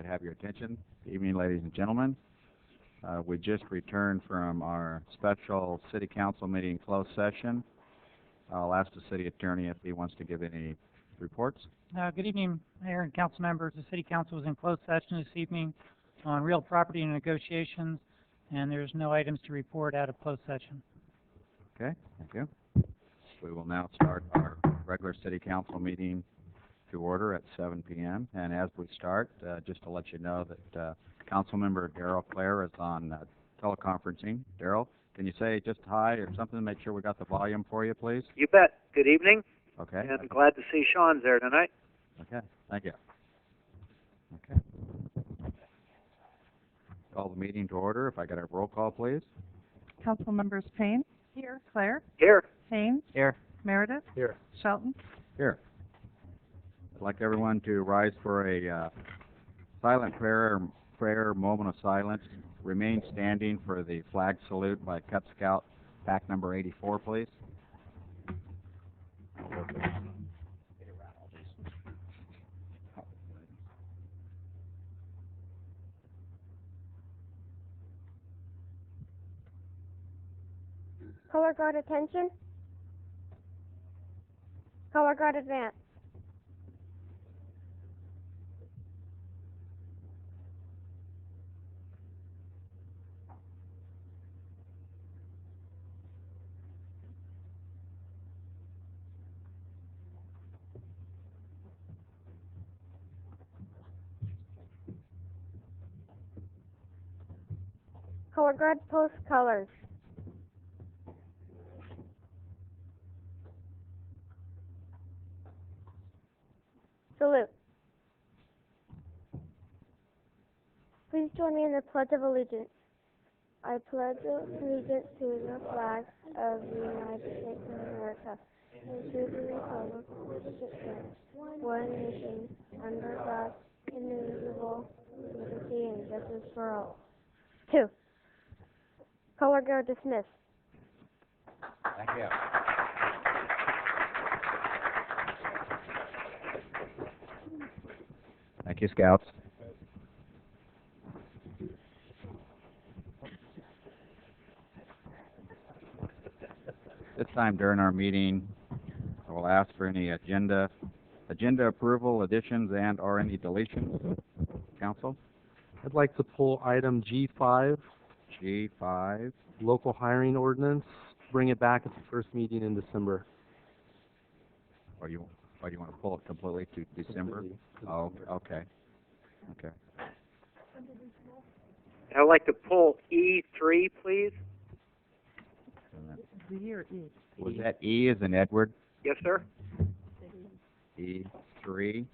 to have your attention. Good evening, ladies and gentlemen. We just returned from our special City Council meeting closed session. I'll ask the City Attorney if he wants to give any reports. Good evening, Mayor and Council members. The City Council was in closed session this evening on real property negotiations, and there's no items to report out of closed session. Okay, thank you. We will now start our regular City Council meeting to order at 7 p.m. And as we start, just to let you know that Councilmember Darrell Clare is on teleconferencing. Darrell, can you say just hi or something to make sure we got the volume for you, please? You bet. Good evening. Okay. And I'm glad to see Sean's there tonight. Okay, thank you. Okay. Call the meeting to order. If I get a roll call, please. Council members Payne. Here. Clare. Here. Haynes. Here. Meredith. Here. Shelton. Here. I'd like everyone to rise for a silent prayer moment of silence. Remain standing for the flag salute by Cub Scout pack number 84, please. Color guard attention. Color guard advance. Color guard post colors. Salute. Please join me in the Pledge of Allegiance. I pledge allegiance to the flag of the United States of America and to the republic for which it stands, one nation, under God, indivisible, with liberty and justice for all. 2. Color guard dismissed. Thank you. Thank you, Scouts. This time during our meeting, I will ask for any agenda approval, additions, and or any deletions. Council? I'd like to pull item G5, G5. local hiring ordinance, bring it back at the first meeting in December. Or you want to pull it completely to December? Oh, okay. Okay. I'd like to pull E3, please. Z or E? Was that E as in Edward? Yes, sir. E3.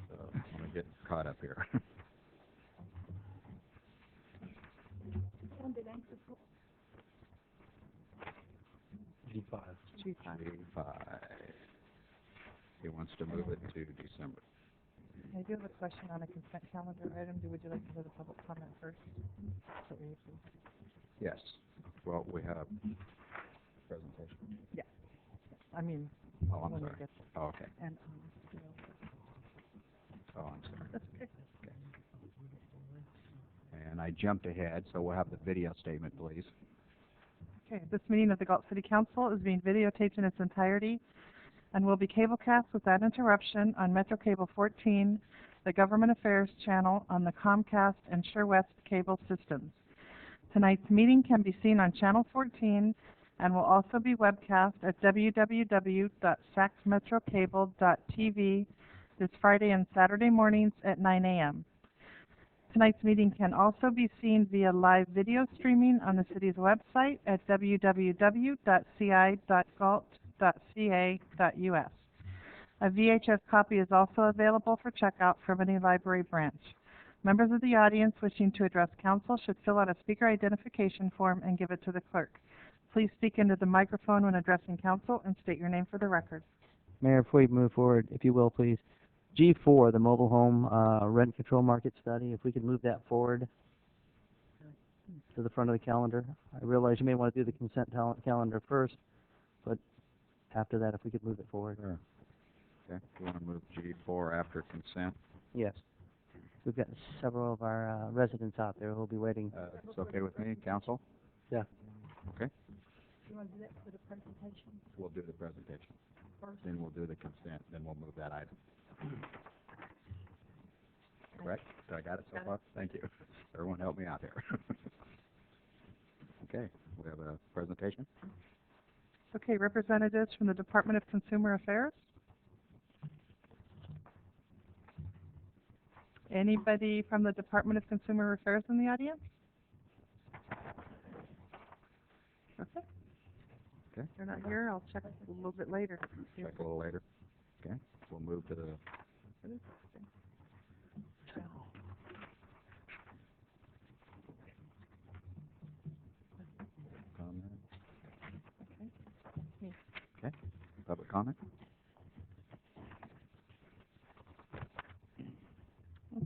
So let me get caught up here. G5. G5. He wants to move it to December. I do have a question on a consent calendar item. Would you like to hear the public comment first? Yes. Well, we have presentation. Yeah. I mean, Oh, I'm when we sorry. get Oh, okay. and Oh, I'm sorry. that's okay. And I jumped ahead, so we'll have the video statement, please. Okay, this meeting of the Galt City Council is being videotaped in its entirety and will be cablecast without interruption on Metro Cable 14, the Government Affairs channel on the Comcast and SureWest cable systems. Tonight's meeting can be seen on Channel 14 and will also be webcast at www.saxmetrocable.tv this Friday and Saturday mornings at 9 a.m. Tonight's meeting can also be seen via live video streaming on the city's website at www.ci.galt.ca.us. A VHS copy is also available for checkout from any library branch. Members of the audience wishing to address council should fill out a speaker identification form and give it to the clerk. Please speak into the microphone when addressing council and state your name for the record. Mayor, before we move forward, if you will, please. G4, the mobile home rent control market study, if we could move that forward to the front of the calendar. I realize you may want to do the consent calendar first, but after that, if we could move it forward. Sure. Okay. You want to move G4 before or after consent? Yes. We've got several of our residents out there who'll be waiting. It's okay with me, council? Yeah. Okay, You want to do that for the presentation we'll do the presentation. first? Then we'll do the consent, then we'll move that item. Correct? So I got it so far? Thank you. Everyone help me out here. Okay, we have a presentation. Okay, representatives from the Department of Consumer Affairs? Anybody from the Department of Consumer Affairs in the audience? Okay. Okay. They're not here, I'll check a little bit later. Check a little later. Okay, we'll move to the comment. Okay, public comment?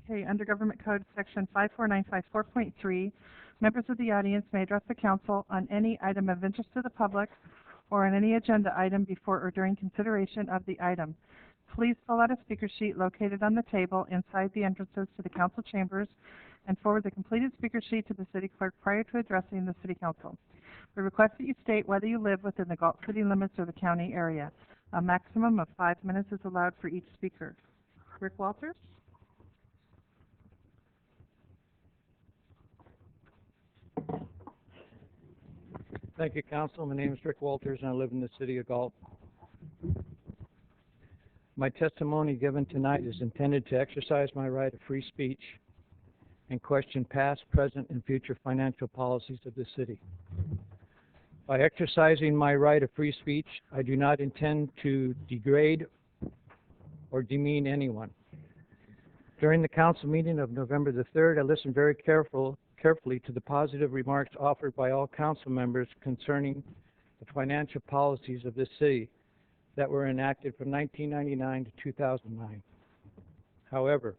Okay, under Government Code Section 54954.3, members of the audience may address the council on any item of interest to the public or on any agenda item before or during consideration of the item. Please fill out a speaker sheet located on the table inside the entrances to the council chambers and forward the completed speaker sheet to the city clerk prior to addressing the city council. We request that you state whether you live within the Galt city limits or the county area. A maximum of 5 minutes is allowed for each speaker. Rick Walters? Thank you, Council. My name is Rick Walters, and I live in the city of Galt. My testimony given tonight is intended to exercise my right of free speech and question past, present, and future financial policies of the city. By exercising my right of free speech, I do not intend to degrade or demean anyone. During the council meeting of November the 3rd, I listened very carefully to the positive remarks offered by all council members concerning the financial policies of this city that were enacted from 1999 to 2009. However,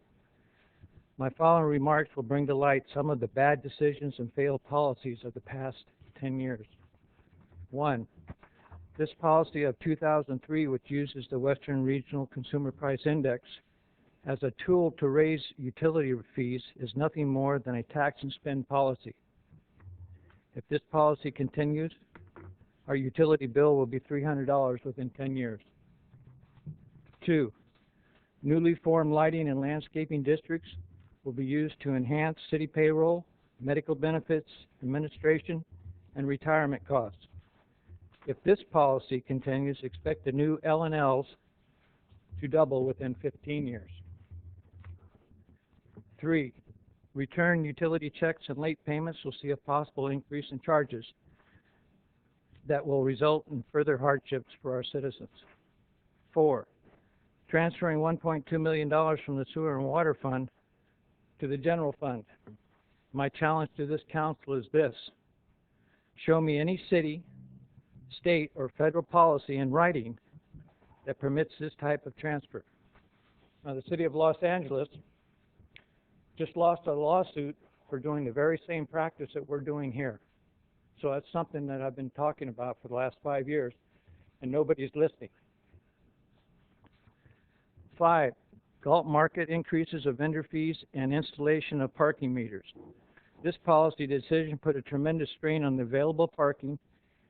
my following remarks will bring to light some of the bad decisions and failed policies of the past 10 years. 1. This policy of 2003, which uses the Western Regional Consumer Price Index as a tool to raise utility fees, is nothing more than a tax and spend policy. If this policy continues, our utility bill will be $300 within 10 years. 2. Newly formed lighting and landscaping districts will be used to enhance city payroll, medical benefits, administration, and retirement costs. If this policy continues, expect the new L&Ls to double within 15 years. 3. Return utility checks and late payments will see a possible increase in charges that will result in further hardships for our citizens. 4. Transferring $1.2 million from the sewer and water fund to the general fund. My challenge to this council is this: show me any city, state, or federal policy in writing that permits this type of transfer. Now, the city of Los Angeles just lost a lawsuit for doing the very same practice that we're doing here. So that's something that I've been talking about for the last 5 years, and nobody's listening. 5, Galt market increases of vendor fees and installation of parking meters. This policy decision put a tremendous strain on the available parking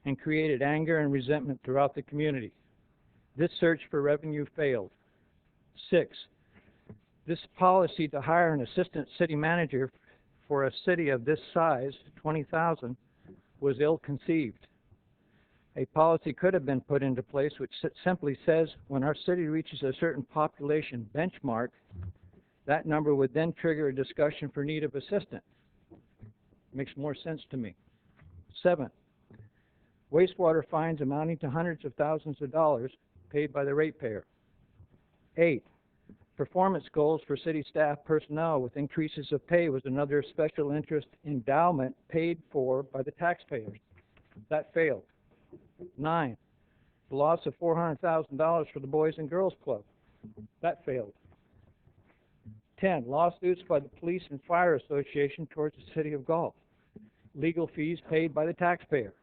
and created anger and resentment throughout the community. This search for revenue failed. 6, this policy to hire an assistant city manager for a city of this size, 20,000, was ill-conceived. A policy could have been put into place which simply says when our city reaches a certain population benchmark, that number would then trigger a discussion for need of assistant. Makes more sense to me. 7, wastewater fines amounting to hundreds of thousands of dollars paid by the ratepayer. 8, performance goals for city staff personnel with increases of pay was another special interest endowment paid for by the taxpayers. That failed. 9, the loss of $400,000 for the Boys and Girls Club. That failed. 10, lawsuits by the Police and Fire Association towards the city of Galt. Legal fees paid by the taxpayer.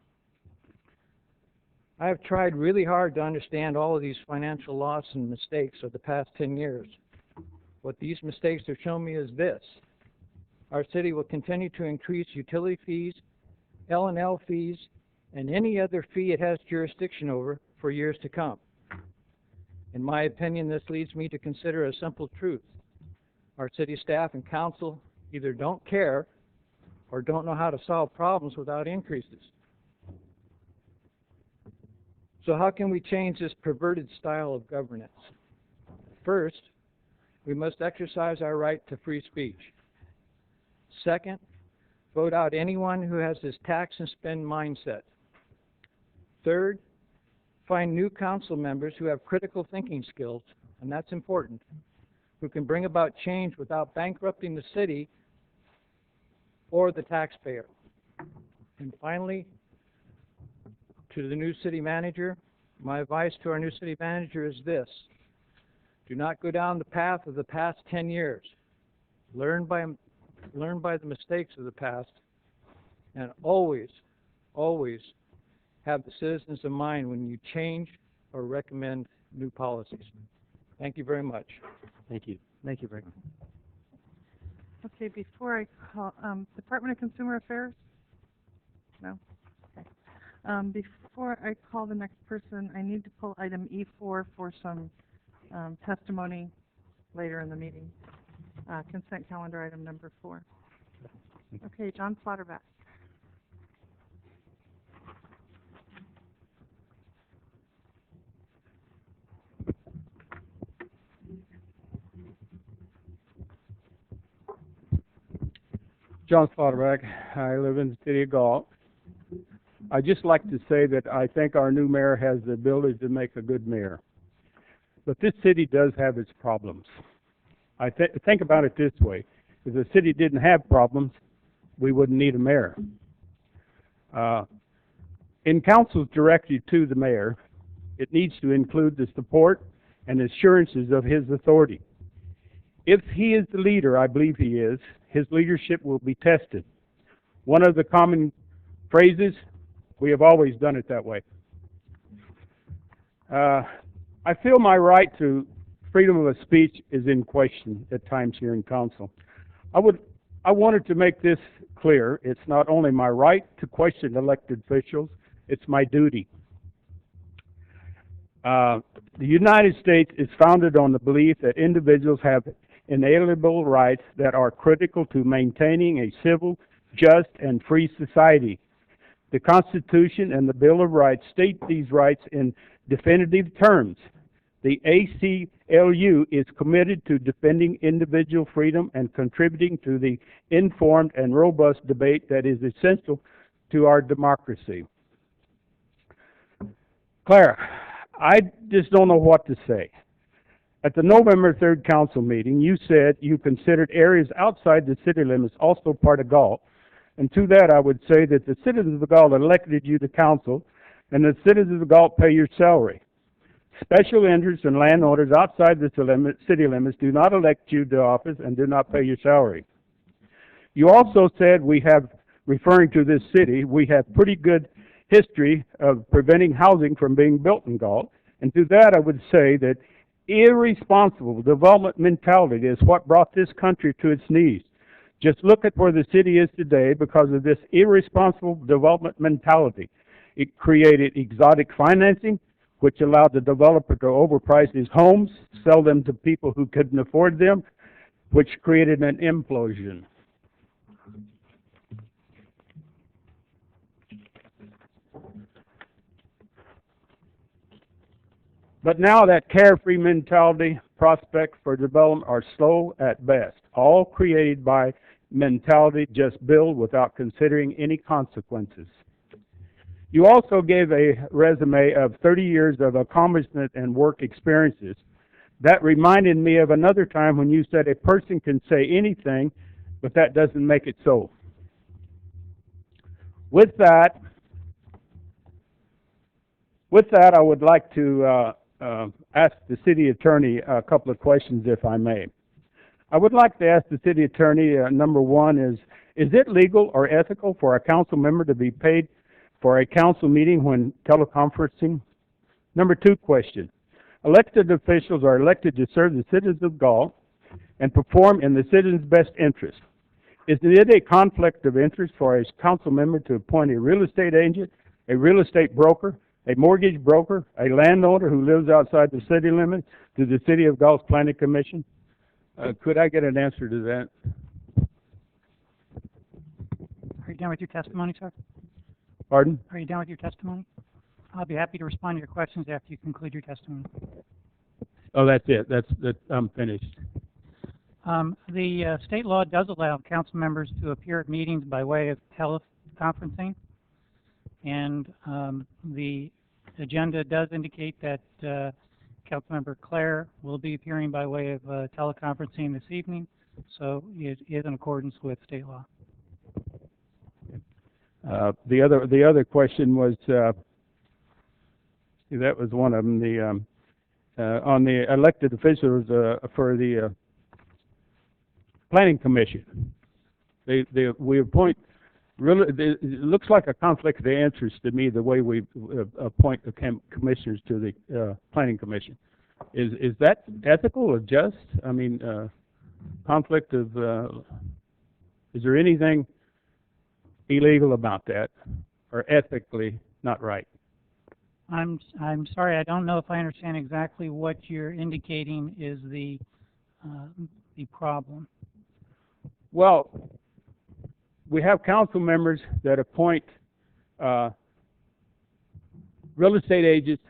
I have tried really hard to understand all of these financial loss and mistakes of the past 10 years. What these mistakes have shown me is this. Our city will continue to increase utility fees, L&L fees, and any other fee it has jurisdiction over for years to come. In my opinion, this leads me to consider a simple truth. Our city staff and council either don't care or don't know how to solve problems without increases. So how can we change this perverted style of governance? First, we must exercise our right to free speech. Second, vote out anyone who has this tax and spend mindset. Third, find new council members who have critical thinking skills, and that's important, who can bring about change without bankrupting the city or the taxpayer. And finally, to the new city manager, my advice to our new city manager is this. Do not go down the path of the past 10 years. Learn by the mistakes of the past, and always, always have the citizens in mind when you change or recommend new policies. Thank you very much. Thank you. Thank you, Rick. Okay, before I call, Department of Consumer Affairs? No? Okay. Before I call the next person, I need to pull item E4 for some testimony later in the meeting. Consent calendar item number 4. Okay, John Slaughterback. John Slaughterback. I live in the city of Galt. I'd just like to say that I think our new mayor has the ability to make a good mayor. But this city does have its problems. Think about it this way. If the city didn't have problems, we wouldn't need a mayor. In council's directive to the mayor, it needs to include the support and assurances of his authority. If he is the leader, I believe he is, his leadership will be tested. One of the common phrases, we have always done it that way. I feel my right to freedom of speech is in question at times here in council. I wanted to make this clear. It's not only my right to question elected officials, it's my duty. The United States is founded on the belief that individuals have inalienable rights that are critical to maintaining a civil, just, and free society. The Constitution and the Bill of Rights state these rights in definitive terms. The ACLU is committed to defending individual freedom and contributing to the informed and robust debate that is essential to our democracy. Clara, I just don't know what to say. At the November 3rd council meeting, you said you considered areas outside the city limits also part of Galt. And to that, I would say that the citizens of Galt elected you to council, and the citizens of Galt pay your salary. Special interests and landowners outside the city limits do not elect you to office and do not pay your salary. You also said we have, referring to this city, we have pretty good history of preventing housing from being built in Galt. And to that, I would say that irresponsible development mentality is what brought this country to its knees. Just look at where the city is today because of this irresponsible development mentality. It created exotic financing, which allowed the developer to overprice his homes, sell them to people who couldn't afford them, which created an implosion. But now that carefree mentality, prospects for development are slow at best, all created by mentality just build without considering any consequences. You also gave a resume of 30 years of accomplishment and work experiences. That reminded me of another time when you said a person can say anything, but that doesn't make it so. With that, I would like to ask the city attorney a couple of questions, if I may. I would like to ask the city attorney, number one is it legal or ethical for a council member to be paid for a council meeting when teleconferencing? Number two question, elected officials are elected to serve the citizens of Galt and perform in the citizens' best interest. Is it a conflict of interest for a council member to appoint a real estate agent, a real estate broker, a mortgage broker, a landowner who lives outside the city limits to the City of Galt's Planning Commission? Could I get an answer to that? Are you done with your testimony, sir? Pardon? Are you done with your testimony? I'll be happy to respond to your questions after you conclude your testimony. Oh, that's it. I'm finished. The state law does allow council members to appear at meetings by way of teleconferencing, and the agenda does indicate that Councilmember Clare will be appearing by way of teleconferencing this evening, so it is in accordance with state law. The other question was, that was one of them. On the elected officials for the Planning Commission, we appoint. Really, it looks like a conflict of interest to me the way we appoint the commissioners to the Planning Commission. Is that ethical or just? I mean, conflict of. Is there anything illegal about that, or ethically not right? I'm sorry, I don't know if I understand exactly what you're indicating is the problem. Well, we have council members that appoint real estate agents,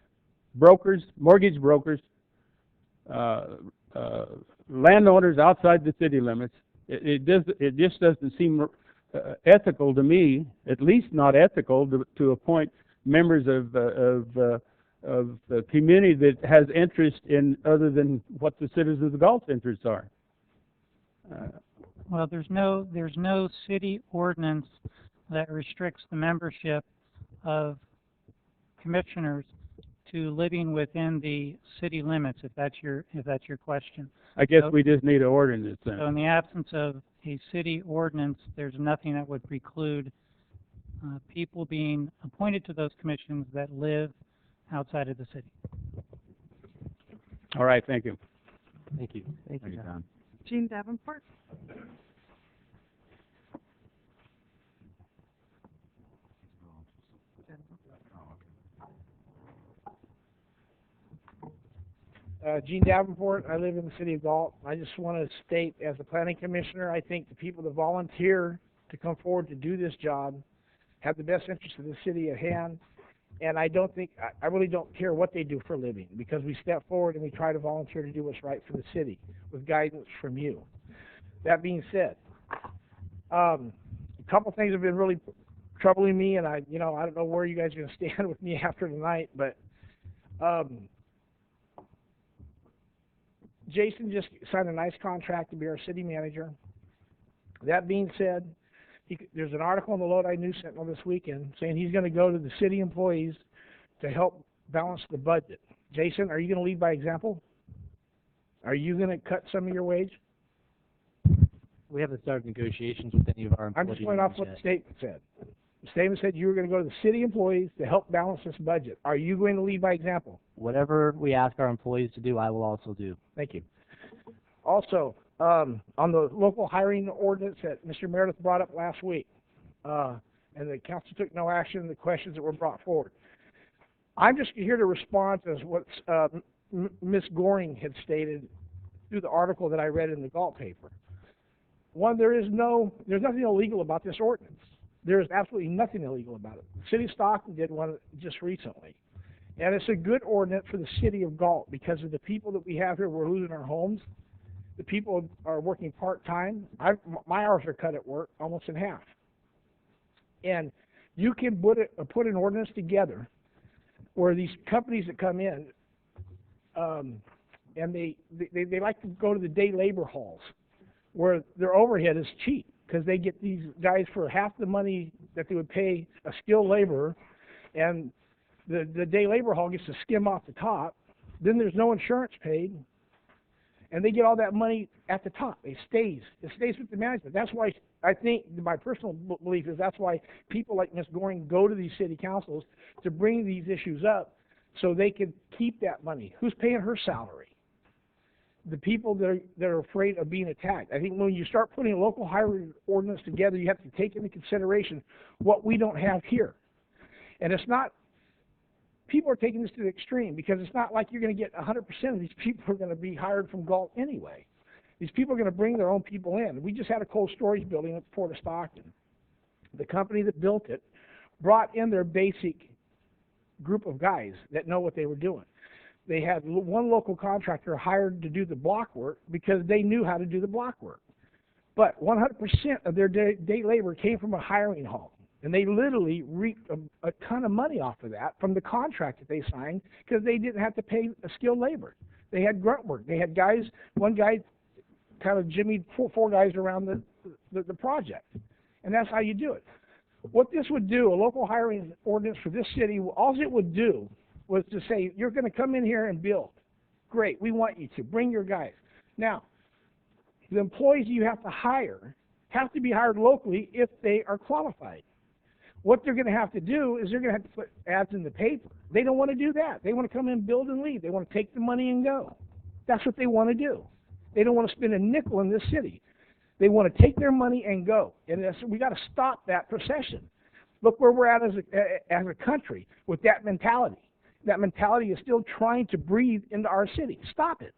brokers, mortgage brokers, landowners outside the city limits. It just doesn't seem ethical to me, at least not ethical, to appoint members of the community that has interest in other than what the citizens of Galt's interests are. Well, there's no city ordinance that restricts the membership of commissioners to living within the city limits, if that's your question. I guess we just need an ordinance then. So in the absence of a city ordinance, there's nothing that would preclude people being appointed to those commissions that live outside of the city. All right, thank you. Thank you. Thank you, John. Jean Davenport. Gene Davenport, I live in the city of Galt. I just want to state, as a planning commissioner, I think the people that volunteer to come forward to do this job have the best interest of the city at hand, and I really don't care what they do for a living, because we step forward and we try to volunteer to do what's right for the city with guidance from you. That being said, a couple things have been really troubling me, and I don't know where you guys are going to stand with me after tonight, but Jason just signed a nice contract to be our city manager. That being said, there's an article in the Lodi News Sentinel this weekend saying he's going to go to the city employees to help balance the budget. Jason, are you going to lead by example? Are you going to cut some of your wage? We haven't started negotiations with any of our employees. I'm just going off what the statement said. The statement said you were going to go to the city employees to help balance this budget. Are you going to lead by example? Whatever we ask our employees to do, I will also do. Thank you. Also, on the local hiring ordinance that Mr. Meredith brought up last week, and the council took no action on the questions that were brought forward. I'm just here to respond to what Ms. Goring had stated through the article that I read in the Galt paper. One, there's nothing illegal about this ordinance. There is absolutely nothing illegal about it. The city of Stockton did one just recently. And it's a good ordinance for the city of Galt because of the people that we have here. We're losing our homes. The people are working part-time. My hours are cut at work almost in half. And you can put an ordinance together where these companies that come in, and they like to go to the day labor halls where their overhead is cheap because they get these guys for half the money that they would pay a skilled laborer, and the day labor hall gets to skim off the top. Then there's no insurance paid, and they get all that money at the top. It stays with the management. That's why I think my personal belief is that's why people like Ms. Goring go to these city councils to bring these issues up so they can keep that money. Who's paying her salary? the people that are afraid of being attacked. I think when you start putting a local hiring ordinance together, you have to take into consideration what we don't have here. And it's not, people are taking this to the extreme because it's not like you're going to get 100% of these people are going to be hired from Galt anyway. These people are going to bring their own people in. We just had a cold storage building at Port of Stockton. The company that built it brought in their basic group of guys that know what they were doing. They had one local contractor hired to do the block work because they knew how to do the block work. But 100% of their day labor came from a hiring home. And they literally reaped a ton of money off of that from the contract that they signed because they didn't have to pay skilled labor. They had grunt work. They had guys, one guy kind of jimmied four guys around the project. And that's how you do it. What this would do, a local hiring ordinance for this city, all it would do was to say, you're going to come in here and build. Great, we want you to. Bring your guys. Now, the employees you have to hire have to be hired locally if they are qualified. What they're going to have to do is they're going to have to put ads in the paper. They don't want to do that. They want to come in, build, and leave. They want to take the money and go. That's what they want to do. They don't want to spend a nickel in this city. They want to take their money and go. And we got to stop that procession. Look where we're at as a country with that mentality. That mentality is still trying to breathe into our city. Stop it.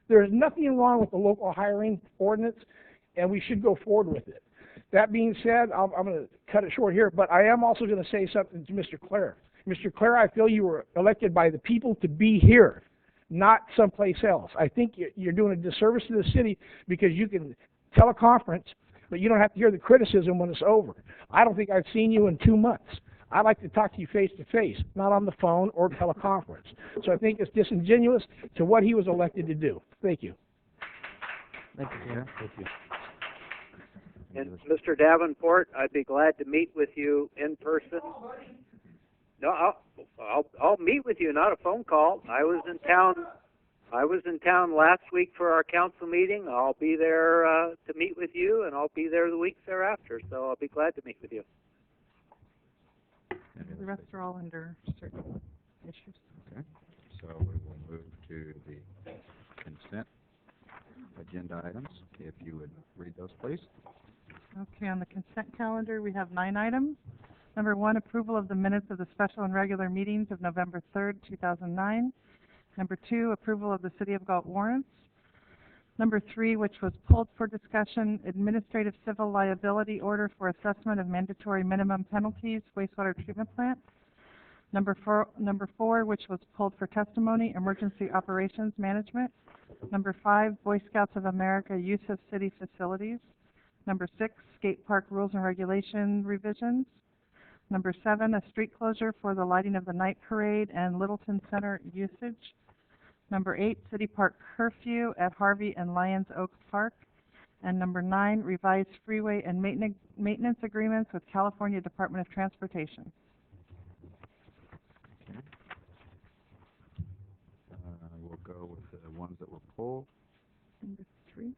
There is nothing wrong with the local hiring ordinance, and we should go forward with it. That being said, I'm going to cut it short here, but I am also going to say something to Mr. Clare. Mr. Clare, I feel you were elected by the people to be here, not someplace else. I think you're doing a disservice to the city because you can teleconference, but you don't have to hear the criticism when it's over. I don't think I've seen you in 2 months. I'd like to talk to you face to face, not on the phone or teleconference. So I think it's disingenuous to what he was elected to do. Thank you. Thank you, Chair. Thank you. And Mr. Davenport, I'd be glad to meet with you in person. No, I'll meet with you, not a phone call. I was in town last week for our council meeting. I'll be there to meet with you, and I'll be there the weeks thereafter. So I'll be glad to meet with you. The rest are all under certain issues. Okay, so we will move to the consent agenda items. If you would read those, please. Okay, on the consent calendar, we have 9 items. Number 1, approval of the minutes of the special and regular meetings of November 3rd, 2009. Number 2, approval of the City of Galt warrants. Number 3, which was pulled for discussion, administrative civil liability order for assessment of mandatory minimum penalties, wastewater treatment plant. Number 4, which was pulled for testimony, emergency operations management. Number 5, Boy Scouts of America use of city facilities. Number 6, skate park rules and regulation revisions. Number 7, a street closure for the lighting of the night parade and Littleton Center usage. Number 8, city park curfew at Harvey and Lions Oak Park. And number 9, revised freeway and maintenance agreements with California Department of Transportation. Okay. We'll go with the ones that were pulled. Number 3.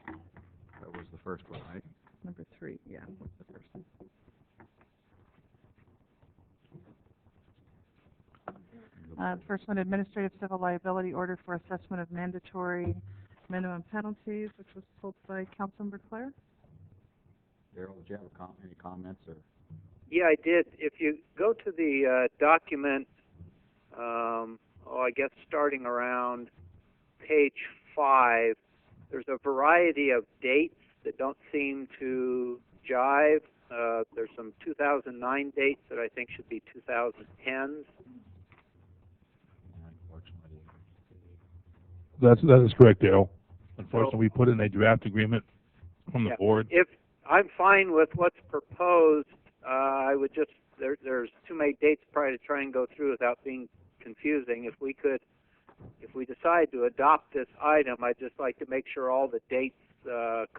That was the first one, right? Number 3, yeah, what's the first one? The first one, administrative civil liability order for assessment of mandatory minimum penalties, which was pulled by Councilmember Clare. Darrell, did you have any comments or? Yeah, I did. If you go to the document, I guess starting around page 5, there's a variety of dates that don't seem to jive. There's some 2009 dates that I think should be 2010s. That is correct, Darrell. Unfortunately, we put in a draft agreement from the board. If I'm fine with what's proposed, I would just there's too many dates probably to try and go through without being confusing. If we decide to adopt this item, I'd just like to make sure all the dates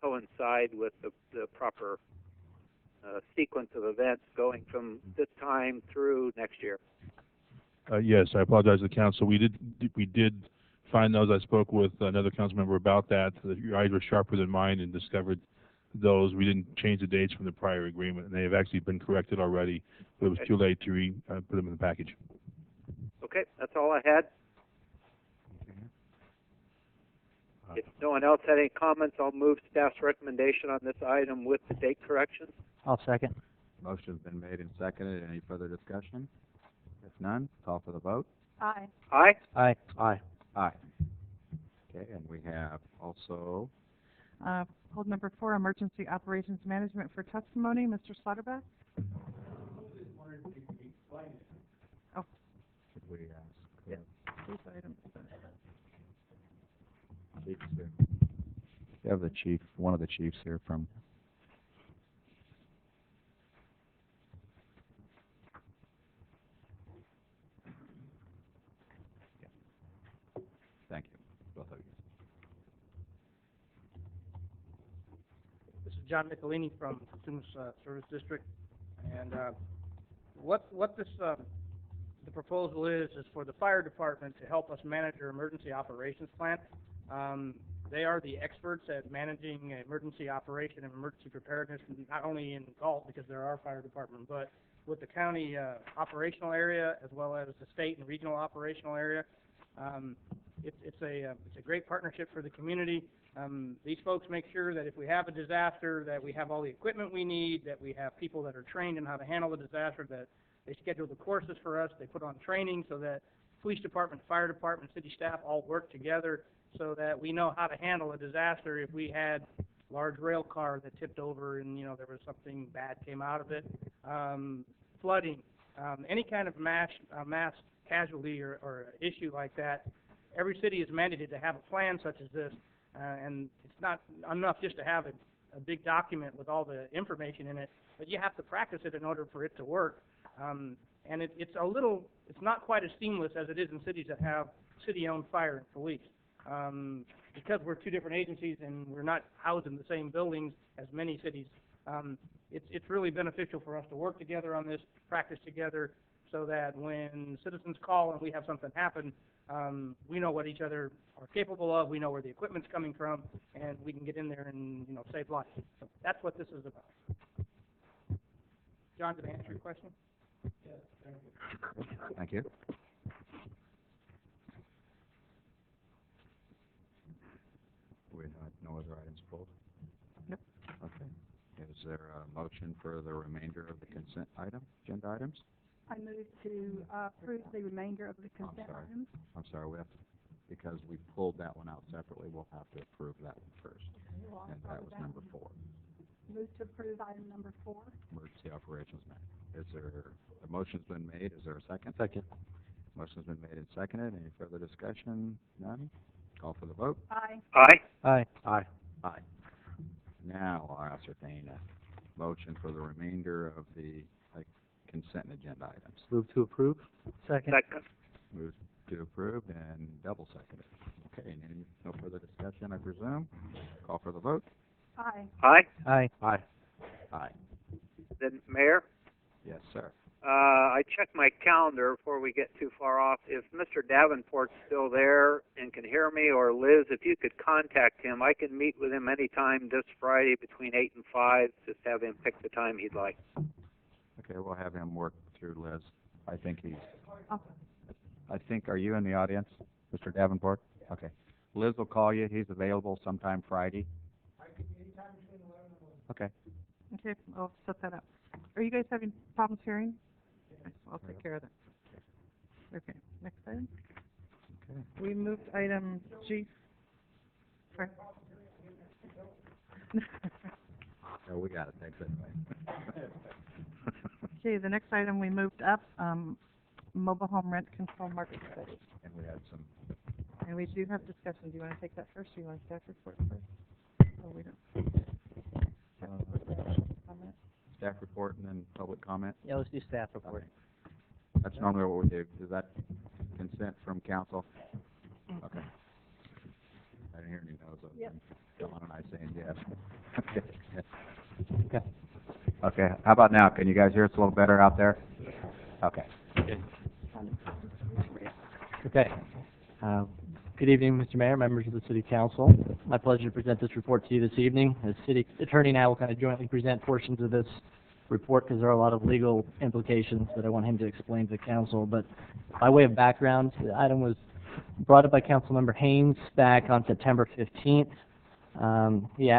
coincide with the proper sequence of events going from this time through next year. Yes, I apologize to the council. We did find those. I spoke with another council member about that. Your eyes were sharper than mine and discovered those. We didn't change the dates from the prior agreement, and they have actually been corrected already, but it was too late to put them in the package. Okay, that's all I had. If no one else had any comments, I'll move staff's recommendation on this item with the date corrections. I'll second. Motion's been made and seconded. Any further discussion? If none, call for the vote. Aye. Aye? Aye. Aye. Aye. Okay, and we have also, Hold number 4, Emergency Operations Management for testimony, Mr. Slaughterback. Oh, should we ask? please, item. Chiefs here. You have the chief, one of the chiefs here from. Yeah. Thank you, both of you. This is John Michelini from Students Service District, and what this the proposal is for the fire department to help us manage our emergency operations plan. They are the experts at managing emergency operation and emergency preparedness, not only in Galt because they're our fire department, but with the county operational area as well as the state and regional operational area. It's a great partnership for the community. These folks make sure that if we have a disaster, that we have all the equipment we need, that we have people that are trained in how to handle the disaster, that they schedule the courses for us, they put on training so that police department, fire department, city staff all work together so that we know how to handle a disaster if we had a large rail car that tipped over and, you know, there was something bad came out of it. Flooding, any kind of mass casualty or issue like that. Every city is mandated to have a plan such as this, and it's not enough just to have a big document with all the information in it, but you have to practice it in order for it to work. And it's not quite as seamless as it is in cities that have city-owned fire and police. Because we're two different agencies and we're not housed in the same buildings as many cities, it's really beneficial for us to work together on this, practice together, so that when citizens call and we have something happen, we know what each other are capable of, we know where the equipment's coming from, and we can get in there and, you know, save lives. So that's what this is about. John, did I answer your question? Yes, thank you. Thank you. We had no other items pulled? Nope. Okay. Is there a motion for the remainder of the consent agenda items? I move to approve the remainder of the consent items. I'm sorry, we have to, because we pulled that one out separately, we'll have to approve that one first. And that was number 4. Move to approve item number 4. Emergency operations man. Is there, the motion's been made, is there a second? Second. Motion's been made and seconded. Any further discussion? None? Call for the vote. Aye. Aye? Aye. Aye. Aye. Now I'll ascertain a motion for the remainder of the consent agenda items. Move to approve. Second. Second. Move to approve and double seconded. Okay, and no further discussion, I presume. Call for the vote. Aye. Aye? Aye. Aye. Aye. Then, Mayor, Yes, sir. I checked my calendar before we get too far off. If Mr. Davenport's still there and can hear me, or Liz, if you could contact him, I can meet with him anytime this Friday between 8 and 5. Just have him pick the time he'd like. Okay, we'll have him work through Liz. I think are you in the audience, Mr. Davenport? Okay. Liz will call you. He's available sometime Friday. Okay. Okay, I'll set that up. Are you guys having problems hearing? Okay, I'll take care of that. Okay, next item. Okay. We moved item G. Sorry. Oh, we got it. Thanks anyway. Okay, the next item we moved up, mobile home rent control market study. And we had some. And we do have discussion. Do you want to take that first, or do you want staff report first? Oh, we don't. Comment? Staff report and then public comment? Yeah, let's do staff report. Okay. That's normally what we do. Is that consent from council? Okay. I didn't hear any no's. Yep. Dawn and I saying yes. Okay. Okay. How about now? Can you guys hear us a little better out there? Okay. Okay. Good evening, Mr. Mayor, members of the City Council. My pleasure to present this report to you this evening. As City Attorney and I will kind of jointly present portions of this report because there are a lot of legal implications that I want him to explain to the Council. But by way of background, the item was brought up by Councilmember Haynes back on September 15th.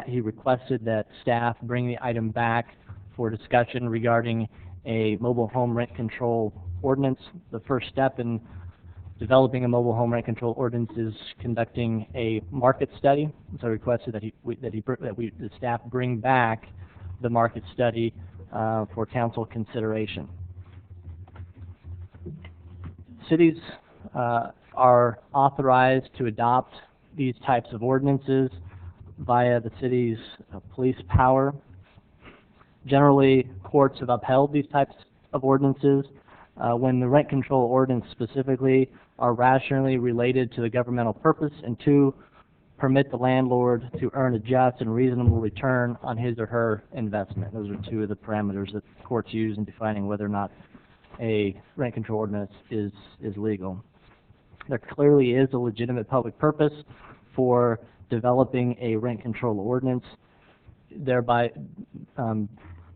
He requested that staff bring the item back for discussion regarding a mobile home rent control ordinance. The first step in developing a mobile home rent control ordinance is conducting a market study. So I requested that the staff bring back the market study for council consideration. Cities are authorized to adopt these types of ordinances via the city's police power. Generally, courts have upheld these types of ordinances when the rent control ordinance specifically are rationally related to the governmental purpose, and two, permit the landlord to earn a just and reasonable return on his or her investment. Those are two of the parameters that courts use in defining whether or not a rent control ordinance is legal. There clearly is a legitimate public purpose for developing a rent control ordinance, thereby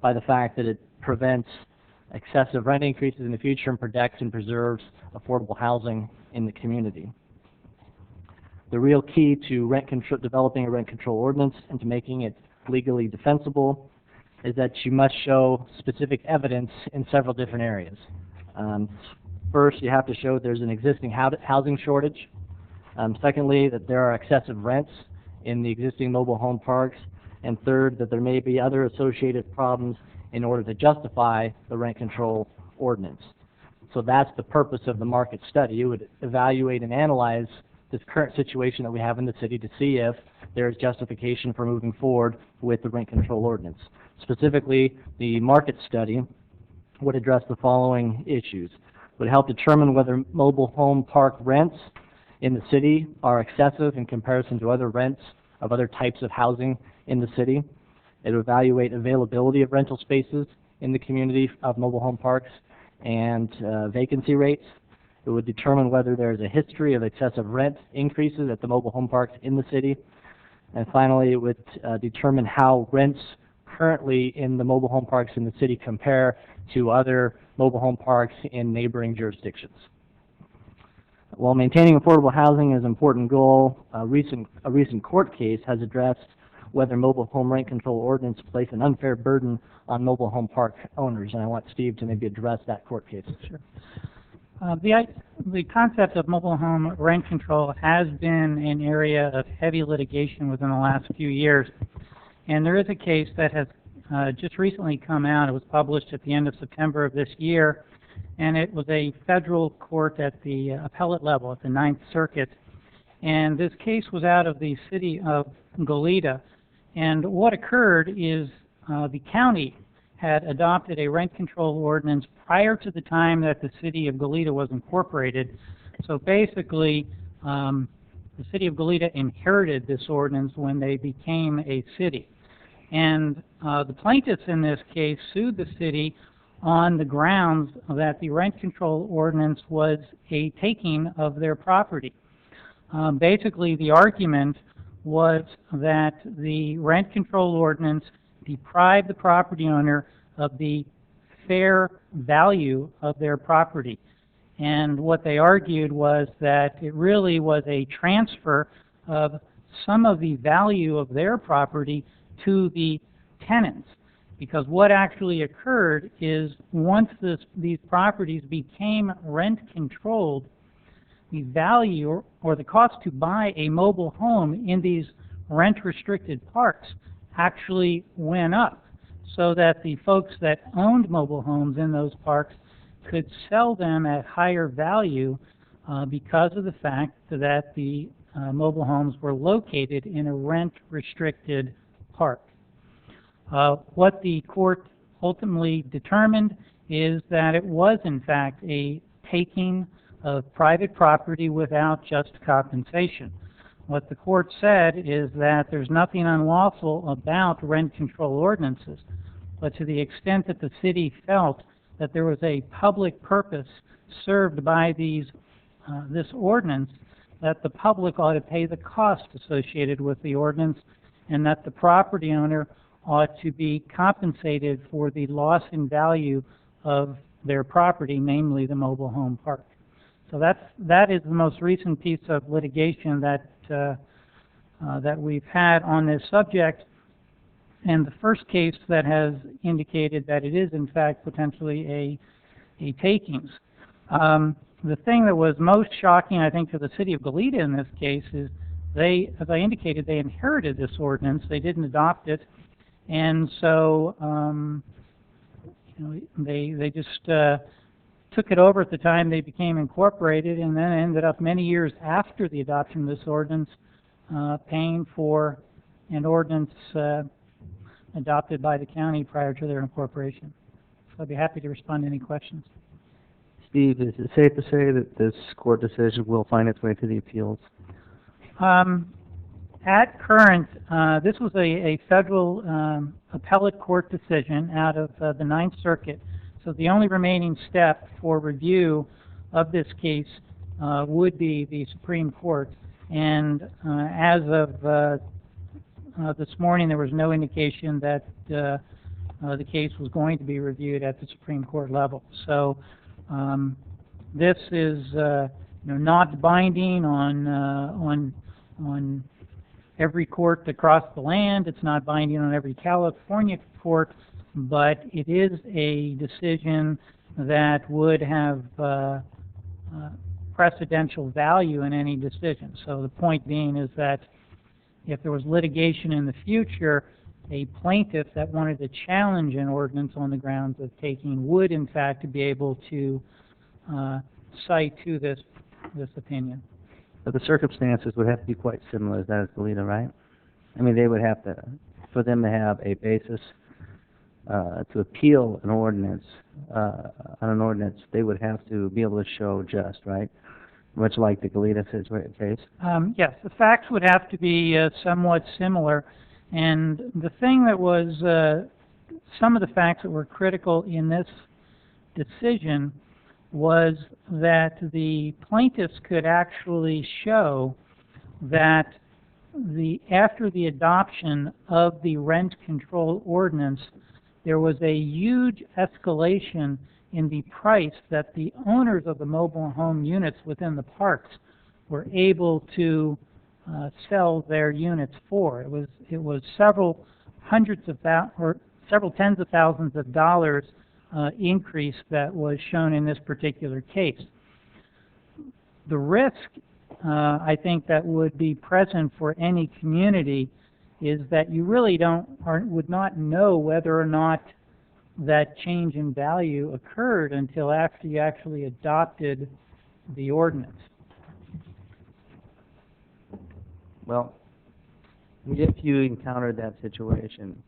by the fact that it prevents excessive rent increases in the future and protects and preserves affordable housing in the community. The real key to developing a rent control ordinance and to making it legally defensible is that you must show specific evidence in several different areas. First, you have to show there's an existing housing shortage. Secondly, that there are excessive rents in the existing mobile home parks. And third, that there may be other associated problems in order to justify the rent control ordinance. So that's the purpose of the market study. You would evaluate and analyze this current situation that we have in the city to see if there is justification for moving forward with the rent control ordinance. Specifically, the market study would address the following issues. It would help determine whether mobile home park rents in the city are excessive in comparison to other rents of other types of housing in the city. It would evaluate availability of rental spaces in the community of mobile home parks and vacancy rates. It would determine whether there is a history of excessive rent increases at the mobile home parks in the city. And finally, it would determine how rents currently in the mobile home parks in the city compare to other mobile home parks in neighboring jurisdictions. While maintaining affordable housing is an important goal, a recent court case has addressed whether mobile home rent control ordinance place an unfair burden on mobile home park owners, and I want Steve to maybe address that court case. Sure. The concept of mobile home rent control has been an area of heavy litigation within the last few years, and there is a case that has just recently come out. It was published at the end of September of this year, and it was a federal court at the appellate level at the Ninth Circuit, and this case was out of the city of Goleta. And what occurred is the county had adopted a rent control ordinance prior to the time that the city of Goleta was incorporated. So basically, the city of Goleta inherited this ordinance when they became a city. And the plaintiffs in this case sued the city on the grounds that the rent control ordinance was a taking of their property. Basically, the argument was that the rent control ordinance deprived the property owner of the fair value of their property. And what they argued was that it really was a transfer of some of the value of their property to the tenants. Because what actually occurred is once these properties became rent controlled, the value or the cost to buy a mobile home in these rent-restricted parks actually went up, so that the folks that owned mobile homes in those parks could sell them at higher value because of the fact that the mobile homes were located in a rent-restricted park. What the court ultimately determined is that it was in fact a taking of private property without just compensation. What the court said is that there's nothing unlawful about rent control ordinances, but to the extent that the city felt that there was a public purpose served by this ordinance, that the public ought to pay the cost associated with the ordinance, and that the property owner ought to be compensated for the loss in value of their property, namely the mobile home park. So that is the most recent piece of litigation that that we've had on this subject, and the first case that has indicated that it is in fact potentially a takings. The thing that was most shocking, I think, to the city of Goleta in this case is they, as I indicated, they inherited this ordinance. They didn't adopt it, and so you know, they just took it over at the time they became incorporated, and then ended up many years after the adoption of this ordinance paying for an ordinance adopted by the county prior to their incorporation. So I'd be happy to respond to any questions. Steve, is it safe to say that this court decision will find its way to the appeals? At current, this was a federal appellate court decision out of the Ninth Circuit. So the only remaining step for review of this case would be the Supreme Court. And as of this morning, there was no indication that the case was going to be reviewed at the Supreme Court level. So this is not binding on every court across the land. It's not binding on every California court, but it is a decision that would have precedential value in any decision. So the point being is that if there was litigation in the future, a plaintiff that wanted to challenge an ordinance on the grounds of taking would in fact be able to cite to this opinion. But the circumstances would have to be quite similar as that is Goleta, right? I mean, they would have to, for them to have a basis to appeal an ordinance, on an ordinance, they would have to be able to show just, right? Much like the Goleta case. Yes, the facts would have to be somewhat similar. And the thing that was, some of the facts that were critical in this decision was that the plaintiffs could actually show that after the adoption of the rent control ordinance, there was a huge escalation in the price that the owners of the mobile home units within the parks were able to sell their units for. It was several tens of thousands of dollars increase that was shown in this particular case. The risk, I think, that would be present for any community is that you really would not know whether or not that change in value occurred until after you actually adopted the ordinance. Well, if you encountered that situation,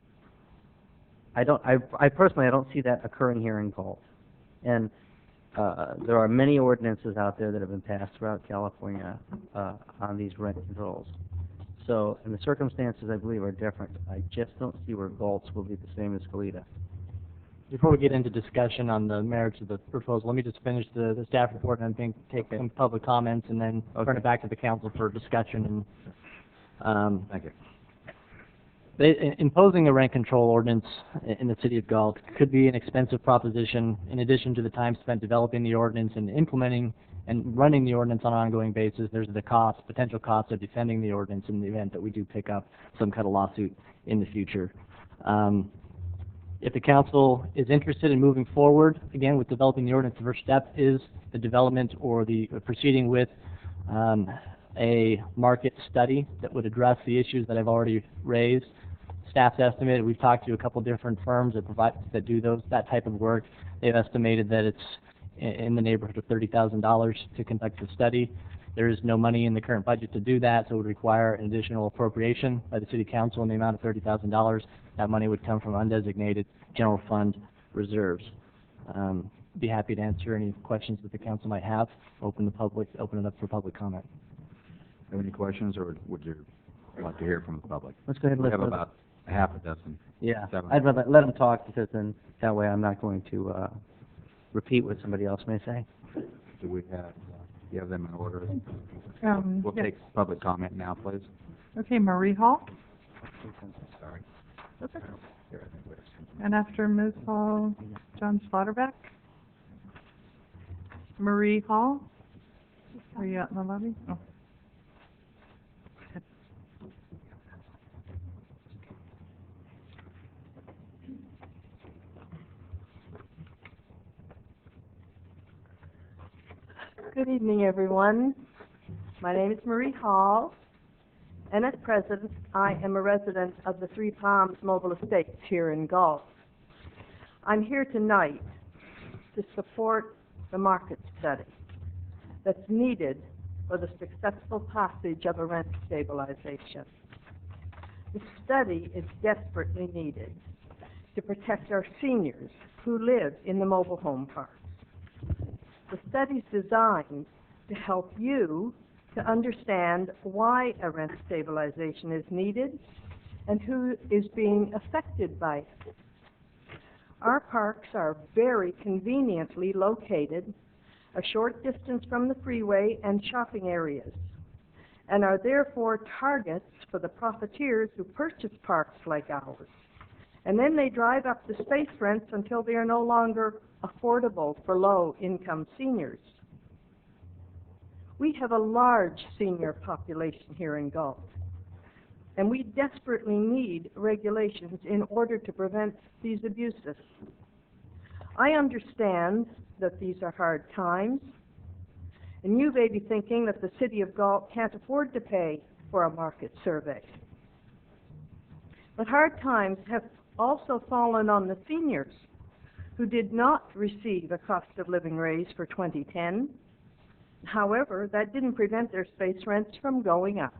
I personally don't see that occurring here in Galt. And there are many ordinances out there that have been passed throughout California on these rent controls. So, and the circumstances, I believe, are different. I just don't see where Galt's will be the same as Goleta. Before we get into discussion on the merits of the proposal, let me just finish the staff report and then take some public comments and then turn it back to the council for discussion. And Thank you. Imposing a rent control ordinance in the city of Galt could be an expensive proposition in addition to the time spent developing the ordinance and implementing and running the ordinance on an ongoing basis. There's the potential cost of defending the ordinance in the event that we do pick up some kind of lawsuit in the future. If the council is interested in moving forward, again, with developing the ordinance, the first step is the development or the proceeding with a market study that would address the issues that I've already raised. Staff's estimate, we've talked to a couple different firms that do that type of work. They've estimated that it's in the neighborhood of $30,000 to conduct the study. There is no money in the current budget to do that, so it would require an additional appropriation by the city council in the amount of $30,000. That money would come from undesignated general fund reserves. Be happy to answer any questions that the council might have. Open it up for public comment. Have any questions, or would you like to hear from the public? Let's go ahead and We have about a half a dozen. Yeah, Seven. I'd rather let them talk because then that way I'm not going to repeat what somebody else may say. Do we have, you have them in order? We'll yes. take public comment now, please. Okay, Marie Hall. Sorry. That's okay. Here, I think we have- And after Ms. Hall, John Slaughterback. Marie Hall. Are you out in the lobby? Oh. Good evening, everyone. My name is Marie Hall, and as president, I am a resident of the Three Palms Mobile Estates here in Galt. I'm here tonight to support the market study that's needed for the successful passage of a rent stabilization. The study is desperately needed to protect our seniors who live in the mobile home parks. The study's designed to help you to understand why a rent stabilization is needed and who is being affected by it. Our parks are very conveniently located a short distance from the freeway and shopping areas, and are therefore targets for the profiteers who purchase parks like ours. And then they drive up the space rents until they are no longer affordable for low-income seniors. We have a large senior population here in Galt, and we desperately need regulations in order to prevent these abuses. I understand that these are hard times, and you may be thinking that the City of Galt can't afford to pay for a market survey. But hard times have also fallen on the seniors who did not receive a cost of living raise for 2010. However, that didn't prevent their space rents from going up.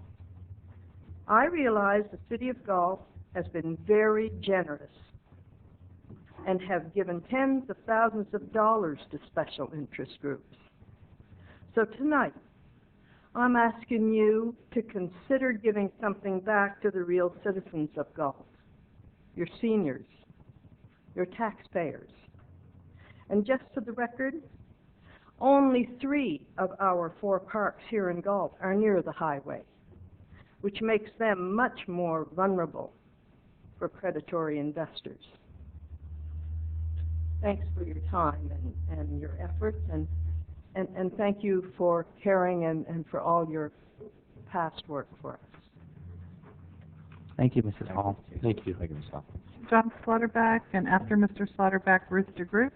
I realize the City of Galt has been very generous and have given tens of thousands of dollars to special interest groups. So tonight, I'm asking you to consider giving something back to the real citizens of Galt, your seniors, your taxpayers. And just for the record, only 3 of our 4 parks here in Galt are near the highway, which makes them much more vulnerable for predatory investors. Thanks for your time and your efforts, and thank you for caring and for all your past work for us. Thank you, Mrs. Hall. Thank you. Thank you, Ms. Hall. John Slaughterback, and after Mr. Slaughterback, Ruth DeGroot.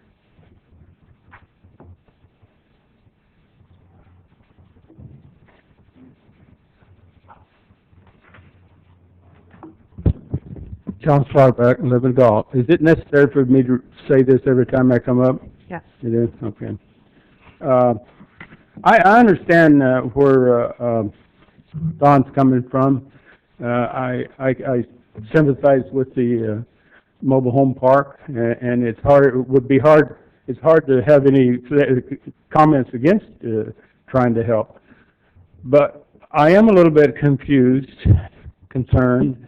John Slaughterback, live in Galt. Is it necessary for me to say this every time I come up? Yes. It is? Okay. I understand where Don's coming from. I sympathize with the mobile home park, and it's hard. It would be hard. It's hard to have any comments against trying to help. But I am a little bit confused, concerned.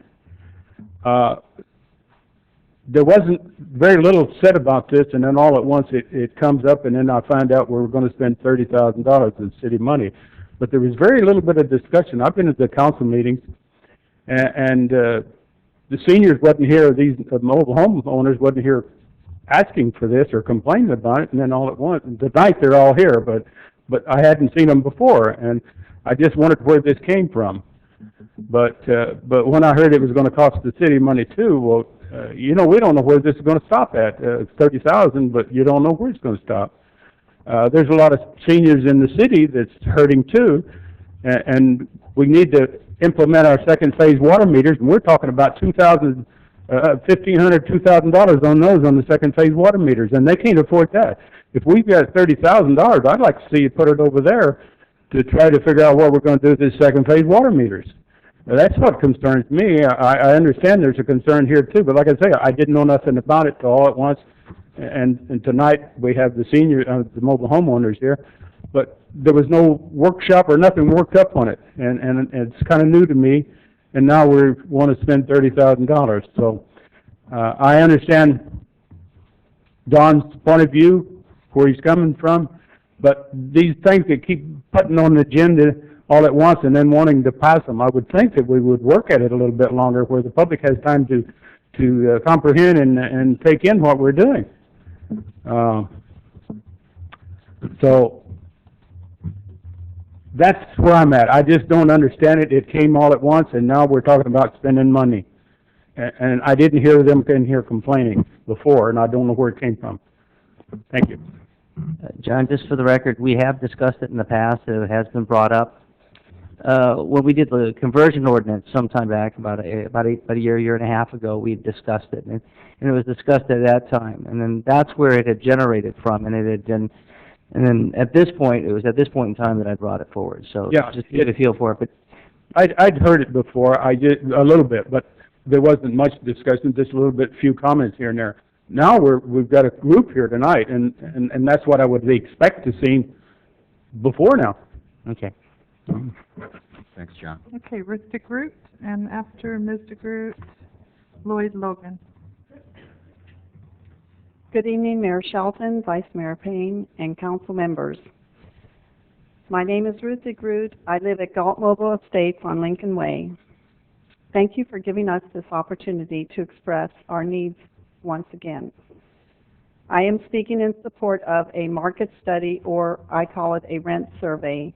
There wasn't very little said about this, and then all at once it comes up, and then I find out we're going to spend $30,000 in city money. But there was very little bit of discussion. I've been at the council meetings, and the seniors wasn't here, these mobile home owners wasn't here asking for this or complaining about it, and then all at once, tonight they're all here, but I hadn't seen them before, and I just wondered where this came from. But when I heard it was going to cost the city money too, well, we don't know where this is going to stop at. It's $30,000, but you don't know where it's going to stop. There's a lot of seniors in the city that's hurting too, and we need to implement our second phase water meters, and we're talking about $1,500, $2,000 on those on the second phase water meters, and they can't afford that. If we've got $30,000, I'd like to see you put it over there to try to figure out what we're going to do with these second phase water meters. Now, that's what concerns me. I understand there's a concern here too, but like I say, I didn't know nothing about it till all at once, and tonight we have the the mobile homeowners here, but there was no workshop or nothing worked up on it, and it's kind of new to me, and now we want to spend $30,000. So I understand Don's point of view, where he's coming from, but these things that keep putting on the agenda all at once and then wanting to pass them, I would think that we would work at it a little bit longer where the public has time to comprehend and take in what we're doing. So That's where I'm at. I just don't understand it. It came all at once, and now we're talking about spending money. And I didn't hear them in here complaining before, and I don't know where it came from. Thank you. John, just for the record, we have discussed it in the past. It has been brought up. When we did the conversion ordinance sometime back, about a year and a half ago, we discussed it, and it was discussed at that time. And then that's where it had generated from, and it had been, and then at this point, it was at this point in time that I brought it forward. So Yeah, just to get a feel for it. But I'd heard it before. I did a little bit, but there wasn't much discussion. Just a little bit, few comments here and there. Now we've got a group here tonight, and that's what I would expect to see before now. Okay. Thanks, John. Okay, Ruth DeGroot, and after Ms. DeGroot, Lloyd Logan. Good evening, Mayor Shelton, Vice Mayor Payne, and council members. My name is Ruth DeGroot. I live at Galt Mobile Estates on Lincoln Way. Thank you for giving us this opportunity to express our needs once again. I am speaking in support of a market study, or I call it a rent survey,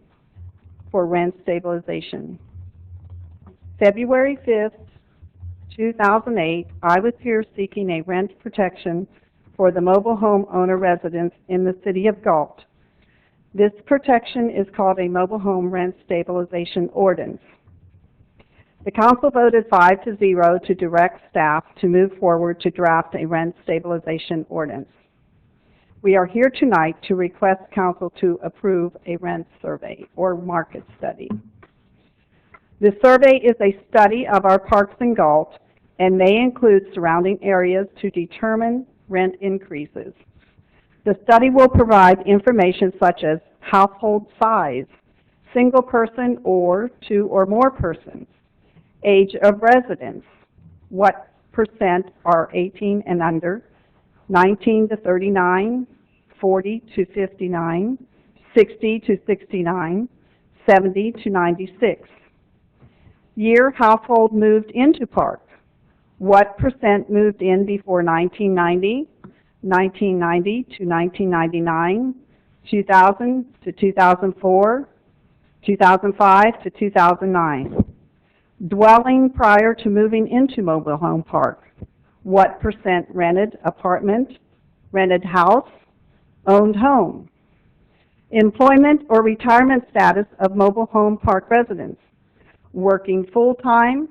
for rent stabilization. February 5th, 2008, I was here seeking a rent protection for the mobile home owner residents in the city of Galt. This protection is called a mobile home rent stabilization ordinance. The council voted 5-0 to direct staff to move forward to draft a rent stabilization ordinance. We are here tonight to request council to approve a rent survey or market study. The survey is a study of our parks in Galt and may include surrounding areas to determine rent increases. The study will provide information such as household size, single person or two or more persons, age of residence, what percent are 18 and under, 19 to 39, 40 to 59, 60 to 69, 70 to 96. Year household moved into park. What percent moved in before 1990, 1990 to 1999, 2000 to 2004, 2005 to 2009. Dwelling prior to moving into mobile home park. What percent rented apartment, rented house, owned home? Employment or retirement status of mobile home park residents. Working full-time,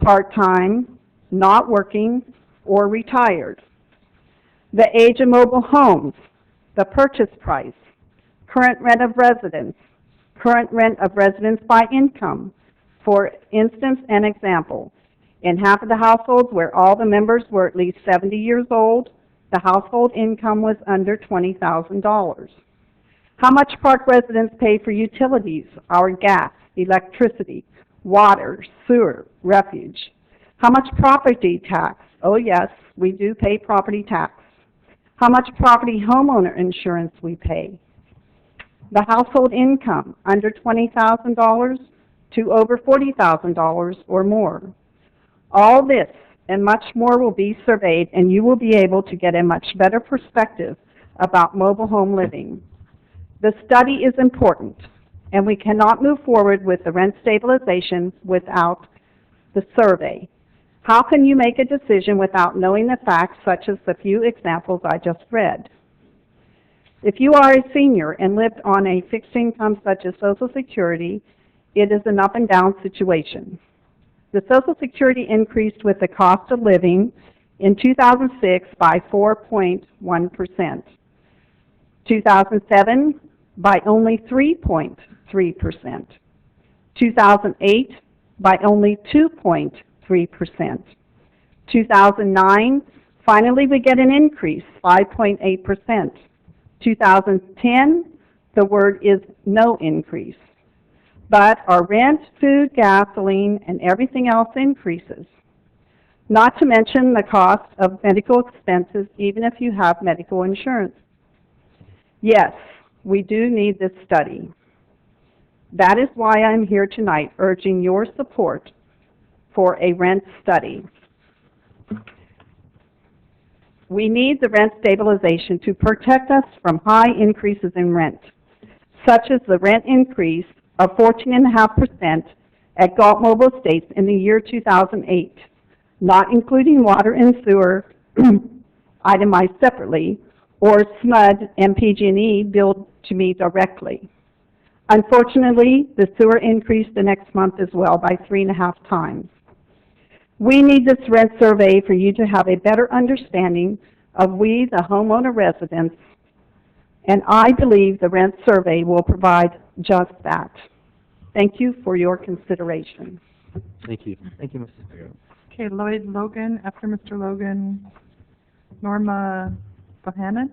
part-time, not working, or retired. The age of mobile homes, the purchase price, current rent of residence, current rent of residence by income. For instance, an example, in half of the households where all the members were at least 70 years old, the household income was under $20,000. How much park residents pay for utilities, our gas, electricity, water, sewer, refuge? How much property tax? Oh yes, we do pay property tax. How much property homeowner insurance we pay? The household income, under $20,000 to over $40,000 or more. All this and much more will be surveyed, and you will be able to get a much better perspective about mobile home living. The study is important, and we cannot move forward with the rent stabilization without the survey. How can you make a decision without knowing the facts, such as the few examples I just read? If you are a senior and lived on a fixed income such as Social Security, it is an up and down situation. The Social Security increased with the cost of living in 2006 by 4.1%. 2007 by only 3.3%. 2008 by only 2.3%. 2009, finally we get an increase, 5.8%. 2010, the word is no increase. But our rent, food, gasoline, and everything else increases. Not to mention the cost of medical expenses, even if you have medical insurance. Yes, we do need this study. That is why I'm here tonight, urging your support for a rent study. We need the rent stabilization to protect us from high increases in rent, such as the rent increase of 14.5% at Galt Mobile Estates in the year 2008, not including water and sewer itemized separately, or SMUD and PG&E billed to me directly. Unfortunately, the sewer increased the next month as well by 3.5 times. We need this rent survey for you to have a better understanding of we, the homeowner residents, and I believe the rent survey will provide just that. Thank you for your consideration. Thank you. Thank you, Mrs. Okay, Lloyd Logan, after Mr. Logan, Norma Bohannon.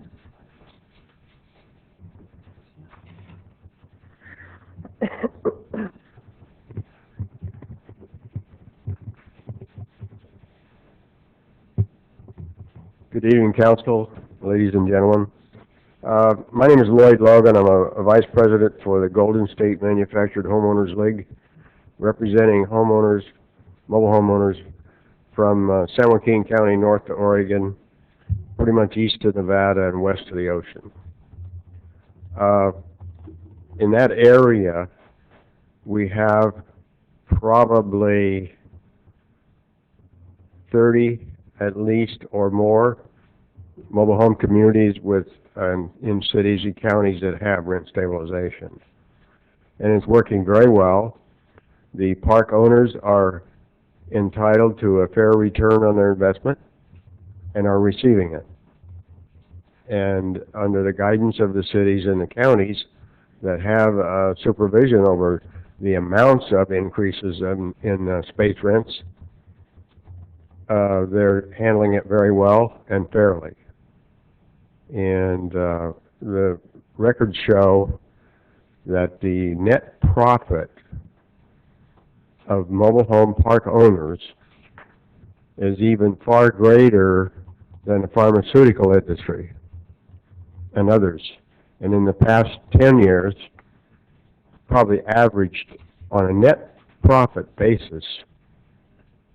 Good evening, Council, ladies and gentlemen. My name is Lloyd Logan. I'm a Vice President for the Golden State Manufactured Homeowners League, representing homeowners, mobile homeowners from San Joaquin County north to Oregon, pretty much east to Nevada and west to the ocean. In that area, we have probably 30 at least or more mobile home communities with in cities and counties that have rent stabilization. And it's working very well. The park owners are entitled to a fair return on their investment and are receiving it. And under the guidance of the cities and the counties that have supervision over the amounts of increases in space rents, they're handling it very well and fairly. And the records show that the net profit of mobile home park owners is even far greater than the pharmaceutical industry and others. And in the past 10 years, probably averaged on a net profit basis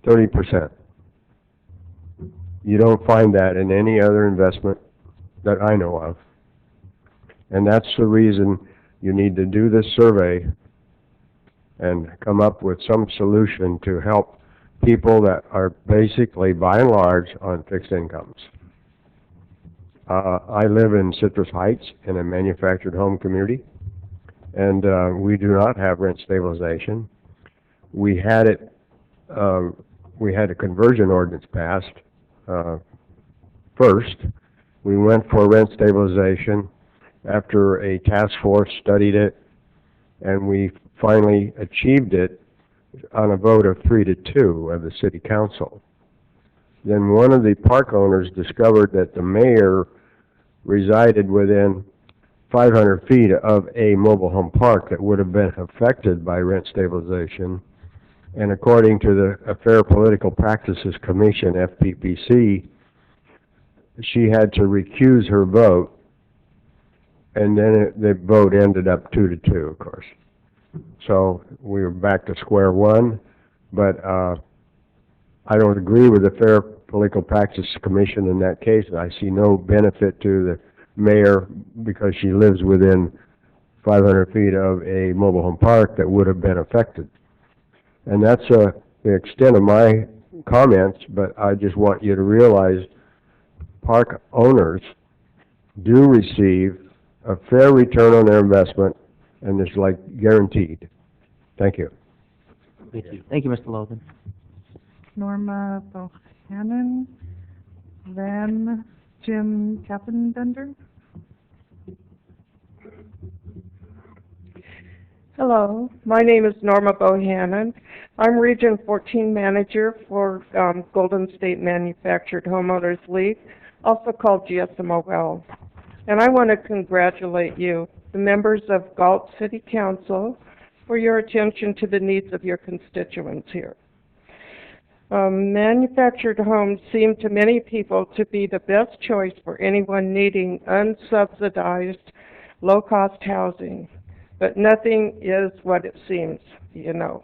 30%. You don't find that in any other investment that I know of. And that's the reason you need to do this survey and come up with some solution to help people that are basically, by and large, on fixed incomes. I live in Citrus Heights in a manufactured home community, and we do not have rent stabilization. We had a conversion ordinance passed first. We went for rent stabilization after a task force studied it, and we finally achieved it on a vote of 3-2 of the City Council. Then one of the park owners discovered that the mayor resided within 500 feet of a mobile home park that would have been affected by rent stabilization. And according to the Fair Political Practices Commission, FPPC, she had to recuse her vote, and then the vote ended up 2-2, of course. So we were back to square one, but I don't agree with the Fair Political Practice Commission in that case. I see no benefit to the mayor because she lives within 500 feet of a mobile home park that would have been affected. And that's the extent of my comments, but I just want you to realize park owners do receive a fair return on their investment, and it's like guaranteed. Thank you. Thank you. Thank you, Mr. Logan. Norma Bohannon, then Jim Kappendender. Hello, my name is Norma Bohannon. I'm Region 14 Manager for Golden State Manufactured Homeowners League, also called GSMOL. And I want to congratulate you, the members of Galt City Council, for your attention to the needs of your constituents here. Manufactured homes seem to many people to be the best choice for anyone needing unsubsidized, low-cost housing. But nothing is what it seems, you know.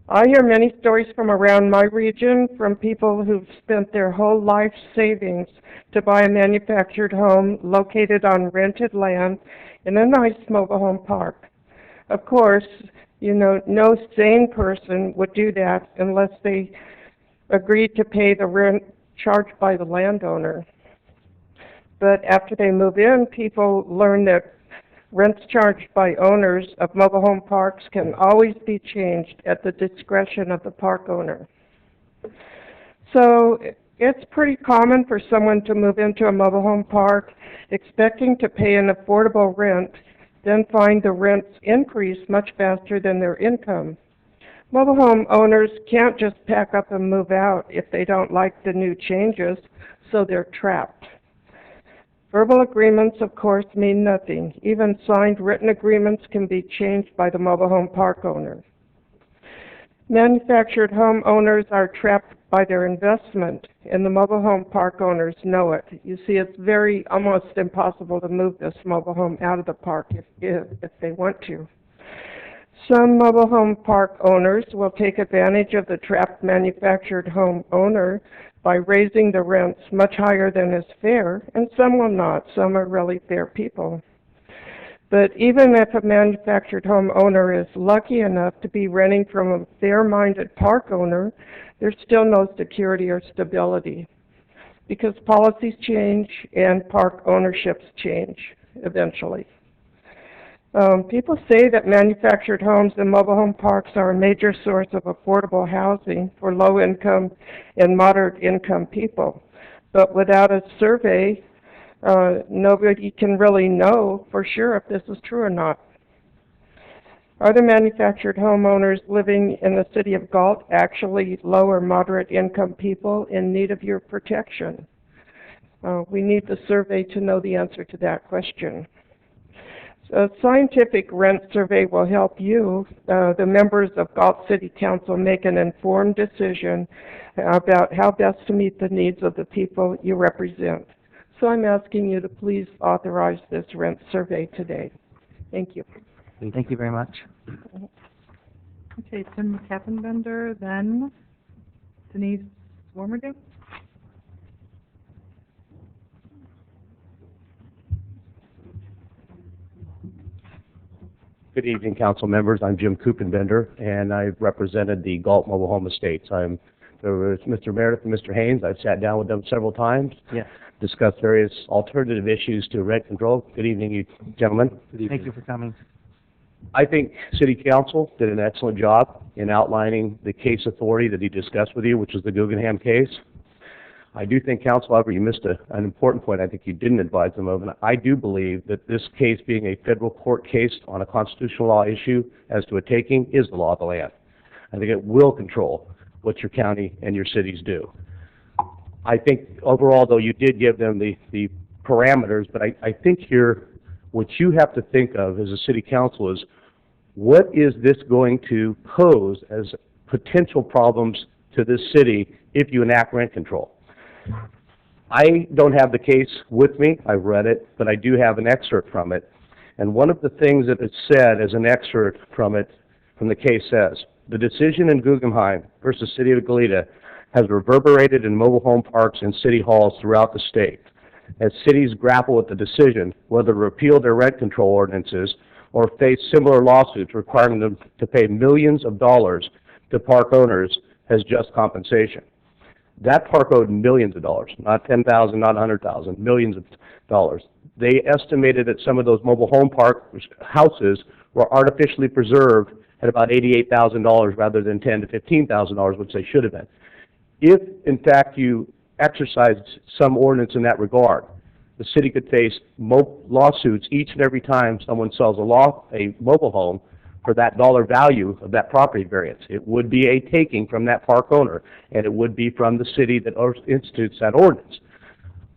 I hear many stories from around my region from people who've spent their whole life savings to buy a manufactured home located on rented land in a nice mobile home park. Of course, you know, no sane person would do that unless they agreed to pay the rent charged by the landowner. But after they move in, people learn that rents charged by owners of mobile home parks can always be changed at the discretion of the park owner. So it's pretty common for someone to move into a mobile home park expecting to pay an affordable rent, then find the rents increase much faster than their income. Mobile home owners can't just pack up and move out if they don't like the new changes, so they're trapped. Verbal agreements, of course, mean nothing. Even signed written agreements can be changed by the mobile home park owner. Manufactured home owners are trapped by their investment, and the mobile home park owners know it. You see, it's almost impossible to move this mobile home out of the park if they want to. Some mobile home park owners will take advantage of the trapped manufactured home owner by raising the rents much higher than is fair, and some will not. Some are really fair people. But even if a manufactured home owner is lucky enough to be renting from a fair-minded park owner, there's still no security or stability because policies change and park ownerships change eventually. People say that manufactured homes and mobile home parks are a major source of affordable housing for low-income and moderate-income people. But without a survey, nobody can really know for sure if this is true or not. Are the manufactured homeowners living in the city of Galt actually low or moderate-income people in need of your protection? We need the survey to know the answer to that question. A scientific rent survey will help you, the members of Galt City Council, make an informed decision about how best to meet the needs of the people you represent. So I'm asking you to please authorize this rent survey today. Thank you. Thank you very much. Okay, Tim Kappenbender, then Denise Warmerding. Good evening, council members. I'm Jim Kuppenbender, and I've represented the Galt Mobile Home Estates. There was Mr. Meredith and Mr. Haynes. I've sat down with them several times, discussed various alternative issues to rent control. Good evening, you gentlemen. Good evening. Thank you for coming. I think City Council did an excellent job in outlining the case authority that he discussed with you, which was the Guggenheim case. I do think, Council, however, you missed an important point I think you didn't advise them of, and I do believe that this case being a federal court case on a constitutional law issue as to a taking is the law of the land. I think it will control what your county and your cities do. I think overall, though, you did give them the parameters, but I think here what you have to think of as a city council is what is this going to pose as potential problems to this city if you enact rent control. I don't have the case with me. I've read it, but I do have an excerpt from it. And one of the things that it said as an excerpt from it, from the case says, the decision in Guggenheim versus City of Goleta has reverberated in mobile home parks and city halls throughout the state as cities grapple with the decision whether to repeal their rent control ordinances or face similar lawsuits requiring them to pay millions of dollars to park owners as just compensation. That park owed millions of dollars, not $10,000, not $100,000, millions of dollars. They estimated that some of those mobile home park houses were artificially preserved at about $88,000 rather than $10,000 to $15,000, which they should have been. If, in fact, you exercised some ordinance in that regard, the city could face lawsuits each and every time someone sells a mobile home for that dollar value of that property variance. It would be a taking from that park owner, and it would be from the city that institutes that ordinance.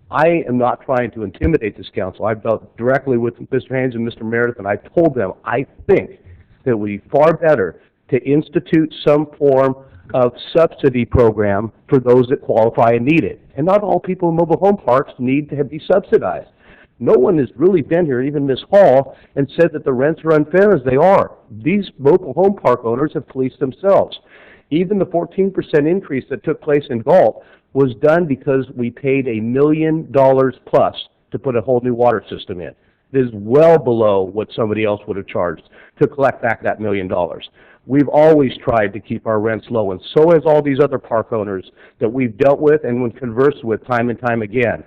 I am not trying to intimidate this council. I've dealt directly with Mr. Haynes and Mr. Meredith, and I told them I think that it would be far better to institute some form of subsidy program for those that qualify and need it. And not all people in mobile home parks need to be subsidized. No one has really been here, even Ms. Hall, and said that the rents are unfair as they are. These mobile home park owners have policed themselves. Even the 14% increase that took place in Galt was done because we paid $1 million plus to put a whole new water system in. that is well below what somebody else would have charged to collect back that $1 million. We've always tried to keep our rents low, and so has all these other park owners that we've dealt with and when conversed with time and time again.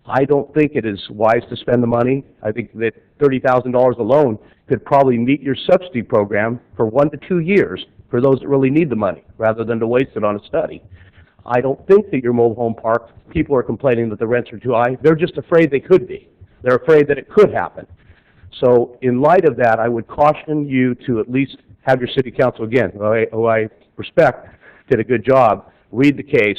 I don't think it is wise to spend the money. I think that $30,000 alone could probably meet your subsidy program for 1 to 2 years for those that really need the money, rather than to waste it on a study. I don't think that your mobile home park, people are complaining that the rents are too high. They're just afraid they could be. They're afraid that it could happen. So in light of that, I would caution you to at least have your city council, again, who I respect, did a good job, read the case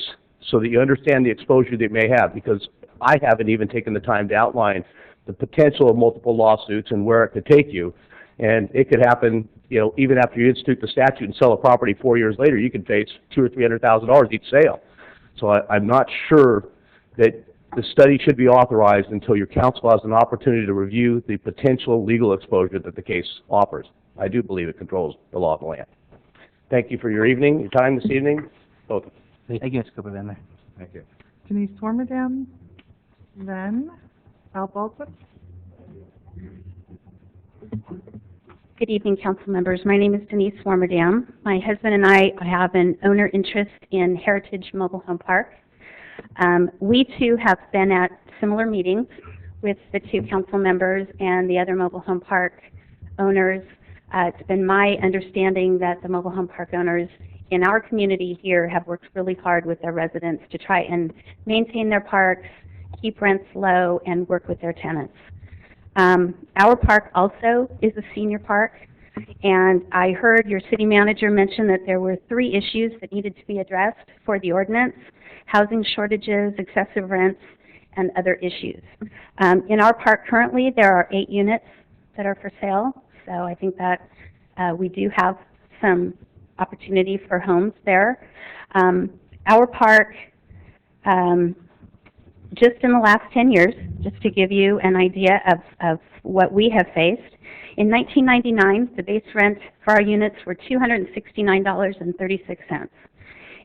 so that you understand the exposure that you may have, because I haven't even taken the time to outline the potential of multiple lawsuits and where it could take you. And it could happen, you know, even after you institute the statute and sell a property 4 years later, you could face $200,000 or $300,000 each sale. So I'm not sure that the study should be authorized until your council has an opportunity to review the potential legal exposure that the case offers. I do believe it controls the law of the land. Thank you for your time this evening, both. Thank you, Mr. Cooper, Van there. Thank you. Denise Swarmadam, then Al Baldwin. Good evening, council members. My name is Denise Swarmadam. My husband and I have an owner interest in Heritage Mobile Home Park. We too have been at similar meetings with the 2 council members and the other mobile home park owners. It's been my understanding that the mobile home park owners in our community here have worked really hard with their residents to try and maintain their parks, keep rents low, and work with their tenants. Our park also is a senior park, and I heard your city manager mention that there were 3 issues that needed to be addressed for the ordinance: housing shortages, excessive rents, and other issues. In our park currently, there are 8 units that are for sale, so I think that we do have some opportunity for homes there. Our park, just in the last 10 years, just to give you an idea of what we have faced, in 1999, the base rent for our units were $269.36.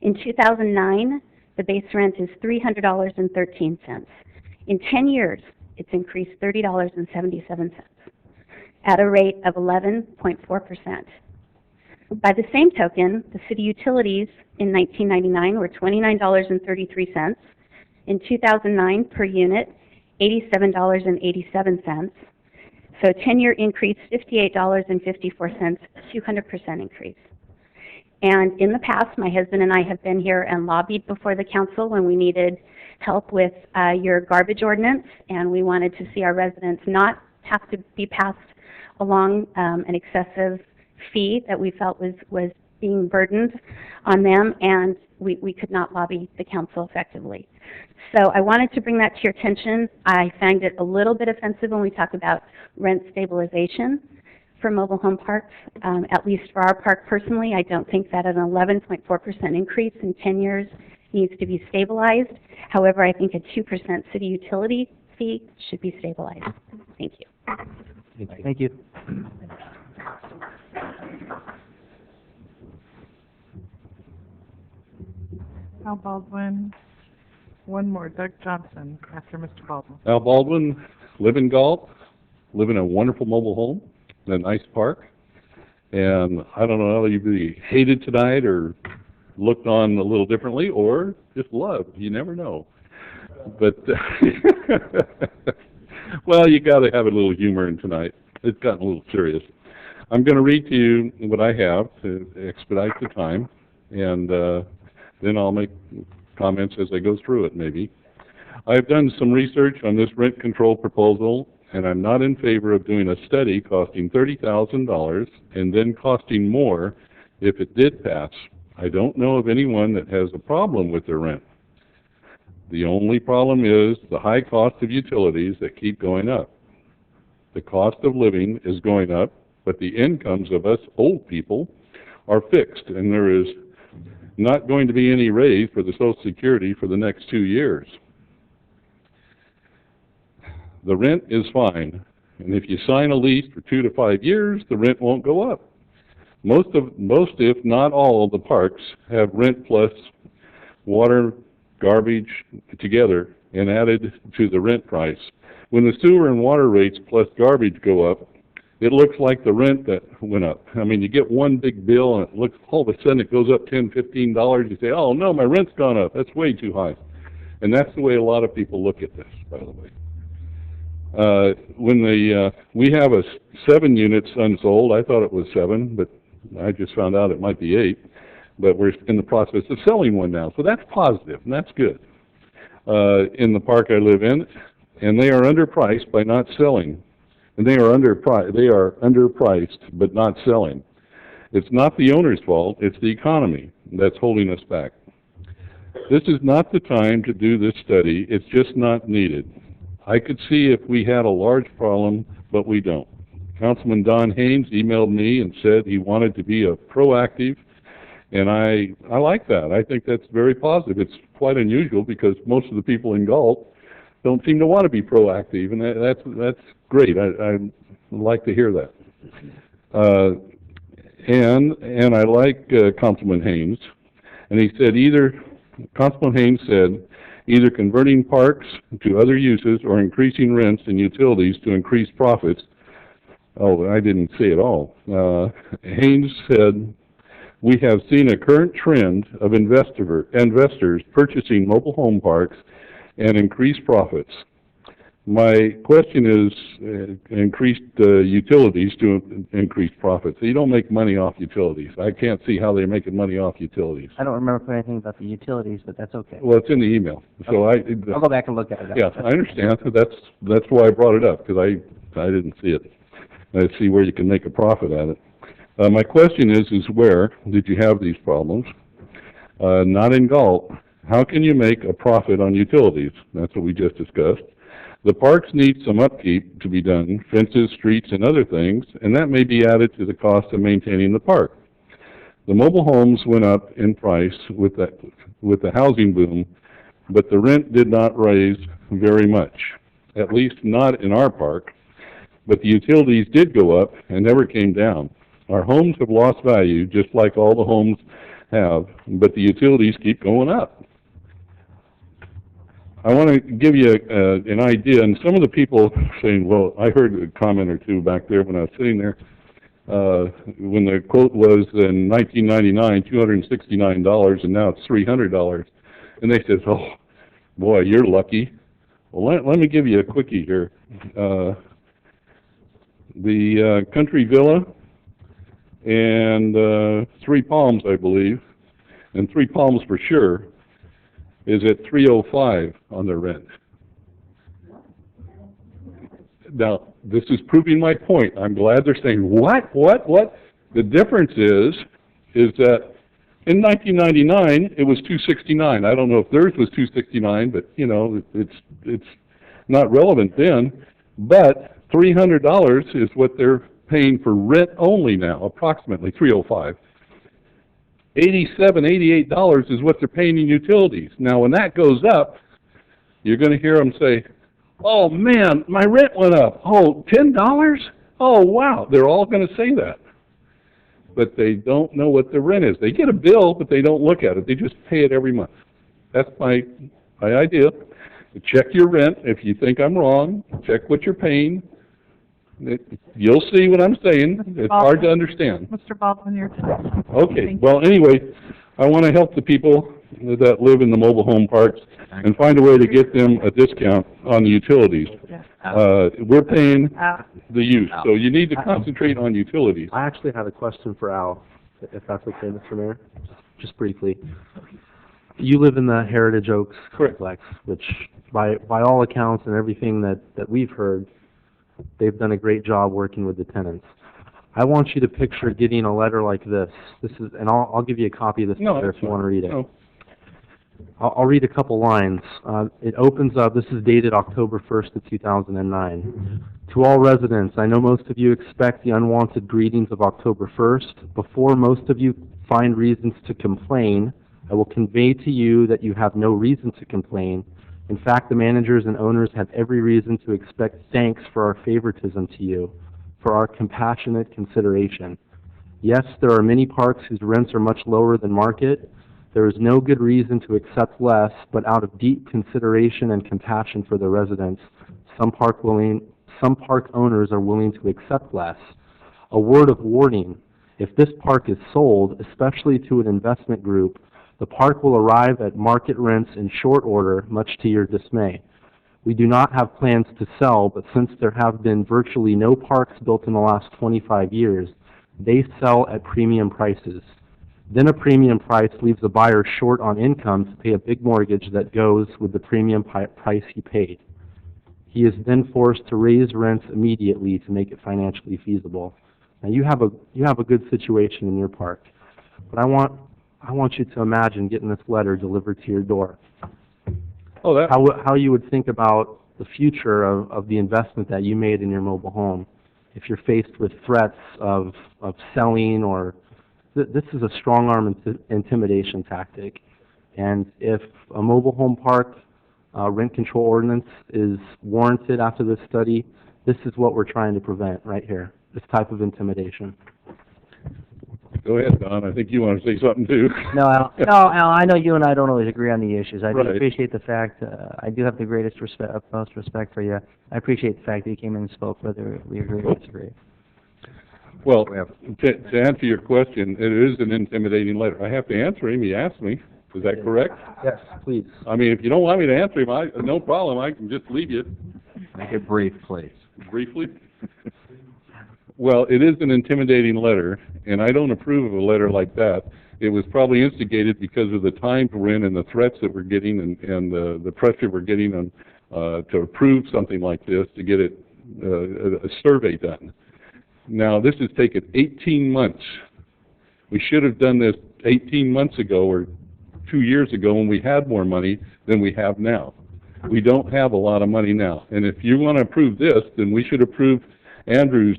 In 2009, the base rent is $300.13. In 10 years, it's increased $30.77 at a rate of 11.4%. By the same token, the city utilities in 1999 were $29.33. In 2009, per unit, $87.87. So a 10-year increase, $58.54, 200% increase. And in the past, my husband and I have been here and lobbied before the council when we needed help with your garbage ordinance, and we wanted to see our residents not have to be passed along an excessive fee that we felt was being burdened on them, and we could not lobby the council effectively. So I wanted to bring that to your attention. I find it a little bit offensive when we talk about rent stabilization for mobile home parks, at least for our park personally. I don't think that an 11.4% increase in 10 years needs to be stabilized. However, I think a 2% city utility fee should be stabilized. Thank you. Thank you. Al Baldwin. One more, Doug Johnson, after Mr. Baldwin. Al Baldwin, live in Galt, live in a wonderful mobile home in a nice park. And I don't know whether you'd be hated tonight or looked on a little differently or just loved. You never know. But, well, you got to have a little humor in tonight. It's gotten a little serious. I'm going to read to you what I have to expedite the time, and then I'll make comments as I go through it, maybe. I've done some research on this rent control proposal, and I'm not in favor of doing a study costing $30,000 and then costing more if it did pass. I don't know of anyone that has a problem with their rent. The only problem is the high cost of utilities that keep going up. The cost of living is going up, but the incomes of us old people are fixed, and there is not going to be any raise for the Social Security for the next 2 years. The rent is fine, and if you sign a lease for 2 to 5 years, the rent won't go up. Most if not all of the parks have rent plus water garbage together and added to the rent price. When the sewer and water rates plus garbage go up, it looks like the rent that went up. I mean, you get one big bill and it looks, all of a sudden it goes up $10, $15. You say, oh no, my rent's gone up. That's way too high. And that's the way a lot of people look at this, by the way. We have 7 units unsold. I thought it was 7, but I just found out it might be 8. But we're in the process of selling one now. So that's positive, and that's good. In the park I live in, and they are underpriced by not selling. And they are underpriced but not selling. It's not the owner's fault, it's the economy that's holding us back. This is not the time to do this study. It's just not needed. I could see if we had a large problem, but we don't. Councilman Don Haynes emailed me and said he wanted to be a proactive, and I like that. I think that's very positive. It's quite unusual because most of the people in Galt don't seem to want to be proactive, and that's great. I like to hear that. And I like Councilman Haynes, and he said Councilman Haynes said either converting parks to other uses or increasing rents and utilities to increase profits. Oh, I didn't say it all. Haynes said, we have seen a current trend of investors purchasing mobile home parks and increased profits. My question is increased utilities to increase profits. You don't make money off utilities. I can't see how they're making money off utilities. I don't remember putting anything about the utilities, but that's okay. Well, it's in the email. So okay. I'll go back and look at it. Yeah, I understand. That's why I brought it up, because I didn't see it. I see where you can make a profit at it. My question is where did you have these problems? Not in Galt. How can you make a profit on utilities? That's what we just discussed. The parks need some upkeep to be done, fences, streets, and other things, and that may be added to the cost of maintaining the park. The mobile homes went up in price with the housing boom, but the rent did not raise very much, at least not in our park. But the utilities did go up and never came down. Our homes have lost value, just like all the homes have, but the utilities keep going up. I want to give you an idea, and some of the people saying, well, I heard a comment or two back there when I was sitting there, when the quote was in 1999, $269, and now it's $300. And they said, oh, boy, you're lucky. Well, let me give you a quickie here. The Country Villa and Three Palms, I believe, and Three Palms for sure, is at $305 on their rent. Now, this is proving my point. I'm glad they're saying, what? The difference is that in 1999, it was $269. I don't know if theirs was $269, but, you know, it's not relevant then. But $300 is what they're paying for rent only now, approximately $305. $87, $88 is what they're paying in utilities. Now, when that goes up, you're going to hear them say, oh, man, my rent went up. Oh, $10? Oh, wow. They're all going to say that. But they don't know what the rent is. They get a bill, but they don't look at it. They just pay it every month. That's my idea. Check your rent. If you think I'm wrong, check what you're paying. You'll see what I'm saying. It's hard to understand. Mr. Baldwin, your time. Okay. Well, anyway, I want to help the people that live in the mobile home parks and find a way to get them a discount on the utilities. We're paying the use, so you need to concentrate on utilities. I actually had a question for Al, if that's okay, Mr. Mayor, just briefly. You live in the Heritage Oaks complex, which by all accounts and everything that we've heard, they've done a great job working with the tenants. I want you to picture getting a letter like this. And I'll give you a copy of this letter if you want to read it. No. I'll read a couple lines. It opens up, this is dated October 1st of 2009. To all residents, I know most of you expect the unwanted greetings of October 1st. Before most of you find reasons to complain, I will convey to you that you have no reason to complain. In fact, the managers and owners have every reason to expect thanks for our favoritism to you, for our compassionate consideration. Yes, there are many parks whose rents are much lower than market, There is no good reason to accept less, but out of deep consideration and compassion for the residents, some park owners are willing to accept less. A word of warning: if this park is sold, especially to an investment group, the park will arrive at market rents in short order, much to your dismay. We do not have plans to sell, but since there have been virtually no parks built in the last 25 years, they sell at premium prices. Then a premium price leaves the buyer short on income to pay a big mortgage that goes with the premium price he paid. He is then forced to raise rents immediately to make it financially feasible. Now you have a good situation in your park, but I want you to imagine getting this letter delivered to your door. Oh, How you would think about the future of the investment that you made in your mobile home if you're faced with threats of selling or this is a strong-arm intimidation tactic. And if a mobile home park rent control ordinance is warranted after this study, this is what we're trying to prevent right here, this type of intimidation. Go ahead, Don. I think you want to say something too. No, Al, I know you and I don't always agree on the issues. I do Right. appreciate the fact, I do have the utmost respect for you. I appreciate the fact that you came in and spoke, whether we agree or disagree. Well, to answer your question, it is an intimidating letter. I have to answer him. He asked me. Is that correct? Yes, please. I mean, if you don't want me to answer him, no problem. I can just leave you. Make it brief, please. Briefly? Well, it is an intimidating letter, and I don't approve of a letter like that. It was probably instigated because of the times we're in and the threats that we're getting and the pressure we're getting on to approve something like this, to get it a survey done. Now, this has taken 18 months. We should have done this 18 months ago or 2 years ago when we had more money than we have now. We don't have a lot of money now. And if you want to approve this, then we should approve Andrew's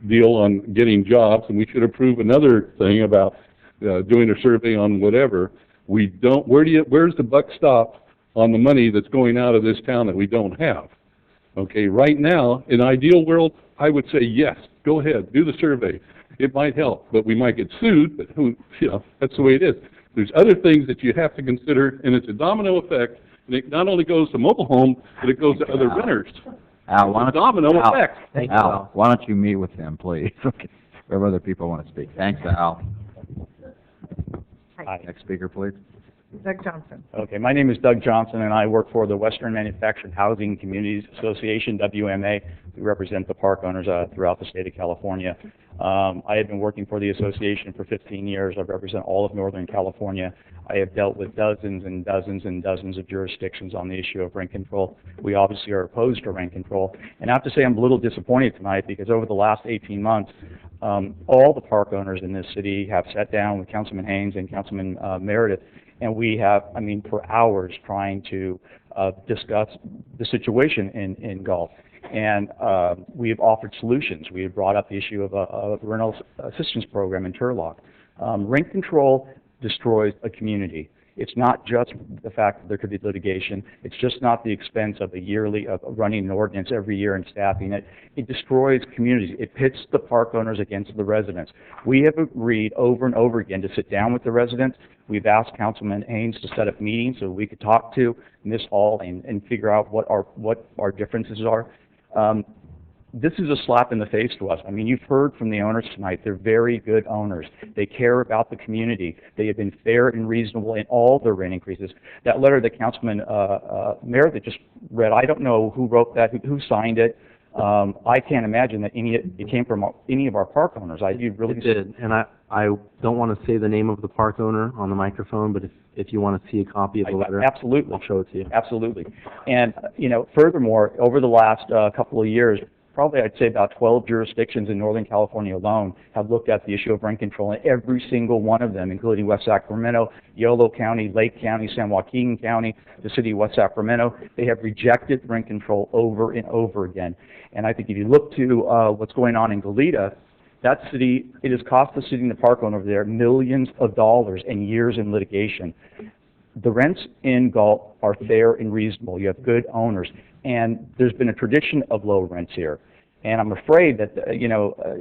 deal on getting jobs, and we should approve another thing about doing a survey on whatever. We don't. Where's the buck stop on the money that's going out of this town that we don't have? Okay, right now, in an ideal world, I would say yes, go ahead, do the survey. It might help, but we might get sued, but that's the way it is. There's other things that you have to consider, and it's a domino effect, and it not only goes to mobile home, but it goes to other renters. Al, why don't Domino effect. Why don't you meet with him, please? Okay. We have other people want to speak. Thanks, Al. Hi. Next speaker, please. Doug Johnson. Okay, my name is Doug Johnson, and I work for the Western Manufactured Housing Communities Association, WMA. We represent the park owners throughout the state of California. I have been working for the association for 15 years. I represent all of Northern California. I have dealt with dozens and dozens and dozens of jurisdictions on the issue of rent control. We obviously are opposed to rent control. And I have to say I'm a little disappointed tonight because over the last 18 months, all the park owners in this city have sat down with Councilman Haynes and Councilman Meredith, and we have, for hours trying to discuss the situation in Galt. And we have offered solutions. We have brought up the issue of a rental assistance program in Turlock. Rent control destroys a community. It's not just the fact that there could be litigation. It's just not the expense of running an ordinance every year and staffing it. It destroys communities. It pits the park owners against the residents. We have agreed over and over again to sit down with the residents. We've asked Councilman Haynes to set up meetings so we could talk to Ms. Hall and figure out what our differences are. This is a slap in the face to us. You've heard from the owners tonight. They're very good owners. They care about the community. They have been fair and reasonable in all their rent increases. That letter that Councilman Meredith just read, I don't know who wrote that, who signed it. I can't imagine that it came from any of our park owners. It did, and I don't want to say the name of the park owner on the microphone, but if you want to see a copy of the letter, absolutely, I'll show it to you. Absolutely. And furthermore, over the last couple of years, probably I'd say about 12 jurisdictions in Northern California alone have looked at the issue of rent control, and every single one of them, including West Sacramento, Yolo County, Lake County, San Joaquin County, the city of West Sacramento, they have rejected rent control over and over again. And I think if you look to what's going on in Goleta, that city, it has cost the city and the park owner over there millions of dollars and years in litigation. The rents in Galt are fair and reasonable. You have good owners. And there's been a tradition of low rents here. And I'm afraid that,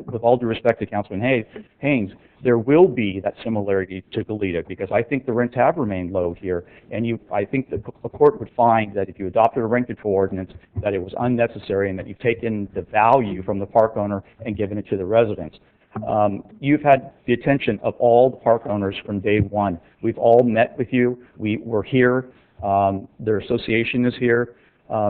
with all due respect to Councilman Haynes, there will be that similarity to Goleta, because I think the rents have remained low here, and I think that the court would find that if you adopted a rent control ordinance, that it was unnecessary and that you've taken the value from the park owner and given it to the residents. You've had the attention of all the park owners from day one. We've all met with you. We're here. Their association is here.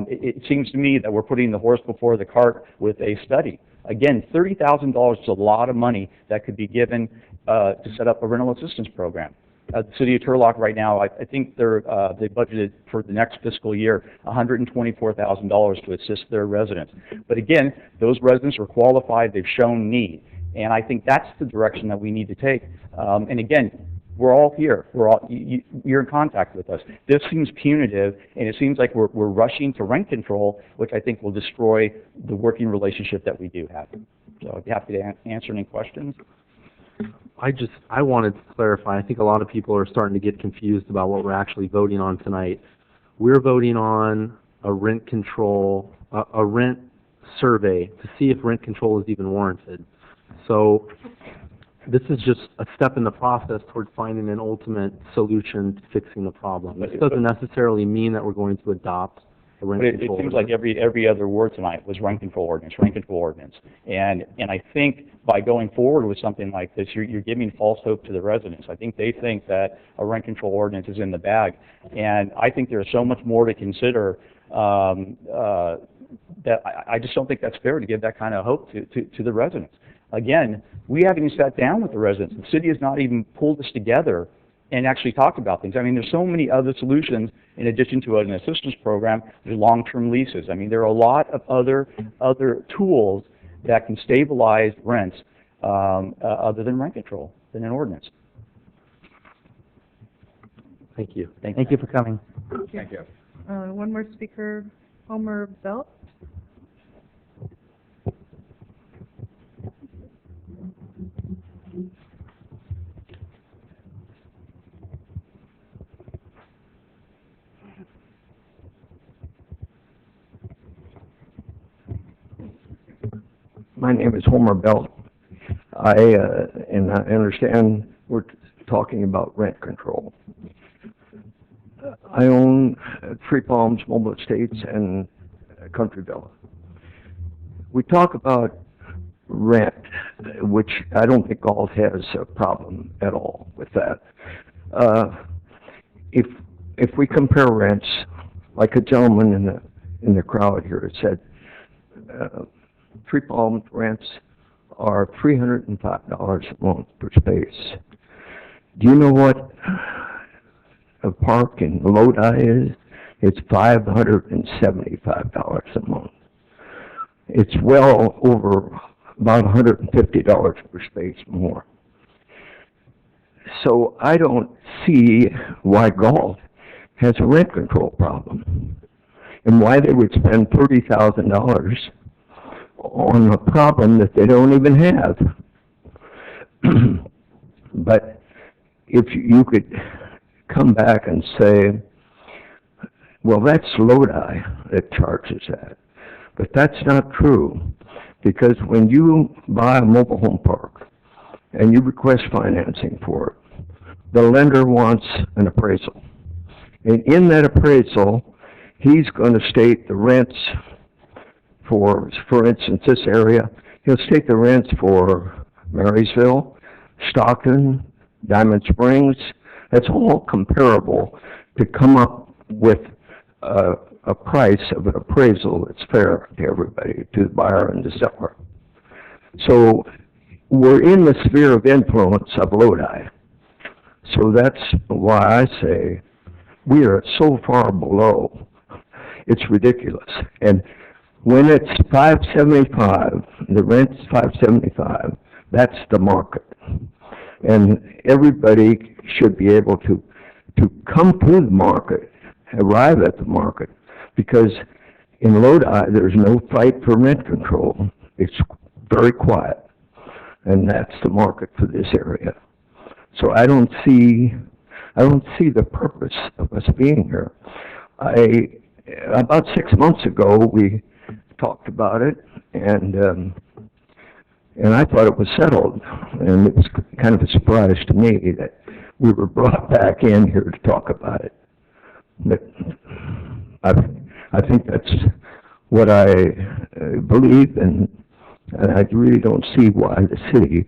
It seems to me that we're putting the horse before the cart with a study. Again, $30,000 is a lot of money that could be given to set up a rental assistance program. The city of Turlock right now, I think they budgeted for the next fiscal year $124,000 to assist their residents. But again, those residents are qualified. They've shown need. And I think that's the direction that we need to take. And again, we're all here. You're in contact with us. This seems punitive, and it seems like we're rushing to rent control, which I think will destroy the working relationship that we do have. So I'd be happy to answer any questions. I wanted to clarify. I think a lot of people are starting to get confused about what we're actually voting on tonight. We're voting on a rent control, a rent survey to see if rent control is even warranted. So this is just a step in the process toward finding an ultimate solution to fixing the problem. This doesn't necessarily mean that we're going to adopt a rent control. It seems like every other word tonight was rent control ordinance, rent control ordinance. And I think by going forward with something like this, you're giving false hope to the residents. I think they think that a rent control ordinance is in the bag. And I think there's so much more to consider that I just don't think that's fair to give that kind of hope to the residents. Again, we haven't even sat down with the residents. The city has not even pulled us together and actually talked about things. I mean, there's so many other solutions in addition to an assistance program. There's long-term leases. I mean, there are a lot of other tools that can stabilize rents other than rent control, than an ordinance. Thank you. Thank you for coming. Thank you. One more speaker, Homer Belt. My name is Homer Belt. And I understand we're talking about rent control. I own Three Palms Mobile Estates and Country Villa. We talk about rent, which I don't think Galt has a problem at all with that. If we compare rents, like a gentleman in the crowd here said, Three Palms rents are $305 a month per space. Do you know what a park in Lodi is? It's $575 a month. It's well over about $150 per space more. So I don't see why Galt has a rent control problem and why they would spend $30,000 on a problem that they don't even have. But if you could come back and say, well, that's Lodi that charges that. But that's not true, because when you buy a mobile home park and you request financing for it, the lender wants an appraisal. And in that appraisal, he's going to state the rents for instance, this area. He'll state the rents for Marysville, Stockton, Diamond Springs. That's all comparable to come up with a price of an appraisal that's fair to everybody, to the buyer and the seller. So we're in the sphere of influence of Lodi. So that's why I say we are so far below. It's ridiculous. And when it's $575, the rent's $575, that's the market. And everybody should be able to come to the market, arrive at the market, because in Lodi there's no fight for rent control. It's very quiet, and that's the market for this area. So I don't see the purpose of us being here. About 6 months ago, we talked about it, and I thought it was settled, and it was kind of a surprise to me that we were brought back in here to talk about it. But I think that's what I believe, and I really don't see why the city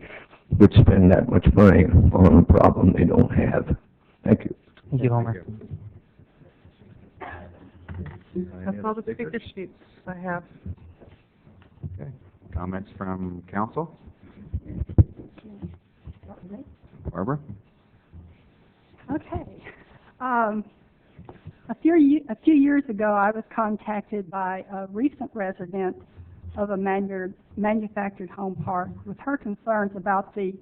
would spend that much money on a problem they don't have. Thank you. Thank you, Homer. That's all the speaker sheets I have. Okay. Comments from council? Barbara? Okay. A few years ago, I was contacted by a recent resident of a manufactured home park with her concerns about the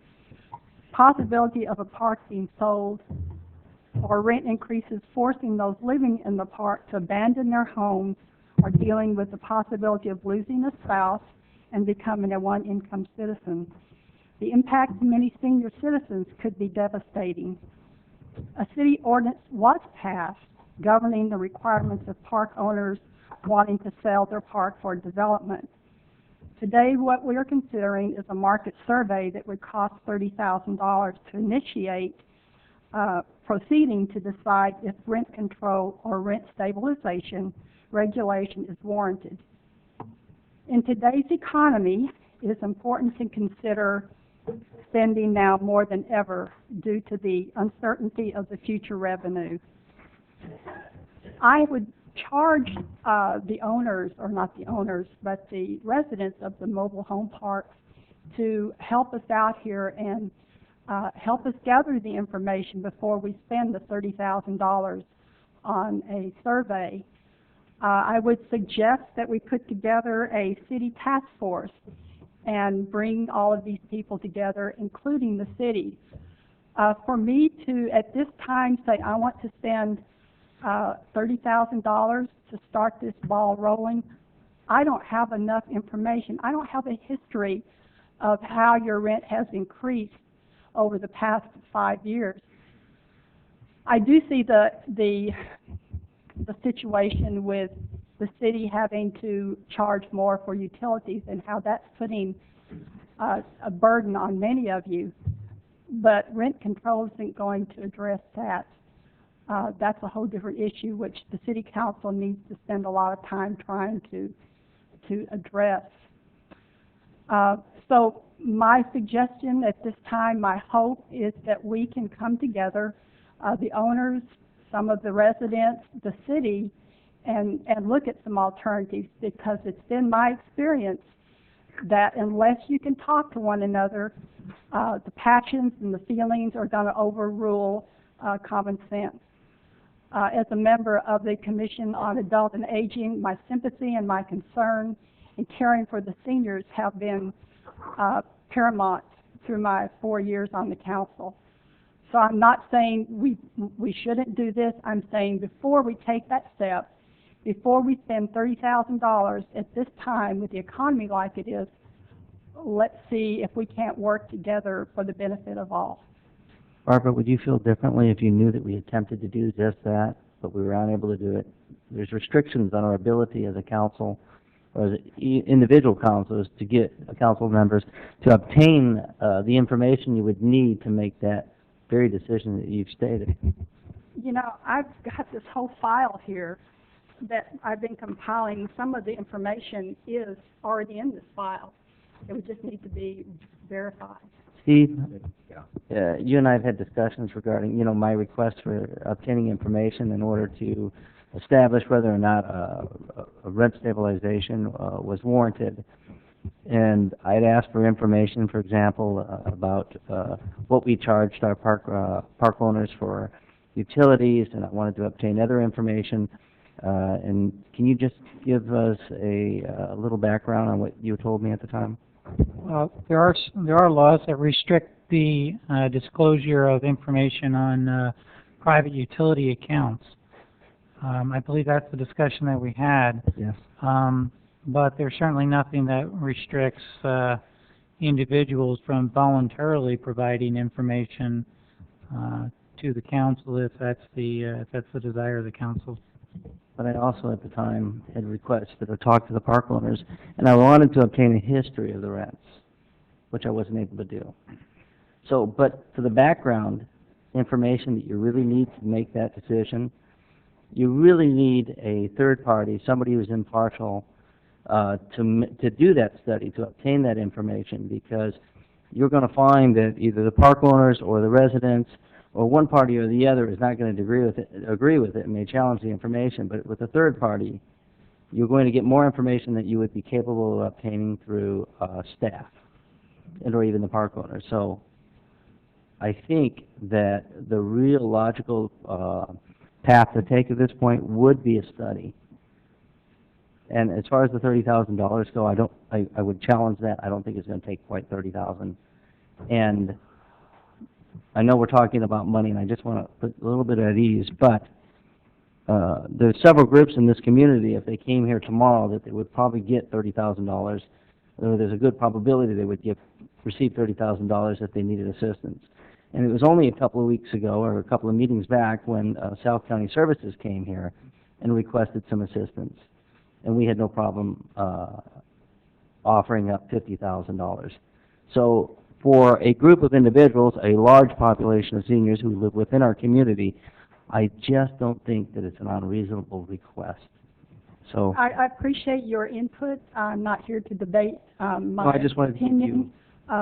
possibility of a park being sold or rent increases forcing those living in the park to abandon their homes or dealing with the possibility of losing a spouse and becoming a one-income citizen. The impact to many senior citizens could be devastating. A city ordinance was passed governing the requirements of park owners wanting to sell their park for development. Today, what we are considering is a market survey that would cost $30,000 to initiate proceeding to decide if rent control or rent stabilization regulation is warranted. In today's economy, it is important to consider spending now more than ever due to the uncertainty of the future revenue. I would charge the owners, or not the owners, but the residents of the mobile home parks to help us out here and help us gather the information before we spend the $30,000 on a survey. I would suggest that we put together a city task force and bring all of these people together, including the city. For me to, at this time, say I want to spend $30,000 to start this ball rolling, I don't have enough information. I don't have a history of how your rent has increased over the past 5 years. I do see the situation with the city having to charge more for utilities and how that's putting a burden on many of you. But rent control isn't going to address that. That's a whole different issue which the city council needs to spend a lot of time trying to address. So my suggestion at this time, my hope is that we can come together, the owners, some of the residents, the city, and look at some alternatives, because it's been my experience that unless you can talk to one another, the passions and the feelings are going to overrule common sense. As a member of the Commission on Adult and Aging, my sympathy and my concern in caring for the seniors have been paramount through my 4 years on the council. So I'm not saying we shouldn't do this. I'm saying before we take that step, before we spend $30,000 at this time with the economy like it is, let's see if we can't work together for the benefit of all. Barbara, would you feel differently if you knew that we attempted to do just that, but we were unable to do it? There's restrictions on our ability as a council, or as individual councils, to get council members to obtain the information you would need to make that very decision that you've stated. You know, I've got this whole file here that I've been compiling. Some of the information is already in this file. It would just need to be verified. Steve, you and I have had discussions regarding, my request for obtaining information in order to establish whether or not a rent stabilization was warranted. And I'd asked for information, for example, about what we charged our park owners for utilities, and I wanted to obtain other information. And can you just give us a little background on what you told me at the time? There are laws that restrict the disclosure of information on private utility accounts. I believe that's the discussion that we had. Yes. But there's certainly nothing that restricts individuals from voluntarily providing information to the council if that's the desire of the council. but I also at the time had requested or talked to the park owners, and I wanted to obtain a history of the rents, which I wasn't able to do. So, but for the background information that you really need to make that decision, you really need a third party, somebody who's impartial, to do that study, to obtain that information, because you're going to find that either the park owners or the residents or one party or the other is not going to agree with it and may challenge the information. But with a third party, you're going to get more information that you would be capable of obtaining through staff and or even the park owner. So I think that the real logical path to take at this point would be a study. And as far as the $30,000 go, I would challenge that. I don't think it's going to take quite $30,000. And I know we're talking about money, and I just want to put a little bit at ease, but there's several groups in this community, if they came here tomorrow, that they would probably get $30,000, or there's a good probability they would receive $30,000 if they needed assistance. And it was only a couple of weeks ago, or a couple of meetings back, when South County Services came here and requested some assistance. And we had no problem offering up $50,000. So for a group of individuals, a large population of seniors who live within our community, I just don't think that it's an unreasonable request. So I appreciate your input. I'm not here to debate my I just wanted opinion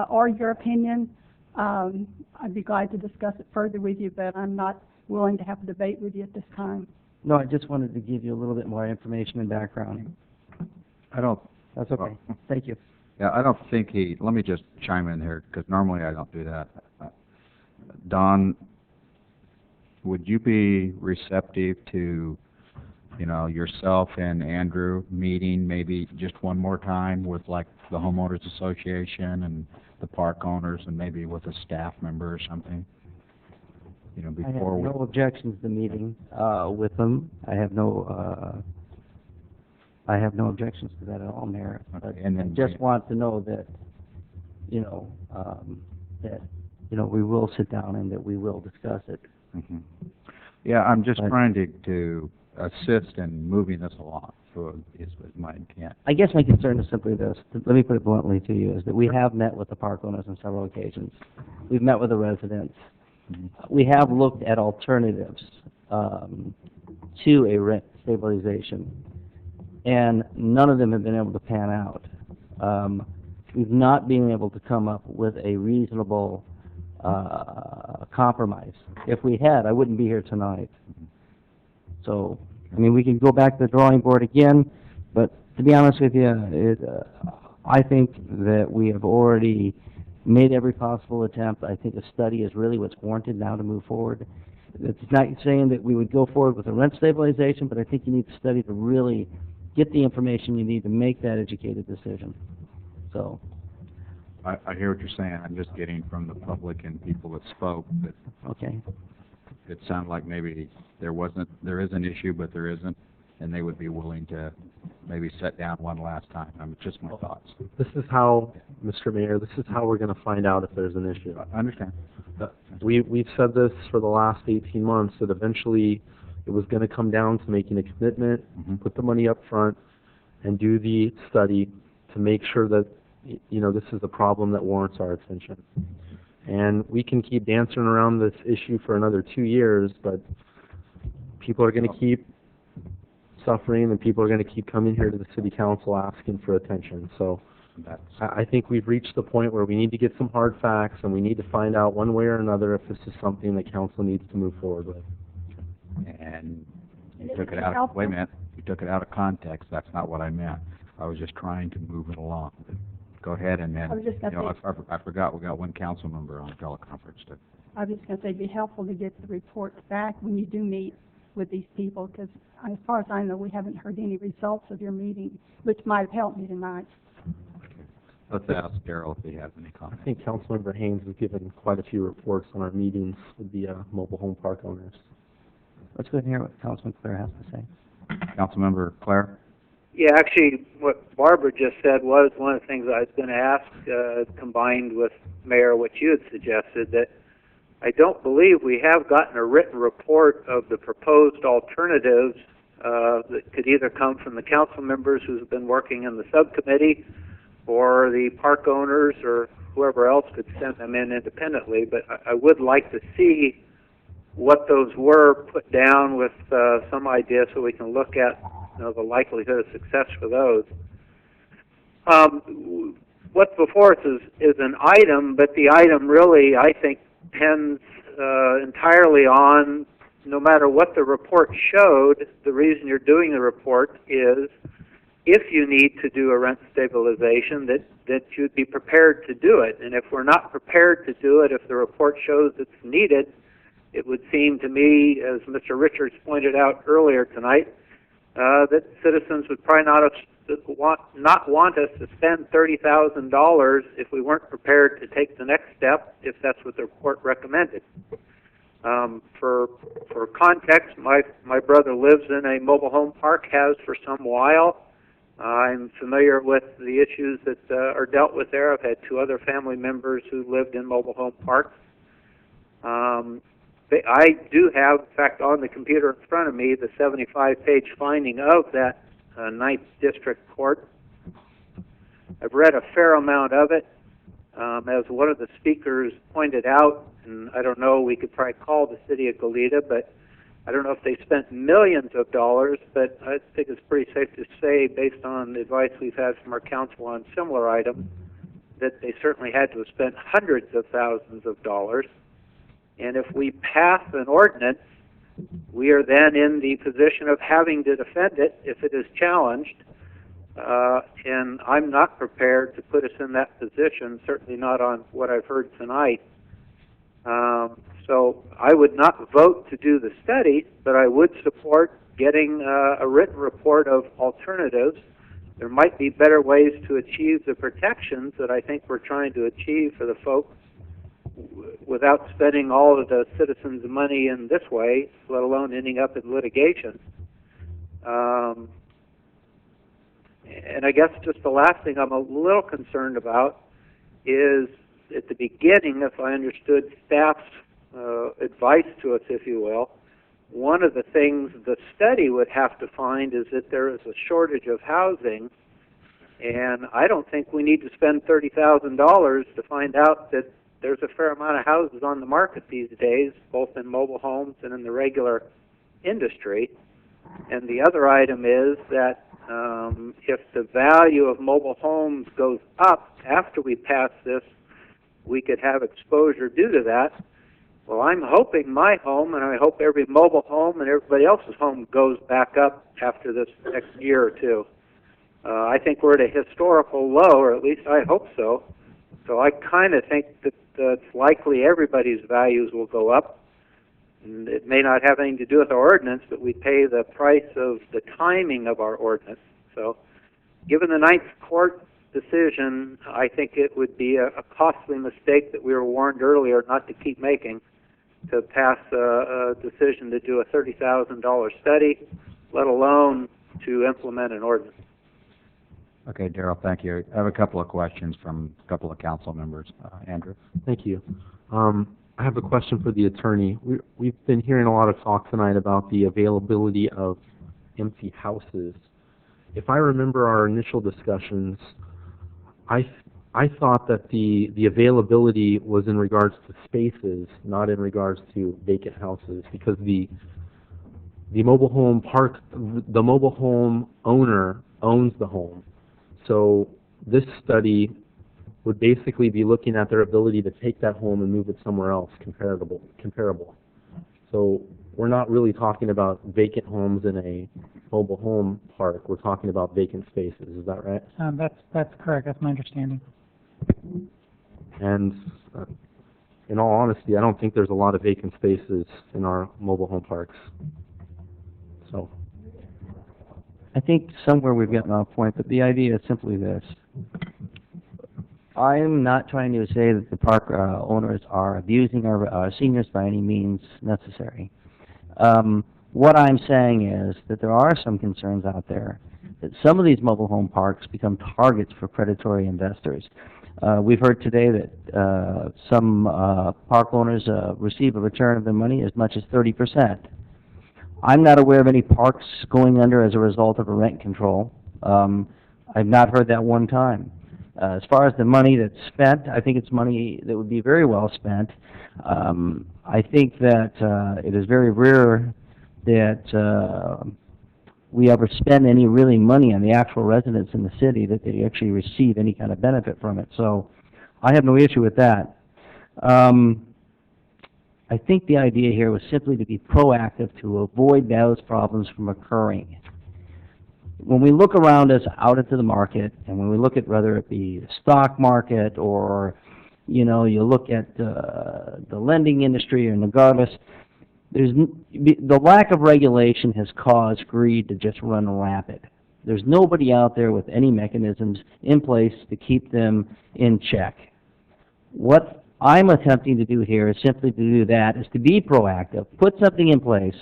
or your opinion. I'd be glad to discuss it further with you, but I'm not willing to have a debate with you at this time. no, I just wanted to give you a little bit more information and background. I don't, That's okay. Thank you. yeah, I don't think let me just chime in here, because normally I don't do that. Don, would you be receptive to, yourself and Andrew meeting maybe just one more time with like the homeowners association and the park owners and maybe with a staff member or something? Before I have no objections to meeting with them. I have no objections to that at all, Mayor. But and then I just want to know that, we will sit down and that we will discuss it. Mm-hmm. Yeah, I'm just trying to assist in moving this along. So is my intent. I guess my concern is simply this. Let me put it bluntly to you: is that we have met with the park owners on several occasions. We've met with the residents. We have looked at alternatives to a rent stabilization, and none of them have been able to pan out. We've not been able to come up with a reasonable compromise. If we had, I wouldn't be here tonight. So, we can go back to the drawing board again, but to be honest with you, I think that we have already made every possible attempt. I think a study is really what's warranted now to move forward. It's not saying that we would go forward with a rent stabilization, but I think you need to study to really get the information you need to make that educated decision. So, I hear what you're saying. I'm just getting from the public and people that spoke that okay. It sounded like maybe there is an issue, but there isn't, and they would be willing to maybe sit down one last time. Just my thoughts. This is how, Mr. Mayor, this is how we're going to find out if there's an issue. I understand. We've said this for the last 18 months, that eventually it was going to come down to making a commitment, put the money up front, and do the study to make sure that, this is a problem that warrants our attention. And we can keep dancing around this issue for another 2 years, but people are going to keep suffering, and people are going to keep coming here to the city council asking for attention. So I think we've reached the point where we need to get some hard facts, and we need to find out one way or another if this is something that council needs to move forward with. And you took it out. Wait a minute. You took it out of context. That's not what I meant. I was just trying to move it along. Go ahead, and then, I forgot we got one council member on teleconference too. I was just going to say it'd be helpful to get the reports back when you do meet with these people, because as far as I know, we haven't heard any results of your meeting, which might have helped me tonight. Let's ask Darrell if he has any comments. I think Councilmember Haynes has given quite a few reports on our meetings with the mobile home park owners. Let's go ahead and hear what Councilman Clare has to say. Councilmember Clare? Yeah, actually, what Barbara just said was one of the things I was going to ask, combined with, Mayor, what you had suggested, that I don't believe we have gotten a written report of the proposed alternatives that could either come from the council members who've been working in the subcommittee, or the park owners, or whoever else could send them in independently. But I would like to see what those were, put down with some idea so we can look at the likelihood of success for those. What's before us is an item, but the item really, I think, depends entirely on, no matter what the report showed, the reason you're doing the report is if you need to do a rent stabilization, that you'd be prepared to do it. And if we're not prepared to do it, if the report shows it's needed, it would seem to me, as Mr. Richards pointed out earlier tonight, that citizens would probably not want us to spend $30,000 if we weren't prepared to take the next step, if that's what the report recommended. For context, my brother lives in a mobile home park, has for some while. I'm familiar with the issues that are dealt with there. I've had two other family members who lived in mobile home parks. I do have, in fact, on the computer in front of me, the 75-page finding of that Ninth District Court. I've read a fair amount of it. As one of the speakers pointed out, and I don't know, we could probably call the city of Goleta, but I don't know if they spent millions of dollars, but I think it's pretty safe to say, based on the advice we've had from our council on similar items, that they certainly had to have spent hundreds of thousands of dollars. And if we pass an ordinance, we are then in the position of having to defend it if it is challenged. And I'm not prepared to put us in that position, certainly not on what I've heard tonight. So I would not vote to do the study, but I would support getting a written report of alternatives. There might be better ways to achieve the protections that I think we're trying to achieve for the folks without spending all of the citizens' money in this way, let alone ending up in litigation. And I guess just the last thing I'm a little concerned about is, at the beginning, if I understood staff's advice to us, if you will, one of the things the study would have to find is that there is a shortage of housing, and I don't think we need to spend $30,000 to find out that there's a fair amount of houses on the market these days, both in mobile homes and in the regular industry. And the other item is that if the value of mobile homes goes up after we pass this, we could have exposure due to that. Well, I'm hoping my home, and I hope every mobile home and everybody else's home goes back up after this next year or two. I think we're at a historical low, or at least I hope so. So I kind of think that it's likely everybody's values will go up. And it may not have anything to do with our ordinance, but we pay the price of the timing of our ordinance. So given the Ninth Court decision, I think it would be a costly mistake that we were warned earlier not to keep making, to pass a decision to do a $30,000 study, let alone to implement an ordinance. Okay, Darrell, thank you. I have a couple of questions from a couple of council members. Andrew? Thank you. I have a question for the attorney. We've been hearing a lot of talk tonight about the availability of empty houses. If I remember our initial discussions, I thought that the availability was in regards to spaces, not in regards to vacant houses, because the mobile home park, the mobile home owner owns the home. So this study would basically be looking at their ability to take that home and move it somewhere else comparable. So we're not really talking about vacant homes in a mobile home park. We're talking about vacant spaces. Is that right? That's correct. That's my understanding. And in all honesty, I don't think there's a lot of vacant spaces in our mobile home parks. So I think somewhere we've gotten off point, but the idea is simply this. I'm not trying to say that the park owners are abusing our seniors by any means necessary. What I'm saying is that there are some concerns out there that some of these mobile home parks become targets for predatory investors. We've heard today that some park owners receive a return of their money as much as 30%. I'm not aware of any parks going under as a result of a rent control. I've not heard that one time. As far as the money that's spent, I think it's money that would be very well spent. I think that it is very rare that we ever spend any really money on the actual residents in the city, that they actually receive any kind of benefit from it. So I have no issue with that. I think the idea here was simply to be proactive to avoid those problems from occurring. When we look around us out into the market, and when we look at whether it be the stock market or, you know, you look at the lending industry, and regardless, the lack of regulation has caused greed to just run rapid. There's nobody out there with any mechanisms in place to keep them in check. What I'm attempting to do here is simply to do that, is to be proactive, put something in place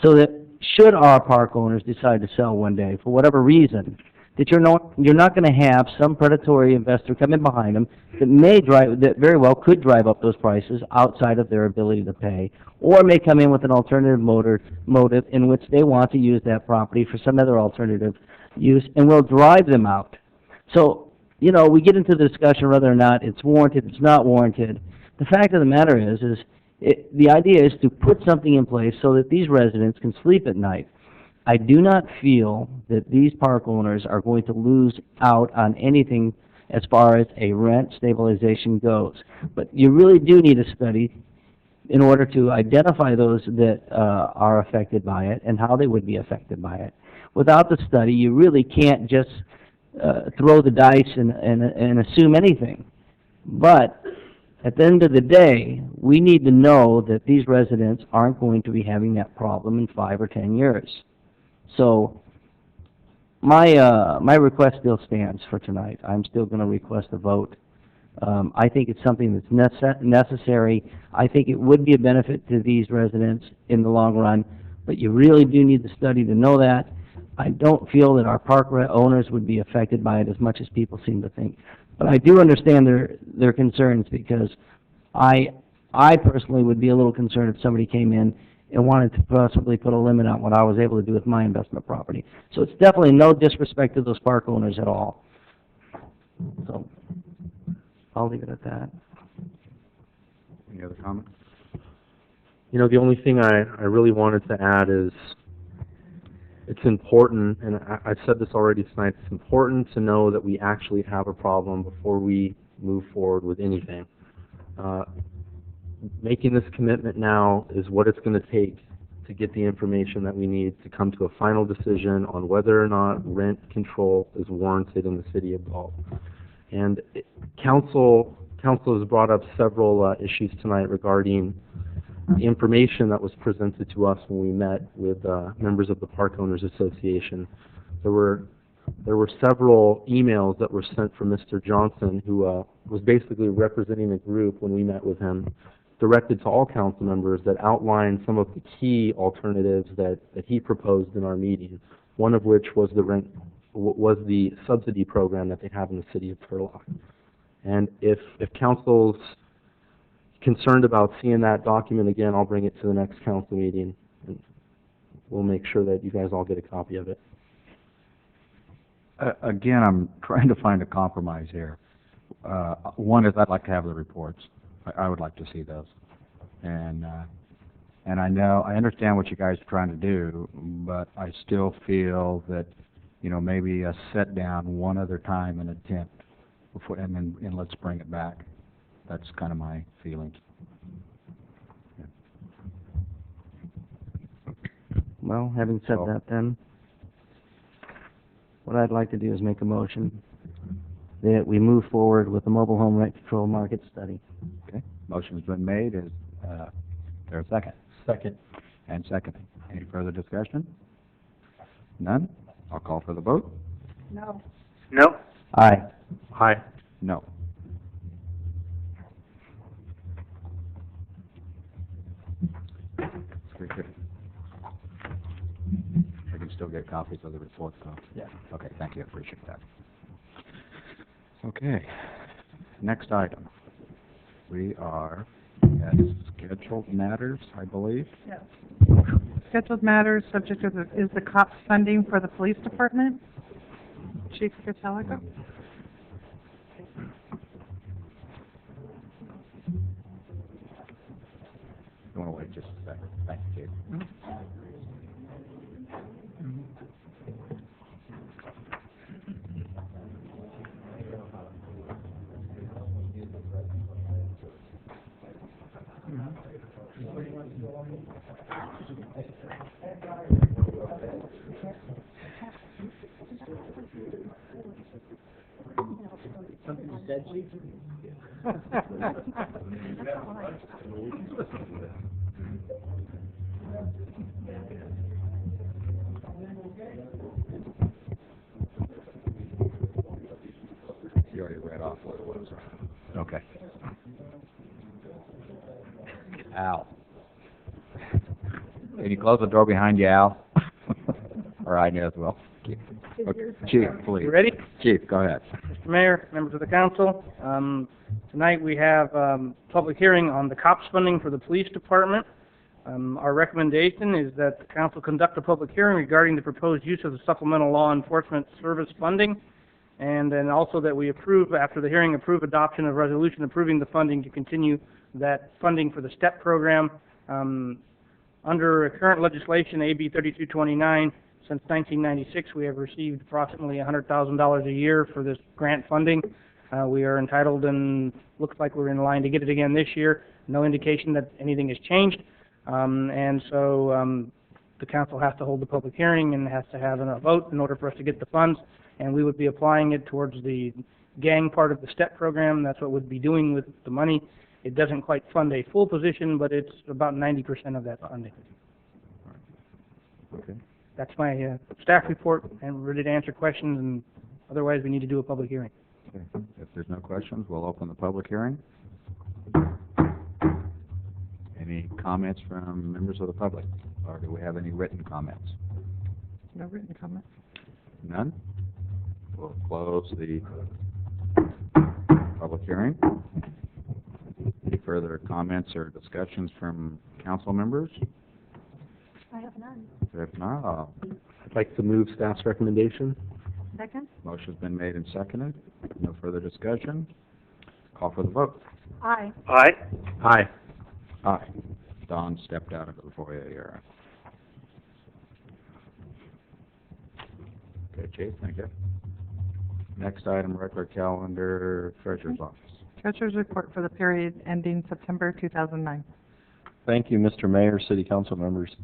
so that should our park owners decide to sell one day for whatever reason, that you're not going to have some predatory investor come in behind them that very well could drive up those prices outside of their ability to pay, or may come in with an alternative motive in which they want to use that property for some other alternative use and will drive them out. So, you know, we get into the discussion whether or not it's warranted, it's not warranted. The fact of the matter is the idea is to put something in place so that these residents can sleep at night. I do not feel that these park owners are going to lose out on anything as far as a rent stabilization goes. But you really do need a study in order to identify those that are affected by it and how they would be affected by it. Without the study, you really can't just throw the dice and assume anything. But at the end of the day, we need to know that these residents aren't going to be having that problem in 5 or 10 years. So my request still stands for tonight. I'm still going to request a vote. I think it's something that's necessary. I think it would be a benefit to these residents in the long run, but you really do need the study to know that. I don't feel that our park owners would be affected by it as much as people seem to think. But I do understand their concerns, because I personally would be a little concerned if somebody came in and wanted to possibly put a limit on what I was able to do with my investment property. So it's definitely no disrespect to those park owners at all. So I'll leave it at that. Any other comments? You know, the only thing I really wanted to add is it's important, and I've said this already tonight, it's important to know that we actually have a problem before we move forward with anything. Making this commitment now is what it's going to take to get the information that we need to come to a final decision on whether or not rent control is warranted in the city of Galt. And council has brought up several issues tonight regarding the information that was presented to us when we met with members of the Park Owners Association. There were several emails that were sent from Mr. Johnson, who was basically representing the group when we met with him, directed to all council members, that outlined some of the key alternatives that he proposed in our meeting, one of which was the subsidy program that they have in the city of Turlock. And if council's concerned about seeing that document again, I'll bring it to the next council meeting, and we'll make sure that you guys all get a copy of it. Again, I'm trying to find a compromise here. One is I'd like to have the reports. I would like to see those. And I understand what you guys are trying to do, but I still feel that, you know, maybe a sit down one other time and attempt before, and let's bring it back. That's kind of my feelings. Yeah. Well, having said that then, what I'd like to do is make a motion that we move forward with the mobile home rent control market study. Okay. Motion's been made. Is there a second? Second. And seconding. Any further discussion? None? I'll call for the vote. No. No. Aye. Aye. No. I can still get copies of the report, though. Yeah. Okay, thank you. I appreciate that. Okay. Next item. We are at scheduled matters, I believe. Yes. scheduled matters, subject is the COPS funding for the police department. Chief Catalico. You want to wait just a second? Thank you, Chief. Something you said, Chief? You already read off what it was. Okay. Al. Can you close the door behind you, Al? Or I may as well. Okay. Chief, please. You ready? Chief, go ahead. Mr. Mayor, members of the council, tonight we have public hearing on the COPS funding for the police department. Our recommendation is that the council conduct a public hearing regarding the proposed use of the supplemental law enforcement service funding, and then also that we approve, after the hearing, approve adoption of resolution approving the funding to continue that funding for the STEP program. Under current legislation, AB 3229, since 1996, we have received approximately $100,000 a year for this grant funding. We are entitled, and looks like we're in line to get it again this year. No indication that anything has changed. And so the council has to hold the public hearing and has to have a vote in order for us to get the funds. And we would be applying it towards the gang part of the STEP program. That's what we'd be doing with the money. It doesn't quite fund a full position, but it's about 90% of that funding. Okay. That's my staff report, and we're ready to answer questions, and otherwise we need to do a public hearing. Okay. If there's no questions, we'll open the public hearing. Any comments from members of the public? Or do we have any written comments? No written comment. None? We'll close the public hearing. Any further comments or discussions from council members? I have none. If not, I'd like to move staff's recommendation. Second? motion's been made and seconded. No further discussion. Call for the vote. Aye. Aye. Aye. Aye. Don stepped out into the foyer here. Okay, Chief, thank you. Next item, regular calendar, Treasurer's Office. Treasurer's report for the period ending September 2009. Thank you, Mr. Mayor, City Council members.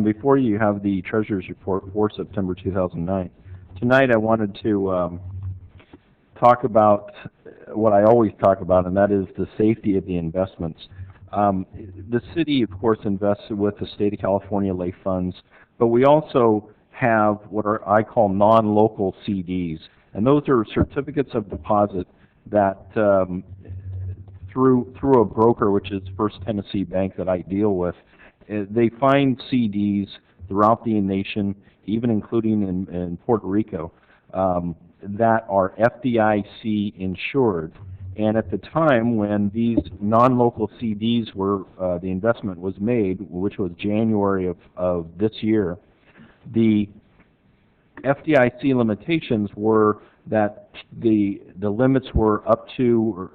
Before you have the Treasurer's report for September 2009, tonight I wanted to talk about what I always talk about, and that is the safety of the investments. The city, of course, invests with the state of California lay funds, but we also have what I call non-local CDs, and those are certificates of deposit that through a broker, which is First Tennessee Bank that I deal with, they find CDs throughout the nation, even including in Puerto Rico, that are FDIC insured. And at the time when these non-local CDs were, the investment was made, which was January of this year, the FDIC limitations were that the limits were up to,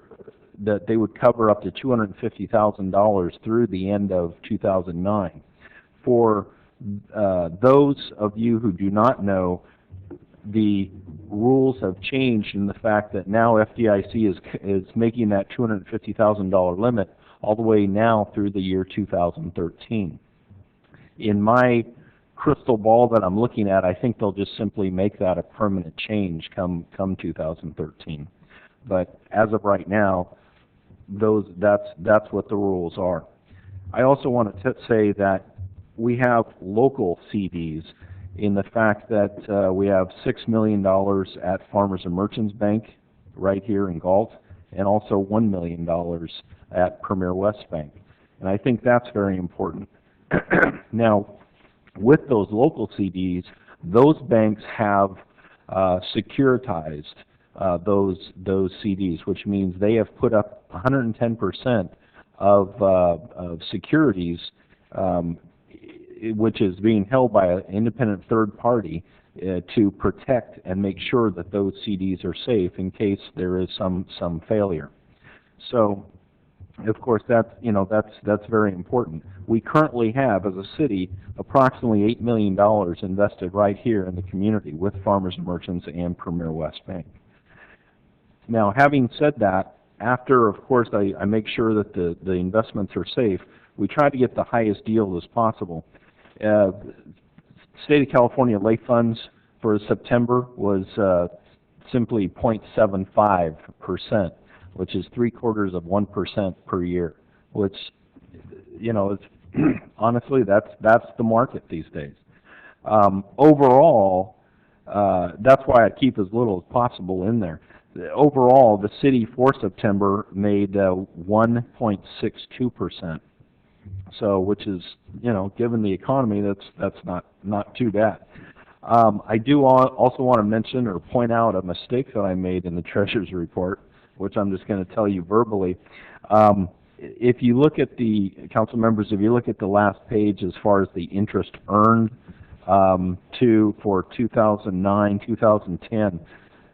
that they would cover up to $250,000 through the end of 2009. For those of you who do not know, the rules have changed in the fact that now FDIC is making that $250,000 limit all the way now through the year 2013. In my crystal ball that I'm looking at, I think they'll just simply make that a permanent change come 2013. But as of right now, that's what the rules are. I also want to say that we have local CDs in the fact that we have $6 million at Farmers and Merchants Bank right here in Galt, and also $1 million at Premier West Bank. And I think that's very important. Now, with those local CDs, those banks have securitized those CDs, which means they have put up 110% of securities which is being held by an independent third party to protect and make sure that those CDs are safe in case there is some failure. So, of course, that's very important. We currently have, as a city, approximately $8 million invested right here in the community with Farmers and Merchants and Premier West Bank. Now, having said that, after, of course, I make sure that the investments are safe, we try to get the highest deal as possible. State of California lay funds for September was simply 0.75%, which is 0.75% per year, which, is honestly, that's the market these days. Overall, that's why I keep as little as possible in there. Overall, the city for September made 1.62%. So, which is, given the economy, that's not too bad. I do also want to mention or point out a mistake that I made in the treasurer's report, which I'm just going to tell you verbally. If you look at the council members, if you look at the last page as far as the interest earned for 2009, 2010,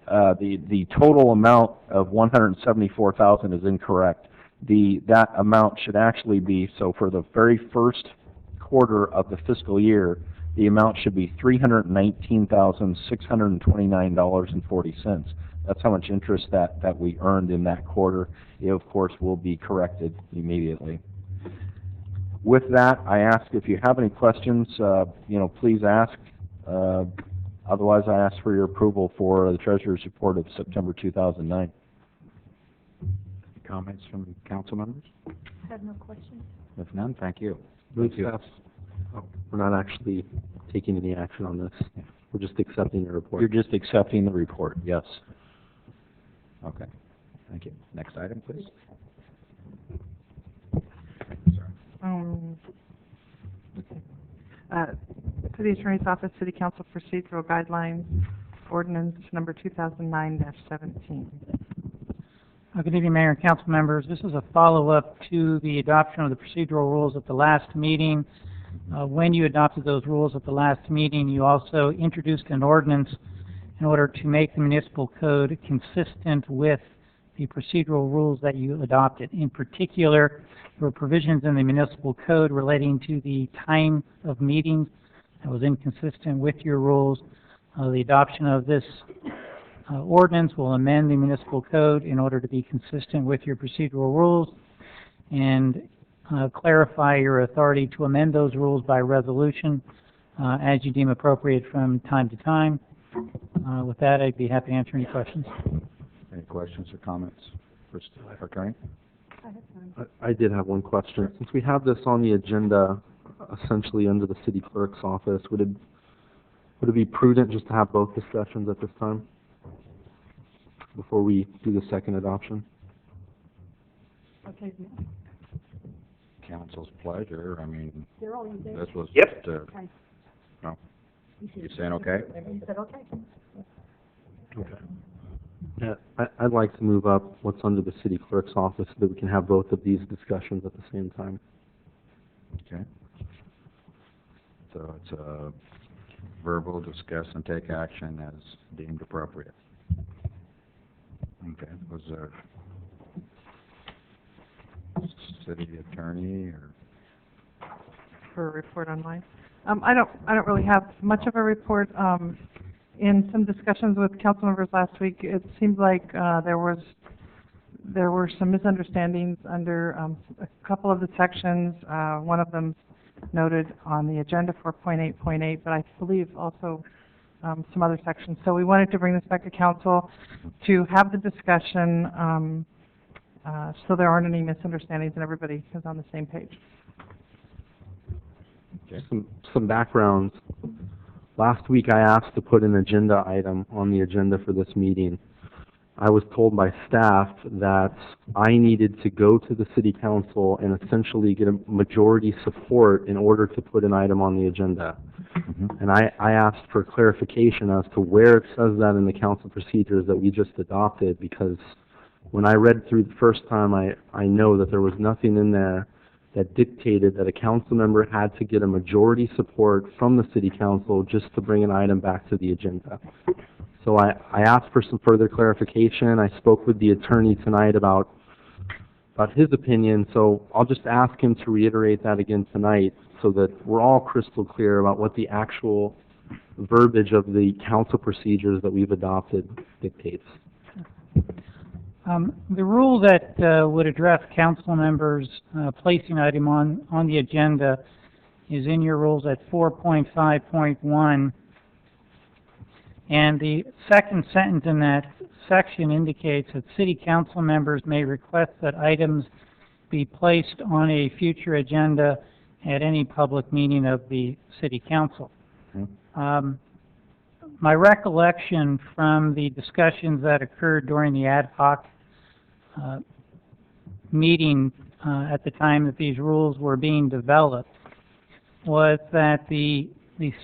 the total amount of $174,000 is incorrect. That amount should actually be, so for the very first quarter of the fiscal year, the amount should be $319,629.40. That's how much interest that we earned in that quarter. It, of course, will be corrected immediately. With that, I ask if you have any questions, please ask. Otherwise, I ask for your approval for the Treasurer's Report of September 2009. Comments from council members? I have no questions. If none, thank you. Move staff. Oh, we're not actually taking any action on this. We're just accepting the report. You're just accepting the report, yes. Okay, thank you. Next item, please. To the Attorney's Office, City Council Procedural Guidelines, Ordinance number 2009-17. Good evening, Mayor and council members. This is a follow-up to the adoption of the procedural rules at the last meeting. When you adopted those rules at the last meeting, you also introduced an ordinance in order to make the municipal code consistent with the procedural rules that you adopted. In particular, there were provisions in the municipal code relating to the time of meetings that was inconsistent with your rules. The adoption of this ordinance will amend the municipal code in order to be consistent with your procedural rules and clarify your authority to amend those rules by resolution as you deem appropriate from time to time. With that, I'd be happy to answer any questions. Any questions or comments? First, Attorney? I did have one question. Since we have this on the agenda, essentially under the city clerk's office, would it be prudent just to have both discussions at this time before we do the second adoption? Okay. Council's pleasure. I mean, this was Yep. just, no. You saying okay? You said okay. Okay. Yeah, I'd like to move up what's under the city clerk's office so that we can have both of these discussions at the same time. Okay. So it's a verbal, discuss, and take action as deemed appropriate. Okay. Was there city attorney or? For a report online. I don't really have much of a report. In some discussions with council members last week, it seemed like there were some misunderstandings under a couple of the sections. One of them noted on the agenda for 4.8.8, but I believe also some other sections. So we wanted to bring this back to council to have the discussion so there aren't any misunderstandings and everybody is on the same page. Okay. Some background. Last week I asked to put an agenda item on the agenda for this meeting. I was told by staff that I needed to go to the city council and essentially get a majority support in order to put an item on the agenda. And I asked for clarification as to where it says that in the council procedures that we just adopted, because when I read through the first time, I know that there was nothing in there that dictated that a council member had to get a majority support from the city council just to bring an item back to the agenda. So I asked for some further clarification. I spoke with the attorney tonight about his opinion, so I'll just ask him to reiterate that again tonight so that we're all crystal clear about what the actual verbiage of the council procedures that we've adopted dictates. The rule that would address council members placing item on the agenda is in your rules at 4.5.1, and the second sentence in that section indicates that city council members may request that items be placed on a future agenda at any public meeting of the city council. My recollection from the discussions that occurred during the ad hoc meeting at the time that these rules were being developed was that the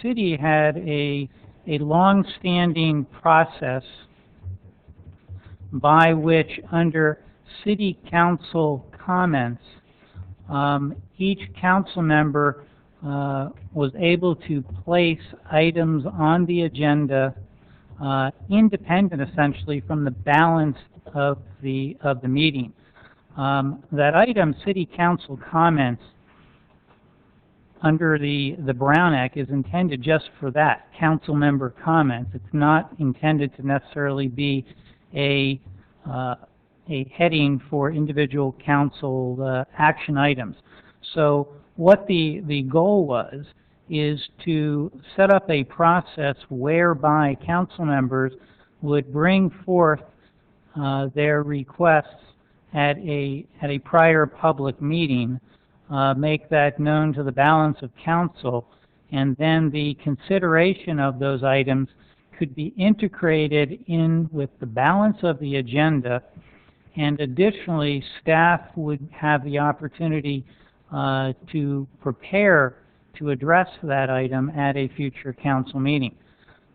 city had a long-standing process by which, under city council comments, each council member was able to place items on the agenda independent, essentially, from the balance of the meeting. That item, city council comments, under the Brown Act, is intended just for that, council member comments. It's not intended to necessarily be a heading for individual council action items. So what the goal was is to set up a process whereby council members would bring forth their requests at a prior public meeting, make that known to the balance of council, and then the consideration of those items could be integrated in with the balance of the agenda, and additionally staff would have the opportunity to prepare to address that item at a future council meeting.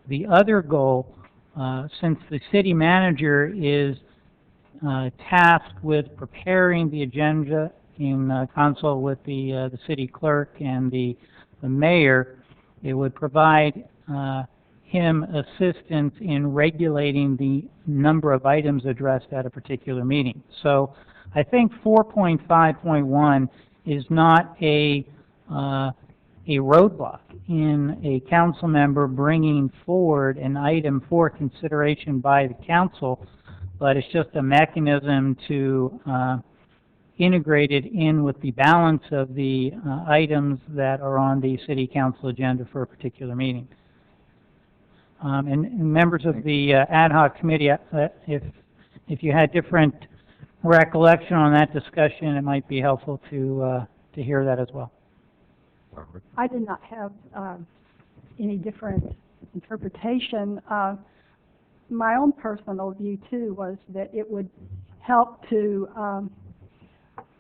The other goal, since the city manager is tasked with preparing the agenda in consult with the city clerk and the mayor, it would provide him assistance in regulating the number of items addressed at a particular meeting. So I think 4.5.1 is not a roadblock in a council member bringing forward an item for consideration by the council, but it's just a mechanism to integrate it in with the balance of the items that are on the city council agenda for a particular meeting. And members of the ad hoc committee, if you had different recollection on that discussion, it might be helpful to hear that as well. I did not have any different interpretation. My own personal view, too, was that it would help to,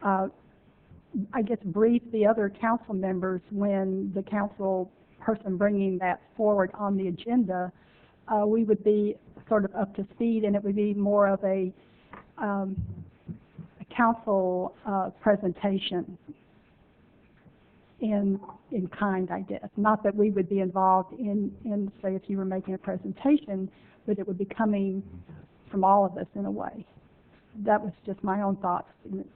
I guess, brief the other council members when the council person bringing that forward on the agenda, we would be sort of up to speed, and it would be more of a council presentation in kind, I guess. Not that we would be involved in, say, if you were making a presentation, but it would be coming from all of us in a way. That was just my own thoughts.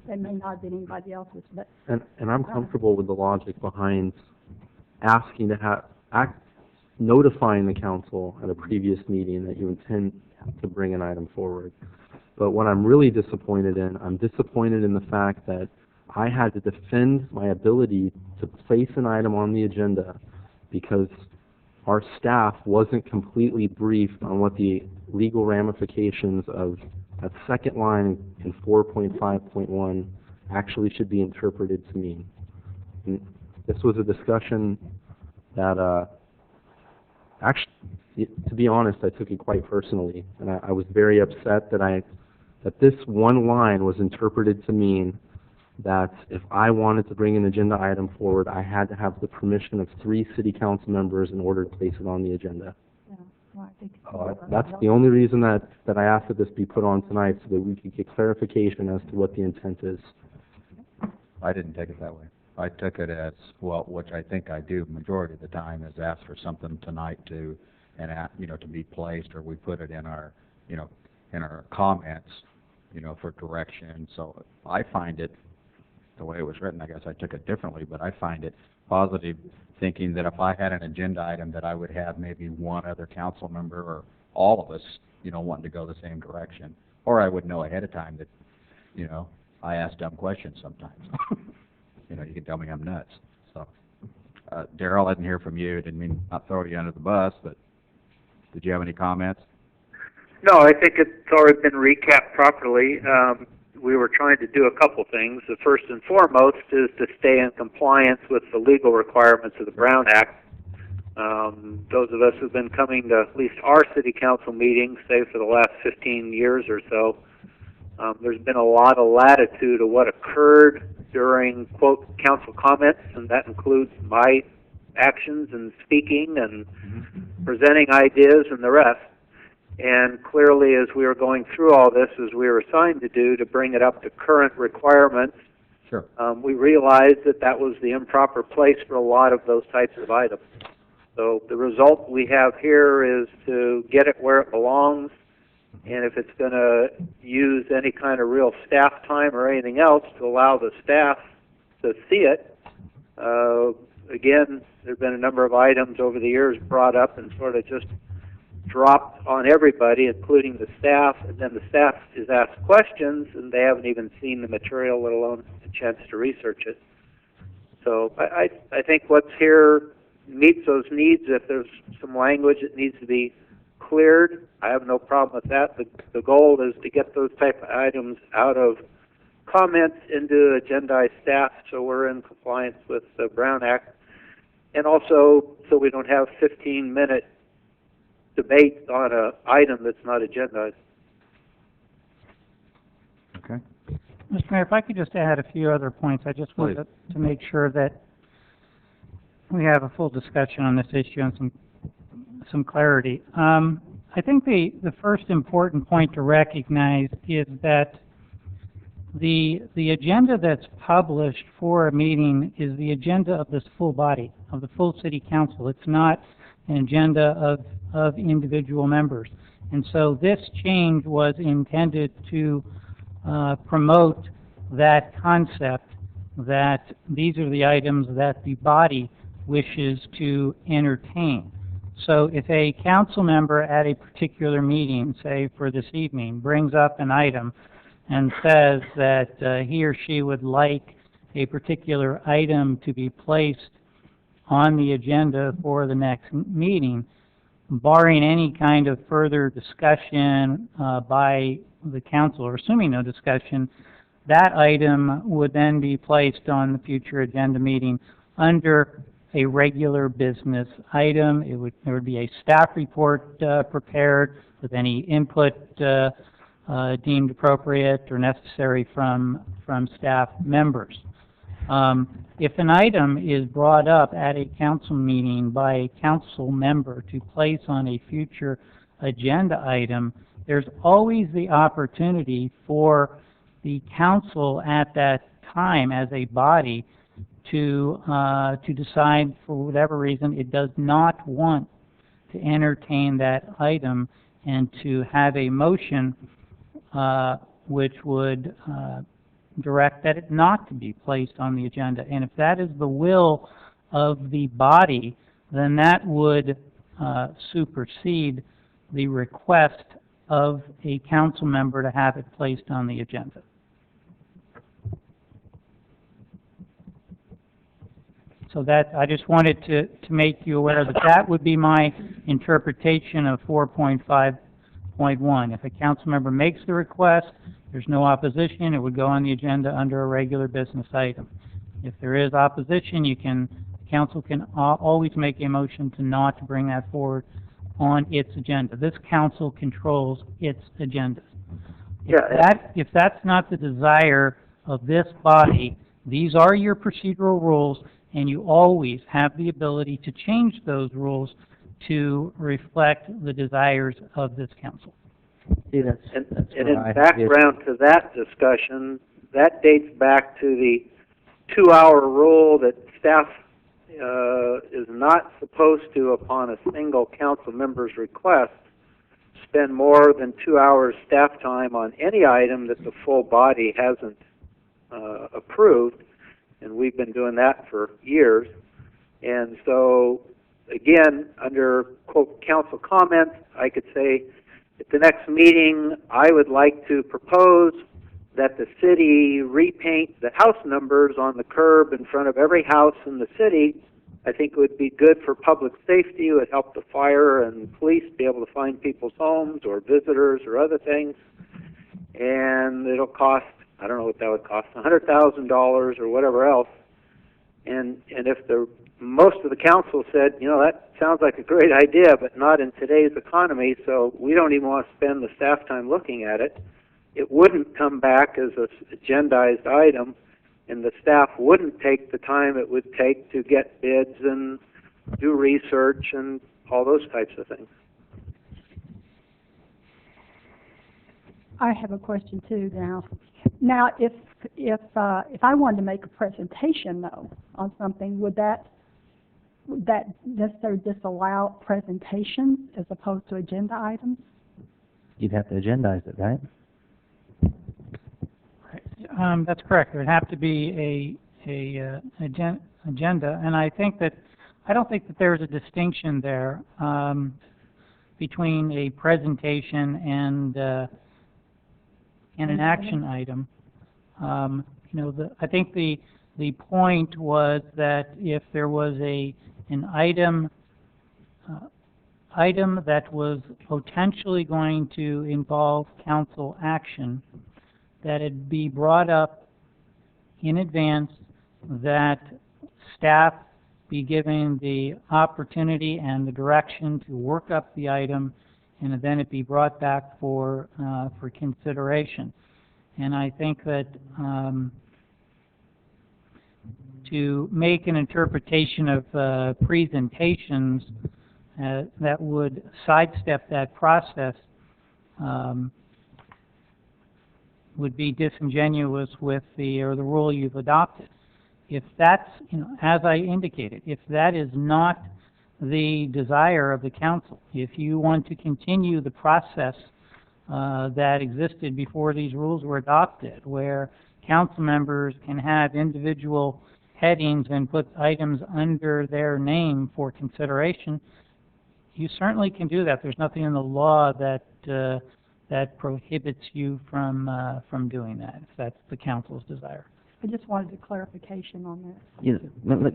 It may not have been anybody else's, but... And I'm comfortable with the logic behind asking to notifying the council at a previous meeting that you intend to bring an item forward. But what I'm really disappointed in, I'm disappointed in the fact that I had to defend my ability to place an item on the agenda because our staff wasn't completely briefed on what the legal ramifications of that second line in 4.5.1 actually should be interpreted to mean. And this was a discussion that actually, to be honest, I took it quite personally, and I was very upset that this one line was interpreted to mean that if I wanted to bring an agenda item forward, I had to have the permission of 3 city council members in order to place it on the agenda. Yeah, well, I think That's the only reason that I asked that this be put on tonight, so that we could get clarification as to what the intent is. I didn't take it that way. I took it as, well, which I think I do majority of the time, is ask for something tonight to, to be placed, or we put it in our, in our comments, for direction. So I find it, the way it was written, I guess I took it differently, but I find it positive, thinking that if I had an agenda item, that I would have maybe one other council member or all of us, wanting to go the same direction. Or I would know ahead of time that, I ask dumb questions sometimes. You can tell me I'm nuts. So, Darrell, I didn't hear from you. Didn't mean not throw you under the bus, but did you have any comments? No, I think it's already been recapped properly. We were trying to do a couple things. The first and foremost is to stay in compliance with the legal requirements of the Brown Act. Those of us who've been coming to at least our city council meetings, say for the last 15 years or so, there's been a lot of latitude of what occurred during, quote, council comments, and that includes my actions and speaking and presenting ideas and the rest. And clearly, as we were going through all this, as we were assigned to do, to bring it up to current requirements, sure. We realized that that was the improper place for a lot of those types of items. So the result we have here is to get it where it belongs, and if it's going to use any kind of real staff time or anything else to allow the staff to see it. Again, there have been a number of items over the years brought up and sort of just dropped on everybody, including the staff, and then the staff is asked questions, and they haven't even seen the material, let alone a chance to research it. So I think what's here meets those needs. If there's some language that needs to be cleared, I have no problem with that. The goal is to get those type of items out of comments into agendized staff, so we're in compliance with the Brown Act, and also so we don't have 15-minute debate on an item that's not agendized. Okay. Mr. Mayor, if I could just add a few other points. I just wanted to make sure that we have a full discussion on this issue and some clarity. I think the first important point to recognize is that the agenda that's published for a meeting is the agenda of this full body, of the full city council. It's not an agenda of individual members. And so this change was intended to promote that concept that these are the items that the body wishes to entertain. So if a council member at a particular meeting, say for this evening, brings up an item and says that he or she would like a particular item to be placed on the agenda for the next meeting, barring any kind of further discussion by the council, or assuming no discussion, that item would then be placed on the future agenda meeting under a regular business item. There would be a staff report prepared with any input deemed appropriate or necessary from staff members. If an item is brought up at a council meeting by a council member to place on a future agenda item, there's always the opportunity for the council at that time as a body to decide for whatever reason it does not want to entertain that item and to have a motion which would direct that it not to be placed on the agenda. And if that is the will of the body, then that would supersede the request of a council member to have it placed on the agenda. So that, I just wanted to make you aware that that would be my interpretation of 4.5.1. If a council member makes the request, there's no opposition, it would go on the agenda under a regular business item. If there is opposition, council can always make a motion to not bring that forward on its agenda. This council controls its agendas. If that's not the desire of this body, these are your procedural rules, and you always have the ability to change those rules to reflect the desires of this council. See, and in background to that discussion, that dates back to the 2-hour rule that staff is not supposed to, upon a single council member's request, spend more than 2 hours staff time on any item that the full body hasn't approved, and we've been doing that for years. And so, again, under, quote, council comments, I could say, at the next meeting, I would like to propose that the city repaint the house numbers on the curb in front of every house in the city. I think it would be good for public safety. It would help the fire and police be able to find people's homes or visitors or other things. And it'll cost, I don't know what that would cost, $100,000 or whatever else. And if most of the council said, you know, that sounds like a great idea, but not in today's economy, so we don't even want to spend the staff time looking at it, it wouldn't come back as an agendized item, and the staff wouldn't take the time it would take to get bids and do research and all those types of things. I have a question too now. Now, if I wanted to make a presentation though on something, would that necessarily disallow presentations as opposed to agenda items? You'd have to agendize it, right? That's correct. There would have to be a agenda, and I don't think that there's a distinction there between a presentation and an action item. You know, I think the point was that if there was an item that was potentially going to involve council action, that it be brought up in advance, that staff be given the opportunity and the direction to work up the item, and then it be brought back for consideration. And I think that to make an interpretation of presentations that would sidestep that process would be disingenuous with the rule you've adopted. If that's, you know, as I indicated, if that is not the desire of the council, if you want to continue the process that existed before these rules were adopted, where council members can have individual headings and put items under their name for consideration, you certainly can do that. There's nothing in the law that prohibits you from doing that, if that's the council's desire. I just wanted a clarification on that. You know,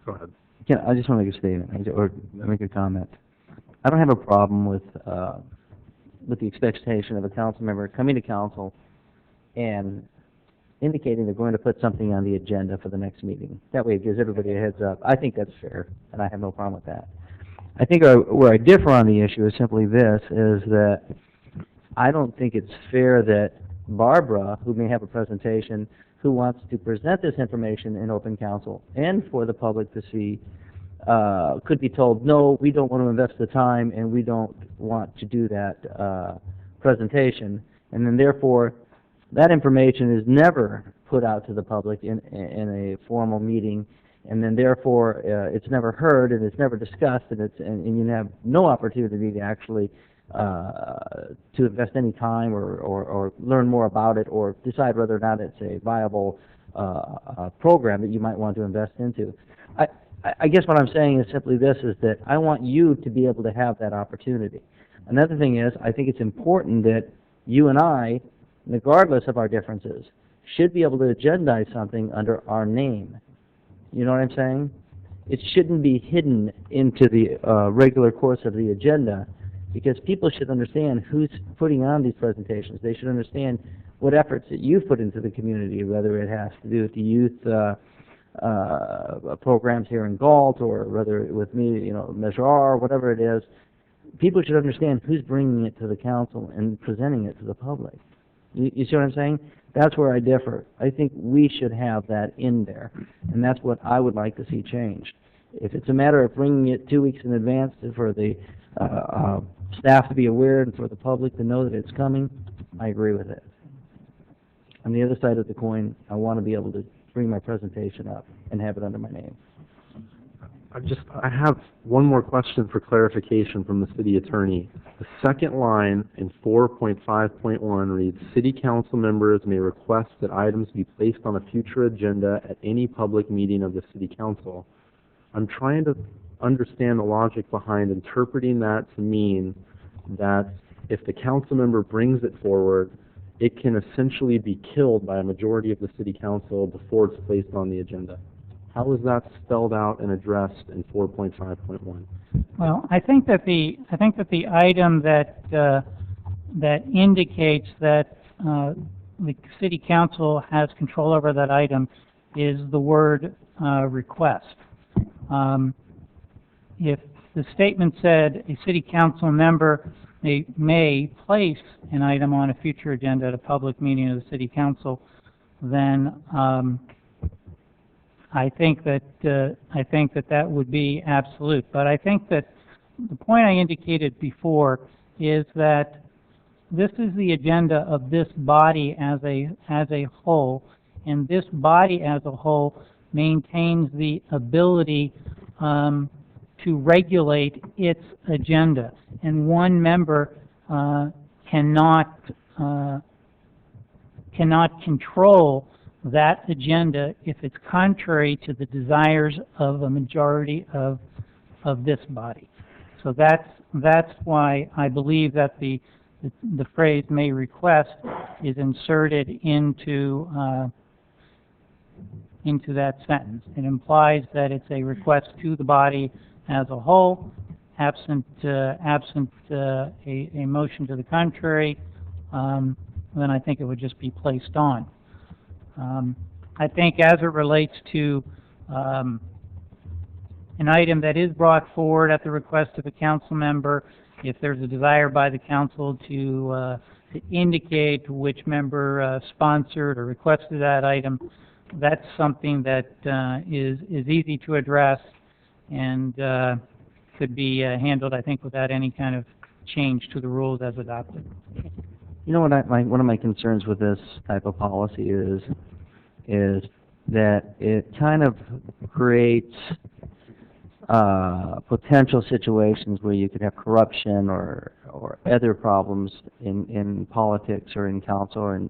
Go ahead. I just want to make a statement or make a comment. I don't have a problem with the expectation of a council member coming to council and indicating they're going to put something on the agenda for the next meeting. That way it gives everybody a heads up. I think that's fair, and I have no problem with that. I think where I differ on the issue is simply this, is that I don't think it's fair that Barbara, who may have a presentation, who wants to present this information in open council and for the public to see, could be told, no, we don't want to invest the time and we don't want to do that presentation, and then therefore that information is never put out to the public in a formal meeting, and then therefore it's never heard and it's never discussed, and you have no opportunity to actually to invest any time or learn more about it or decide whether or not it's a viable program that you might want to invest into. I guess what I'm saying is simply this, is that I want you to be able to have that opportunity. Another thing is, I think it's important that you and I, regardless of our differences, should be able to agendize something under our name. You know what I'm saying? It shouldn't be hidden into the regular course of the agenda, because people should understand who's putting on these presentations. They should understand what efforts that you've put into the community, whether it has to do with the youth programs here in Galt, or whether with me, you know, Measure R, whatever it is. People should understand who's bringing it to the council and presenting it to the public. You see what I'm saying? That's where I differ. I think we should have that in there, and that's what I would like to see changed. If it's a matter of bringing it 2 weeks in advance for the staff to be aware and for the public to know that it's coming, I agree with it. On the other side of the coin, I want to be able to bring my presentation up and have it under my name. I have one more question for clarification from the city attorney. The second line in 4.5.1 reads, City council members may request that items be placed on a future agenda at any public meeting of the city council. I'm trying to understand the logic behind interpreting that to mean that if the council member brings it forward, it can essentially be killed by a majority of the city council before it's placed on the agenda. How is that spelled out and addressed in 4.5.1? Well, I think that the item that that indicates that the city council has control over that item is the word request. If the statement said a city council member may place an item on a future agenda at a public meeting of the city council, then I think that that would be absolute. But I think that the point I indicated before is that this is the agenda of this body as a whole, and this body as a whole maintains the ability to regulate its agenda, and one member cannot control that agenda if it's contrary to the desires of a majority of this body. So that's why I believe that the phrase "may request" is inserted into that sentence. It implies that it's a request to the body as a whole, absent a motion to the contrary. Then I think it would just be placed on. I think as it relates to an item that is brought forward at the request of a council member, if there's a desire by the council to indicate which member sponsored or requested that item, that's something that is easy to address and could be handled, I think, without any kind of change to the rules as adopted. You know what one of my concerns with this type of policy is that it kind of creates potential situations where you could have corruption or other problems in politics or in council, and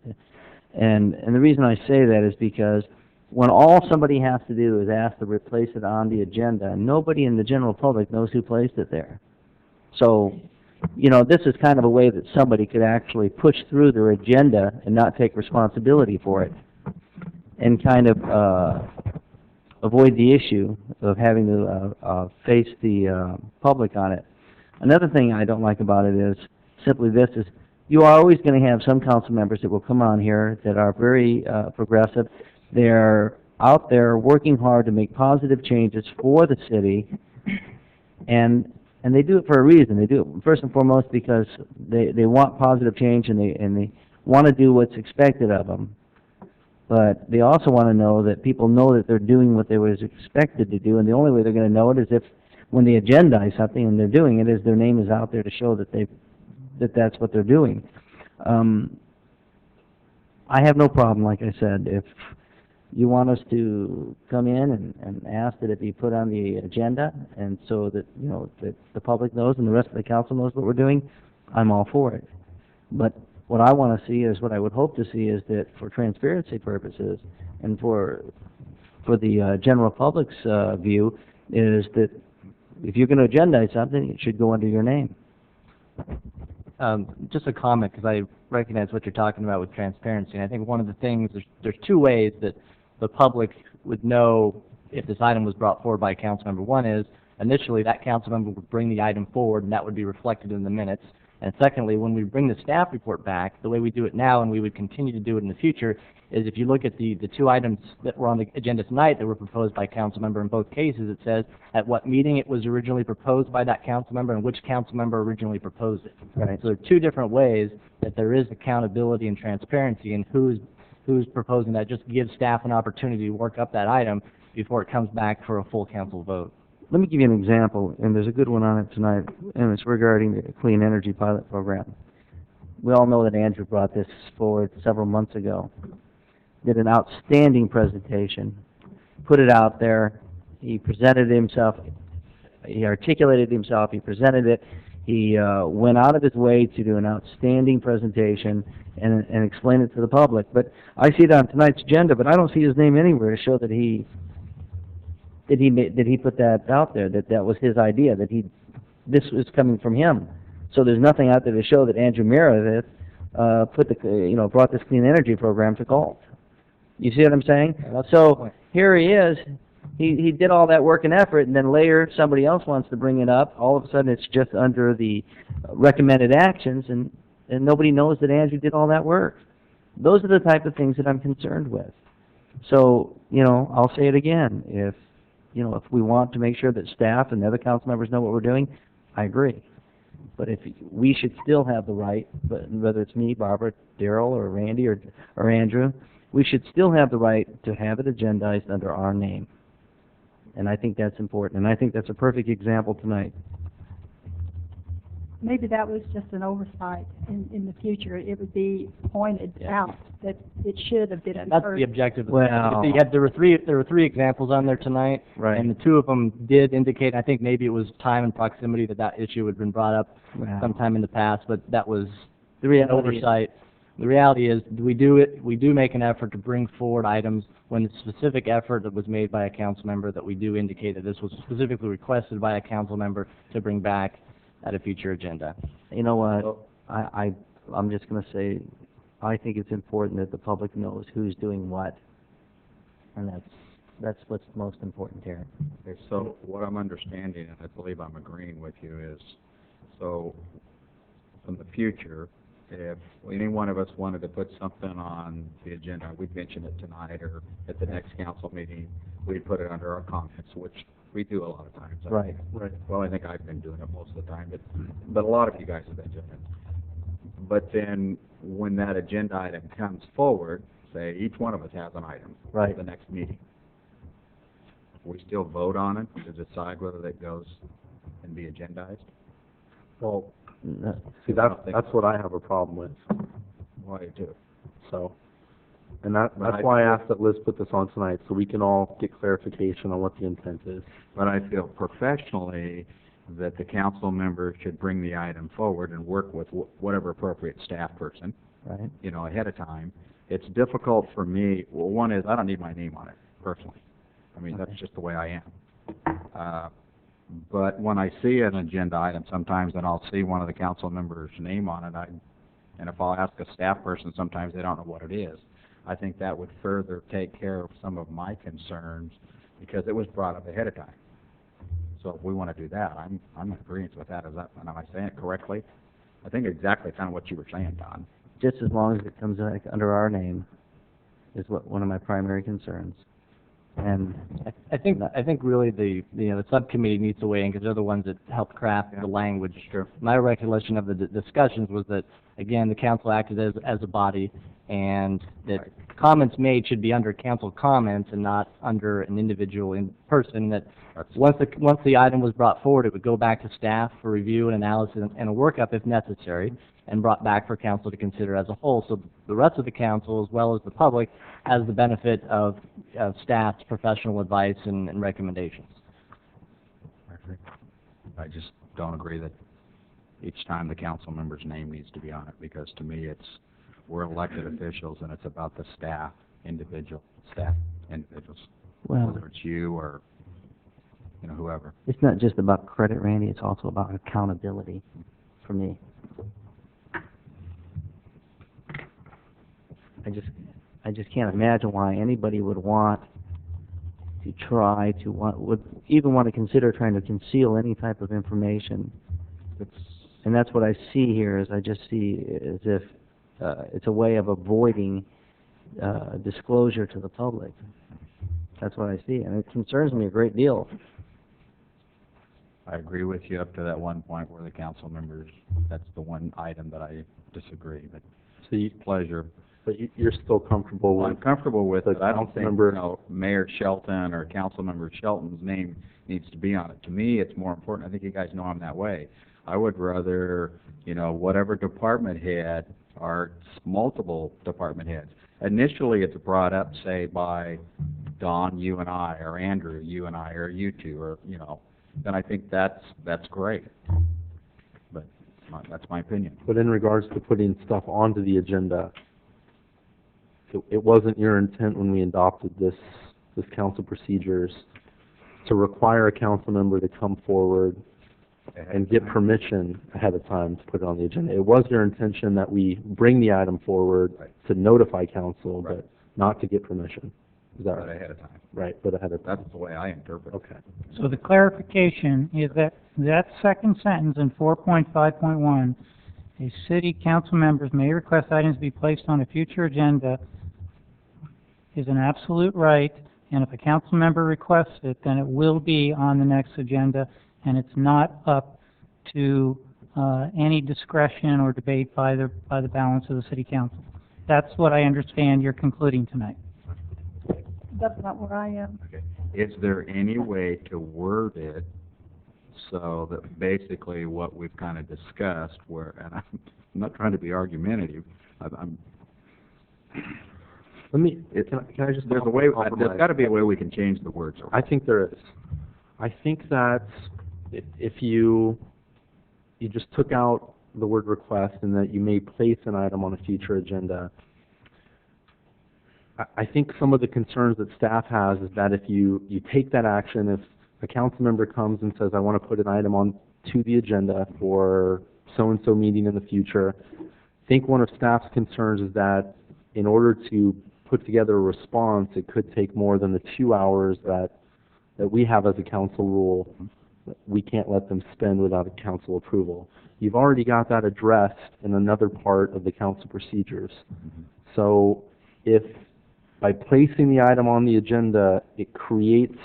the reason I say that is because when all somebody has to do is ask to replace it on the agenda, nobody in the general public knows who placed it there. So, you know, this is kind of a way that somebody could actually push through their agenda and not take responsibility for it, and kind of avoid the issue of having to face the public on it. Another thing I don't like about it is simply this: is you are always going to have some council members that will come on here that are very progressive. They're out there working hard to make positive changes for the city, and they do it for a reason. They do it first and foremost because they want positive change, and they want to do what's expected of them. But they also want to know that people know that they're doing what they was expected to do, and the only way they're going to know it is if, when they agendize something and they're doing it, is their name is out there to show that that's what they're doing. I have no problem, like I said, if you want us to come in and ask that it be put on the agenda, and so that, you know, that the public knows and the rest of the council knows what we're doing, I'm all for it. But what I want to see is, what I would hope to see is that for transparency purposes and for the general public's view, is that if you're going to agendize something, it should go under your name. Just a comment, because I recognize what you're talking about with transparency, and I think one of the things, there's two ways that the public would know if this item was brought forward by a council member. One is, initially, that council member would bring the item forward, and that would be reflected in the minutes. And secondly, when we bring the staff report back, the way we do it now, and we would continue to do it in the future, is if you look at the two items that were on the agenda tonight that were proposed by a council member, in both cases it says at what meeting it was originally proposed by that council member and which council member originally proposed it. Right. So there are two different ways that there is accountability and transparency in who's proposing that. Just give staff an opportunity to work up that item before it comes back for a full council vote. Let me give you an example, and there's a good one on it tonight, and it's regarding the Clean Energy Pilot Program. We all know that Andrew brought this forward several months ago. did an outstanding presentation, put it out there. He presented himself, he articulated himself, he presented it. He went out of his way to do an outstanding presentation and explain it to the public. But I see it on tonight's agenda, but I don't see his name anywhere to show that he put that out there, that was his idea, this was coming from him. So there's nothing out there to show that Andrew Meredith brought this clean energy program to Galt. You see what I'm saying? So here he is. He did all that work and effort, and then later somebody else wants to bring it up. All of a sudden it's just under the recommended actions, and nobody knows that Andrew did all that work. Those are the type of things that I'm concerned with. So, I'll say it again. If we want to make sure that staff and the other council members know what we're doing, I agree. But if we should still have the right, whether it's me, Barbara, Daryl, or Randy, or Andrew, we should still have the right to have it agendized under our name. And I think that's important, and I think that's a perfect example tonight. Maybe that was just an oversight. In the future, it would be pointed out that it should have been That's first. the objective. Well, There were three examples on there tonight, right. And the two of them did indicate. I think maybe it was time and proximity that issue had been brought up sometime in the past, but that was an oversight. The reality is, we do make an effort to bring forward items when the specific effort that was made by a council member that we do indicate that this was specifically requested by a council member to bring back at a future agenda. You know what? I'm just going to say, I think it's important that the public knows who's doing what, and that's what's most important here. Okay, so what I'm understanding, and I believe I'm agreeing with you, is so from the future, if any one of us wanted to put something on the agenda, we'd mention it tonight or at the next council meeting, we'd put it under our comments, which we do a lot of times. Right. Well, I think I've been doing it most of the time, but a lot of you guys have been doing it. But then when that agenda item comes forward, say each one of us has an item for the next meeting, we still vote on it to decide whether that goes and be agendized? Well, see, that's what I have a problem with. Why too? So, and that's why I asked that Liz put this on tonight, so we can all get clarification on what the intent is. But I feel professionally that the council member should bring the item forward and work with whatever appropriate staff person, ahead of time. It's difficult for me. Well, one is I don't need my name on it personally. I mean, that's just the way I am. But when I see an agenda item, sometimes then I'll see one of the council members' name on it, and if I'll ask a staff person, sometimes they don't know what it is. I think that would further take care of some of my concerns because it was brought up ahead of time. So if we want to do that, I'm in agreement with that. Am I saying it correctly? I think exactly kind of what you were saying, Don. Just as long as it comes under our name is one of my primary concerns. And I think really the subcommittee needs to weigh in because they're the ones that help craft the language. Sure. My recollection of the discussions was that again the council acted as a body, and that comments made should be under council comments and not under an individual person. That once the item was brought forward, it would go back to staff for review and analysis and a workup if necessary, and brought back for council to consider as a whole. So the rest of the council, as well as the public, has the benefit of staff's professional advice and recommendations. I just don't agree that each time the council member's name needs to be on it, because to me we're elected officials and it's about the individuals. Well, whether it's you or whoever. It's not just about credit, Randy, it's also about accountability for me. I just can't imagine why anybody would want to would even want to consider trying to conceal any type of information. And that's what I see here. Is I just see as if it's a way of avoiding disclosure to the public. That's what I see, and it concerns me a great deal. I agree with you up to that one point where the council members, that's the one item that I disagree, but pleasure. But you're still comfortable with... I'm comfortable with it. I don't think, member... Mayor Shelton or Council Member Shelton's name needs to be on it. To me, it's more important. I think you guys know I'm that way. I would rather, whatever department head or multiple department heads. initially it's brought up, say, by Don, you and I, or Andrew, you and I, or you two, or, you know, then I think that's great. But that's my opinion. But in regards to putting stuff onto the agenda, it wasn't your intent when we adopted this council procedures to require a council member to come forward and get permission ahead of time to put it on the agenda. It was your intention that we bring the item forward to notify council, but not to get permission. Is that right? But ahead of time. Right, but ahead of time. That's the way I interpret it. Okay. So the clarification is that second sentence in 4.5.1, a city council members may request items be placed on a future agenda, is an absolute right, and if a council member requests it, then it will be on the next agenda, and it's not up to any discretion or debate by the balance of the city council. That's what I understand you're concluding tonight. That's not where I am. Okay. Is there any way to word it so that basically what we've kind of discussed, where, and I'm not trying to be argumentative, Let me, can I just... There's got to be a way we can change the words. I think there is. I think that if you just took out the word request and that you may place an item on a future agenda, I think some of the concerns that staff has is that if you take that action, if a council member comes and says, I want to put an item on to the agenda for so-and-so meeting in the future, I think one of staff's concerns is that in order to put together a response, it could take more than the 2 hours that we have as a council rule. We can't let them spend without a council approval. You've already got that addressed in another part of the council procedures. So if by placing the item on the agenda, it creates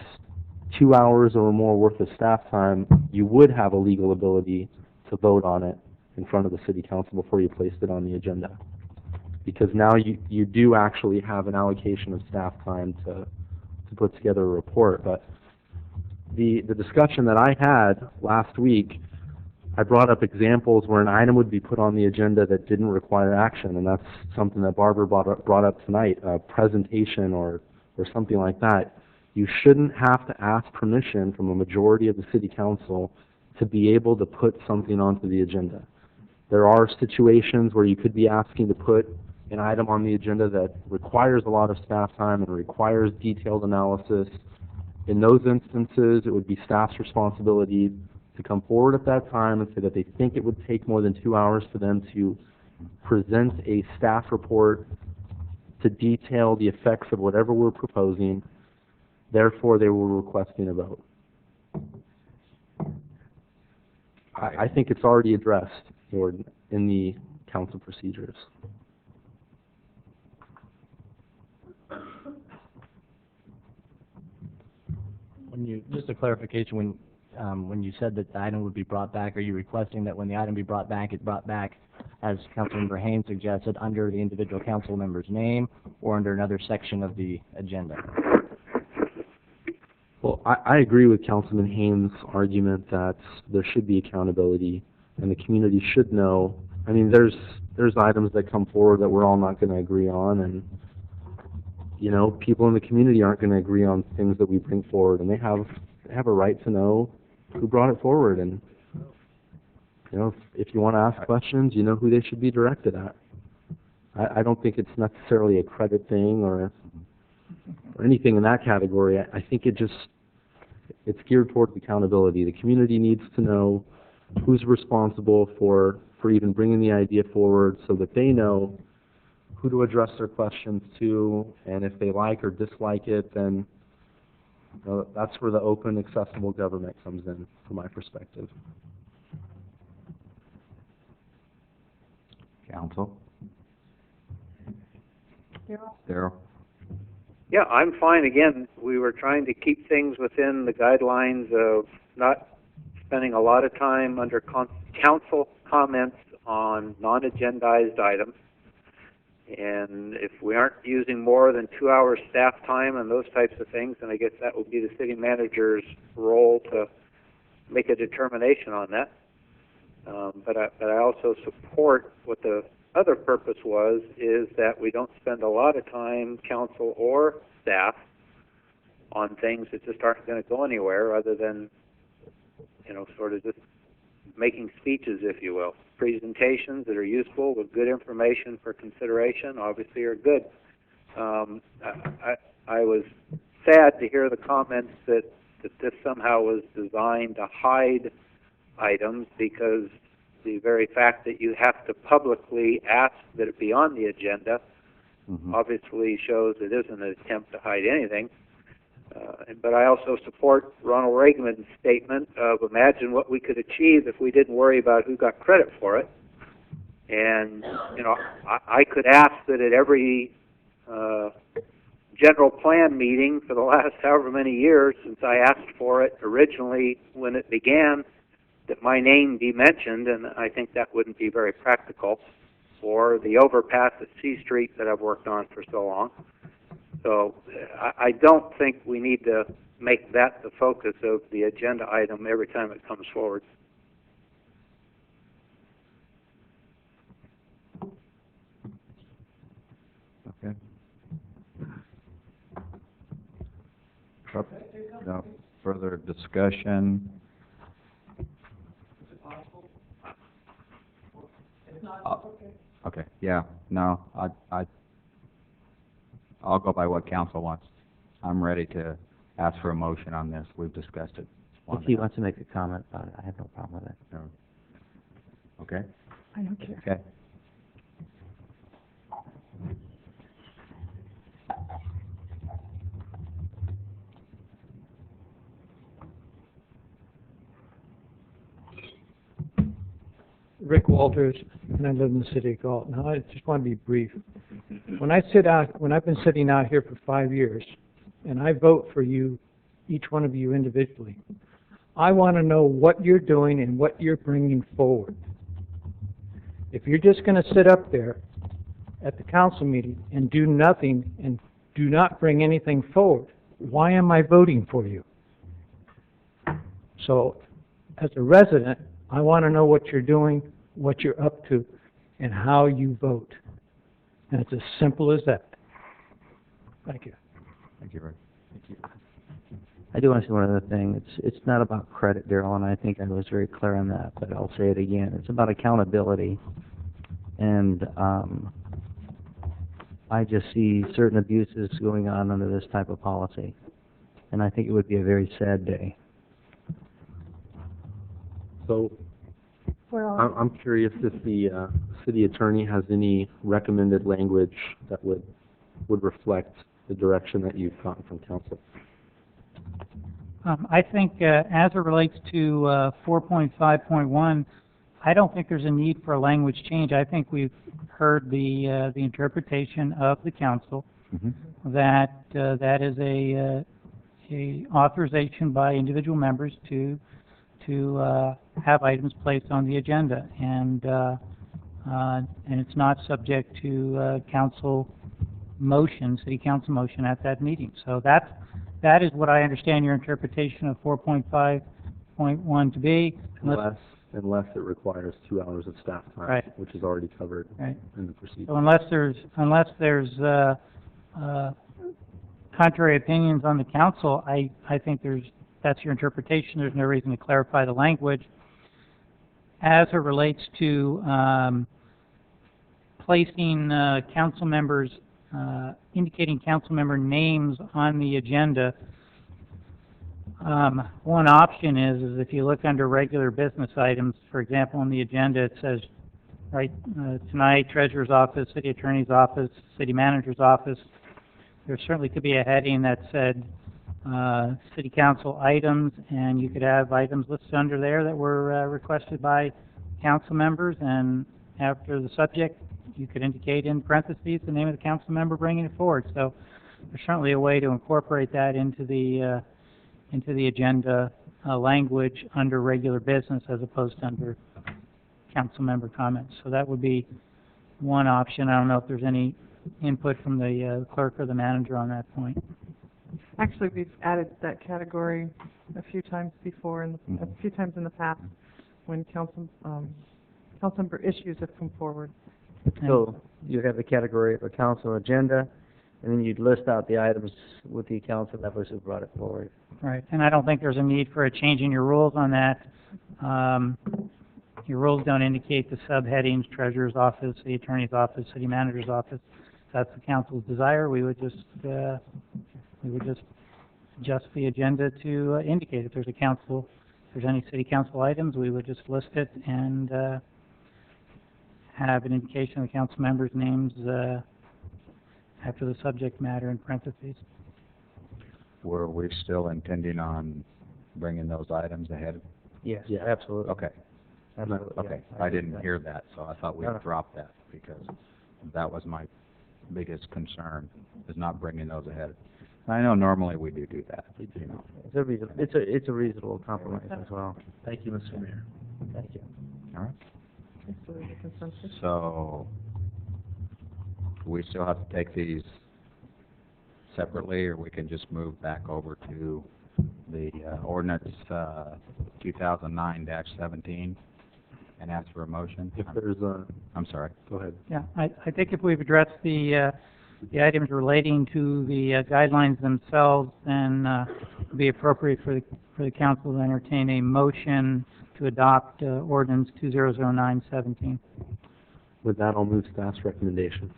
2 hours or more worth of staff time, you would have a legal ability to vote on it in front of the city council before you placed it on the agenda. Because now you do actually have an allocation of staff time to put together a report. But the discussion that I had last week, I brought up examples where an item would be put on the agenda that didn't require action, and that's something that Barbara brought up tonight, a presentation or something like that. You shouldn't have to ask permission from a majority of the city council to be able to put something onto the agenda. There are situations where you could be asking to put an item on the agenda that requires a lot of staff time and requires detailed analysis. In those instances, it would be staff's responsibility to come forward at that time and say that they think it would take more than 2 hours for them to present a staff report to detail the effects of whatever we're proposing. Therefore, they were requesting a vote. I think it's already addressed in the council procedures. Just a clarification, when you said that the item would be brought back, are you requesting that when the item be brought back, it's brought back, as Councilmember Haynes suggested, under the individual council member's name or under another section of the agenda? Well, I agree with Councilman Haynes' argument that there should be accountability and the community should know. I mean, there's items that come forward that we're all not going to agree on, and you know, people in the community aren't going to agree on things that we bring forward, and they have a right to know who brought it forward. And you know, if you want to ask questions, you know who they should be directed at. I don't think it's necessarily a credit thing or anything in that category. I think it's geared towards accountability. The community needs to know who's responsible for even bringing the idea forward, so that they know who to address their questions to, and if they like or dislike it, then that's where the open, accessible government comes in, from my perspective. Council? Daryl? Yeah, I'm fine. Again, we were trying to keep things within the guidelines of not spending a lot of time under council comments on non-agendized items. And if we aren't using more than 2 hours staff time and those types of things, then I guess that would be the city manager's role to make a determination on that. But I also support what the other purpose is that we don't spend a lot of time, council or staff, on things that just aren't going to go anywhere other than, sort of just making speeches, if you will. Presentations that are useful with good information for consideration obviously are good. I was sad to hear the comments that this somehow was designed to hide items, because the very fact that you have to publicly ask that it be on the agenda obviously shows it isn't an attempt to hide anything. But I also support Ronald Reagan's statement of imagine what we could achieve if we didn't worry about who got credit for it. And, I could ask that at every general plan meeting for the last however many years since I asked for it originally when it began, that my name be mentioned, and I think that wouldn't be very practical, or the overpass at C Street that I've worked on for so long. So I don't think we need to make that the focus of the agenda item every time it comes forward. Okay. No further discussion. Okay, yeah, no, I'll go by what council wants. I'm ready to ask for a motion on this. We've discussed it. If he wants to make a comment about it, I have no problem with it. No. Okay? I don't care. Okay. Rick Walters, and I live in the city of Galt. Now, I just want to be brief. When I've been sitting out here for 5 years, and I vote for you, each one of you individually, I want to know what you're doing and what you're bringing forward. If you're just going to sit up there at the council meeting and do nothing and do not bring anything forward, why am I voting for you? So, as a resident, I want to know what you're doing, what you're up to, and how you vote. And it's as simple as that. Thank you. Thank you, Rick. Thank you. I do want to say one other thing. It's not about credit, Darrell, and I think I was very clear on that, but I'll say it again. It's about accountability. And I just see certain abuses going on under this type of policy. And I think it would be a very sad day. So, Well, I'm curious if the city attorney has any recommended language that would reflect the direction that you've gotten from council. I think as it relates to 4.5.1, I don't think there's a need for a language change. I think we've heard the interpretation of the council that that is a authorization by individual members to have items placed on the agenda, and it's not subject to council motion, city council motion at that meeting. So that is what I understand your interpretation of 4.5.1 to be. Unless it requires 2 hours of staff time, right, which is already covered right, in the procedure. So unless there's contrary opinions on the council, I think that's your interpretation. There's no reason to clarify the language. As it relates to placing council members, indicating council member names on the agenda, one option is if you look under regular business items, for example, on the agenda it says, right, tonight, Treasurer's Office, City Attorney's Office, City Manager's Office. There certainly could be a heading that said City Council items, and you could have items listed under there that were requested by council members, and after the subject, you could indicate in parentheses the name of the council member bringing it forward. So there's certainly a way to incorporate that into the agenda language under regular business as opposed to under council member comments. So that would be one option. I don't know if there's any input from the clerk or the manager on that point. actually, we've added that category a few times before, a few times in the past, when council member issues have come forward. So you have the category of a council agenda, and then you'd list out the items with the council members who brought it forward. Right, and I don't think there's a need for a change in your rules on that. Your rules don't indicate the subheadings, treasurer's office, the attorney's office, city manager's office. If that's the council's desire, we would just adjust the agenda to indicate if there's any city council items, we would just list it and have an indication of the council members' names after the subject matter in parentheses. Were we still intending on bringing those items ahead? Yes, yeah, absolutely. Okay. Absolutely, Okay, yeah, I didn't hear that, so I thought we'd No. drop that, because that was my biggest concern, is not bringing those ahead. I know normally we do that, you know. It's a reasonable compromise as well. Thank you, Mr. Mayor. Thank you. All right. Okay, so there's a consensus. So, we still have to take these separately, or we can just move back over to the ordinance 2009-17 and ask for a motion? If there's a... I'm sorry. Go ahead. Yeah, I think if we've addressed the items relating to the guidelines themselves, then it'd be appropriate for the council to entertain a motion to adopt ordinance 2009-17. With that, I'll move staff's recommendation.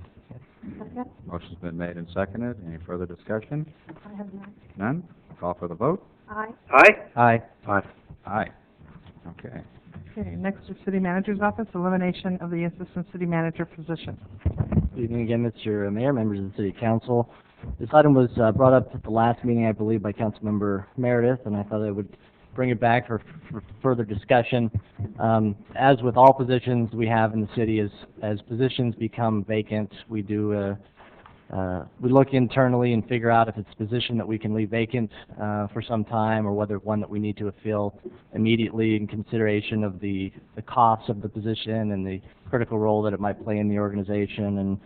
Motion's been made and seconded. Any further discussion? I have none. None? Call for the vote. Aye. Aye? Aye. Aye. Aye. Okay. Okay, next is city manager's office, elimination of the assistant city manager position. Good evening again, Mr. Mayor, members of the City Council. This item was brought up at the last meeting, I believe, by Councilmember Meredith, and I thought I would bring it back for further discussion. As with all positions we have in the city, as positions become vacant, we look internally and figure out if it's a position that we can leave vacant for some time, or whether one that we need to fill immediately in consideration of the costs of the position and the critical role that it might play in the organization. And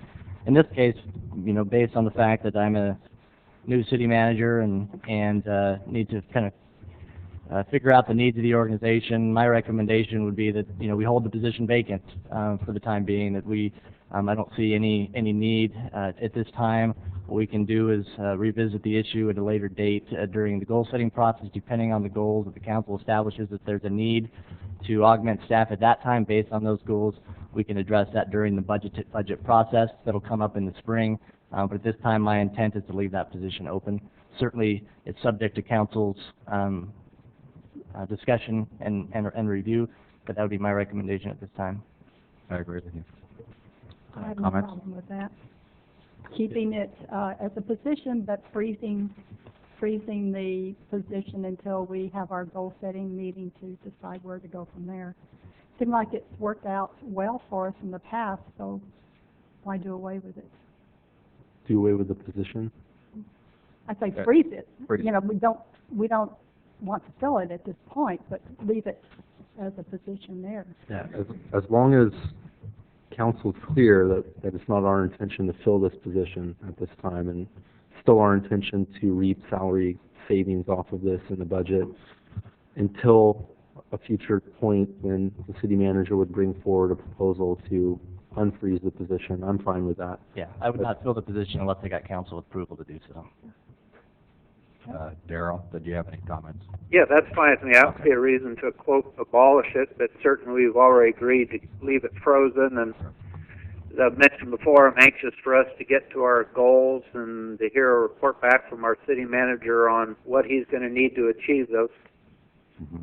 in this case, you know, based on the fact that I'm a new city manager and need to kind of figure out the needs of the organization, my recommendation would be that, you know, we hold the position vacant for the time being, that we I don't see any need at this time. What we can do is revisit the issue at a later date during the goal-setting process, depending on the goals that the council establishes. If there's a need to augment staff at that time based on those goals, we can address that during the budget process that'll come up in the spring. But at this time, my intent is to leave that position open. Certainly, it's subject to council's discussion and review, but that would be my recommendation at this time. I agree with you. I have no Comments? problem with that. Keeping it as a position, but freezing the position until we have our goal-setting meeting to decide where to go from there. Seemed like it's worked out well for us in the past, so why do away with it? Do away with the position? I say freeze it. Freeze. You know, we don't want to fill it at this point, but leave it as a position there. Yeah. As long as council's clear that it's not our intention to fill this position at this time, and still our intention to reap salary savings off of this in the budget until a future point when the city manager would bring forward a proposal to unfreeze the position. I'm fine with that. Yeah, I would not fill the position unless I got council approval to do so. Darrell, did you have any comments? Yeah, that's fine with me. I don't see a reason to, quote, abolish it, but certainly we've already agreed to leave it frozen. And as I've mentioned before, I'm anxious for us to get to our goals and to hear a report back from our city manager on what he's going to need to achieve those. Mm-hmm.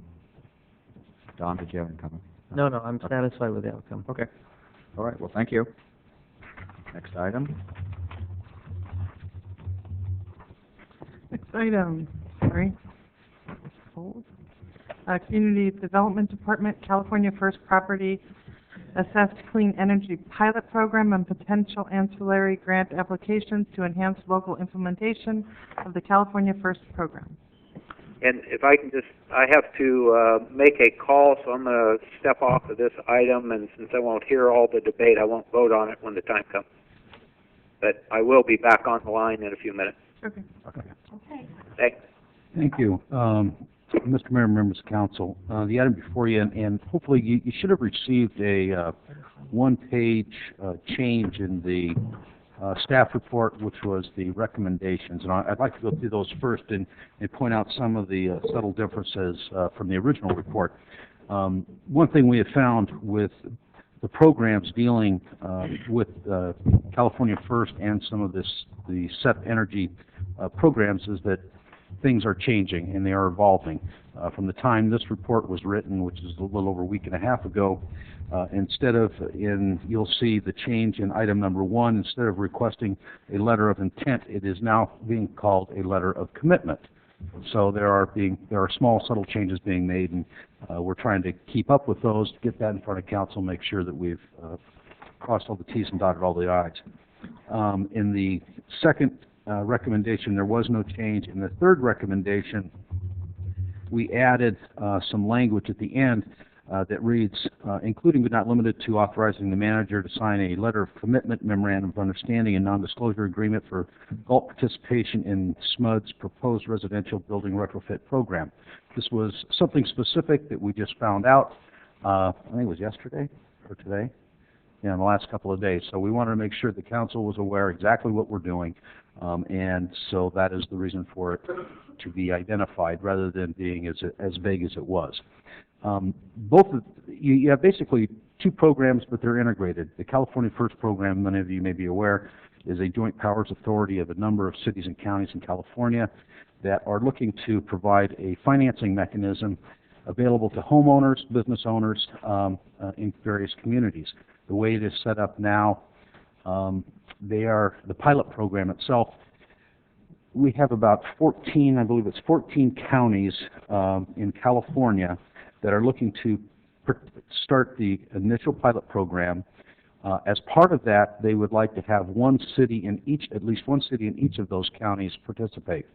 Don, did you have any comments? No, I'm satisfied with the outcome. Okay. All right, well, thank you. Next item. Next item, sorry. Community Development Department, California First Property Assessed Clean Energy Pilot Program and potential ancillary grant applications to enhance local implementation of the California First Program. And if I can just, I have to make a call, so I'm going to step off of this item, and since I won't hear all the debate, I won't vote on it when the time comes. But I will be back on the line in a few minutes. Okay. Okay. Okay. Thanks. Thank you. Mr. Mayor, members of council, the item before you, and hopefully you should have received a one-page change in the staff report, which was the recommendations. And I'd like to go through those first and point out some of the subtle differences from the original report. One thing we have found with the programs dealing with California First and some of the SEP Energy programs is that things are changing and they are evolving. From the time this report was written, which is a little over a week and a half ago, instead of you'll see the change in item number 1, instead of requesting a letter of intent, it is now being called a letter of commitment. So there are small, subtle changes being made, and we're trying to keep up with those, to get that in front of council, make sure that we've crossed all the T's and dotted all the I's. In the second recommendation, there was no change. In the third recommendation, we added some language at the end that reads, including but not limited to authorizing the manager to sign a letter of commitment, memorandum of understanding, and non-disclosure agreement for Galt participation in SMUD's proposed residential building retrofit program. This was something specific that we just found out, I think it was yesterday or today, in the last couple of days. So we wanted to make sure the council was aware exactly what we're doing, and so that is the reason for it to be identified rather than being as vague as it was. You have basically two programs, but they're integrated. The California First program, many of you may be aware, is a joint powers authority of a number of cities and counties in California that are looking to provide a financing mechanism available to homeowners, business owners in various communities. The way it is set up now, the pilot program itself, we have about 14, I believe it's 14 counties in California that are looking to start the initial pilot program. As part of that, they would like to have one city in each, at least one city in each of those counties participate.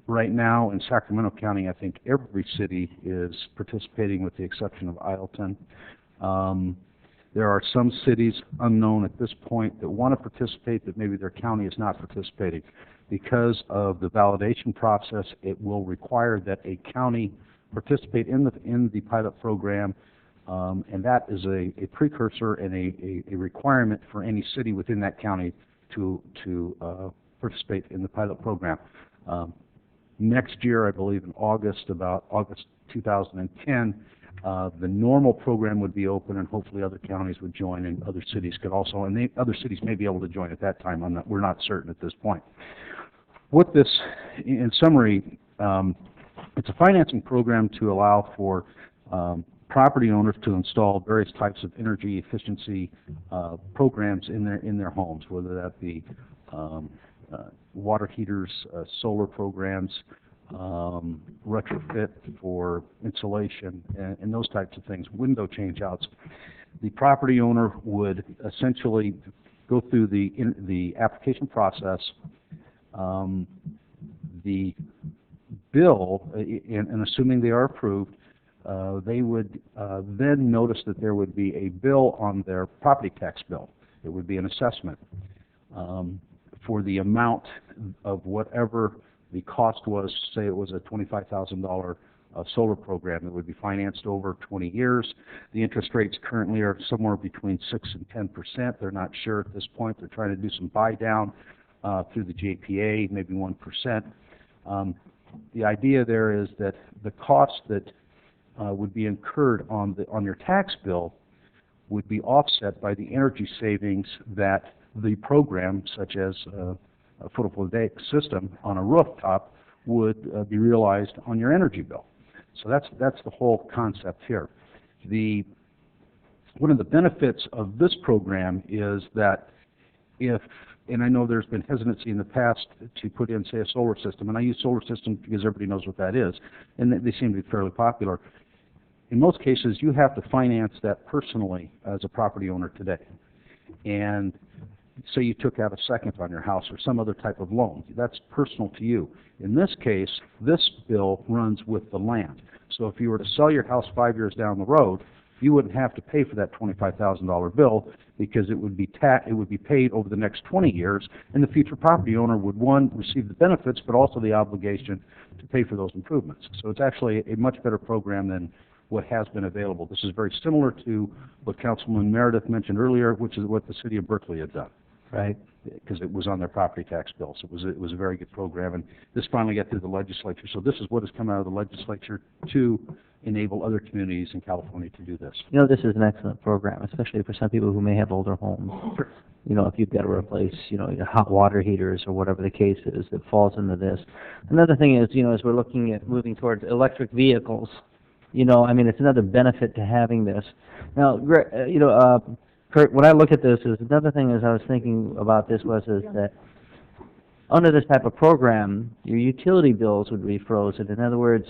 Right now in Sacramento County, I think every city is participating with the exception of Ileton. There are some cities unknown at this point that want to participate, but maybe their county is not participating. Because of the validation process, it will require that a county participate in the pilot program, and that is a precursor and a requirement for any city within that county to participate in the pilot program. Next year, I believe in August, about August 2010, the normal program would be open, and hopefully other counties would join, and other cities could also, and other cities may be able to join at that time. We're not certain at this point. What this, in summary, it's a financing program to allow for property owners to install various types of energy efficiency programs in their homes, whether that be water heaters, solar programs, retrofit for insulation, and those types of things, window change-outs. The property owner would essentially go through the application process. The bill, and assuming they are approved, they would then notice that there would be a bill on their property tax bill. It would be an assessment for the amount of whatever the cost was. Say it was a $25,000 solar program that would be financed over 20 years. The interest rates currently are somewhere between 6 and 10%. They're not sure at this point. They're trying to do some buy down through the JPA, maybe 1%. The idea there is that the cost that would be incurred on your tax bill would be offset by the energy savings that the program, such as a photovoltaic system on a rooftop, would be realized on your energy bill. So that's the whole concept here. One of the benefits of this program is that and I know there's been hesitancy in the past to put in, say, a solar system, and I use solar systems because everybody knows what that is, and they seem to be fairly popular. In most cases, you have to finance that personally as a property owner today. And say you took out a second on your house or some other type of loan. That's personal to you. In this case, this bill runs with the land. So if you were to sell your house 5 years down the road, you wouldn't have to pay for that $25,000 bill because it would be paid over the next 20 years, and the future property owner would, one, receive the benefits, but also the obligation to pay for those improvements. So it's actually a much better program than what has been available. This is very similar to what Councilman Meredith mentioned earlier, which is what the city of Berkeley had done. Right. Because it was on their property tax bills. It was a very good program, and this finally got through the legislature. So this is what has come out of the legislature to enable other communities in California to do this. You know, this is an excellent program, especially for some people who may have older homes. You know, if you've got to replace, you know, your hot water heaters or whatever the case is, it falls into this. Another thing is, you know, as we're looking at moving towards electric vehicles, you know, I mean, it's another benefit to having this. Now, you know, Kurt, when I look at this, is another thing as I was thinking about this is that under this type of program, your utility bills would be frozen. In other words,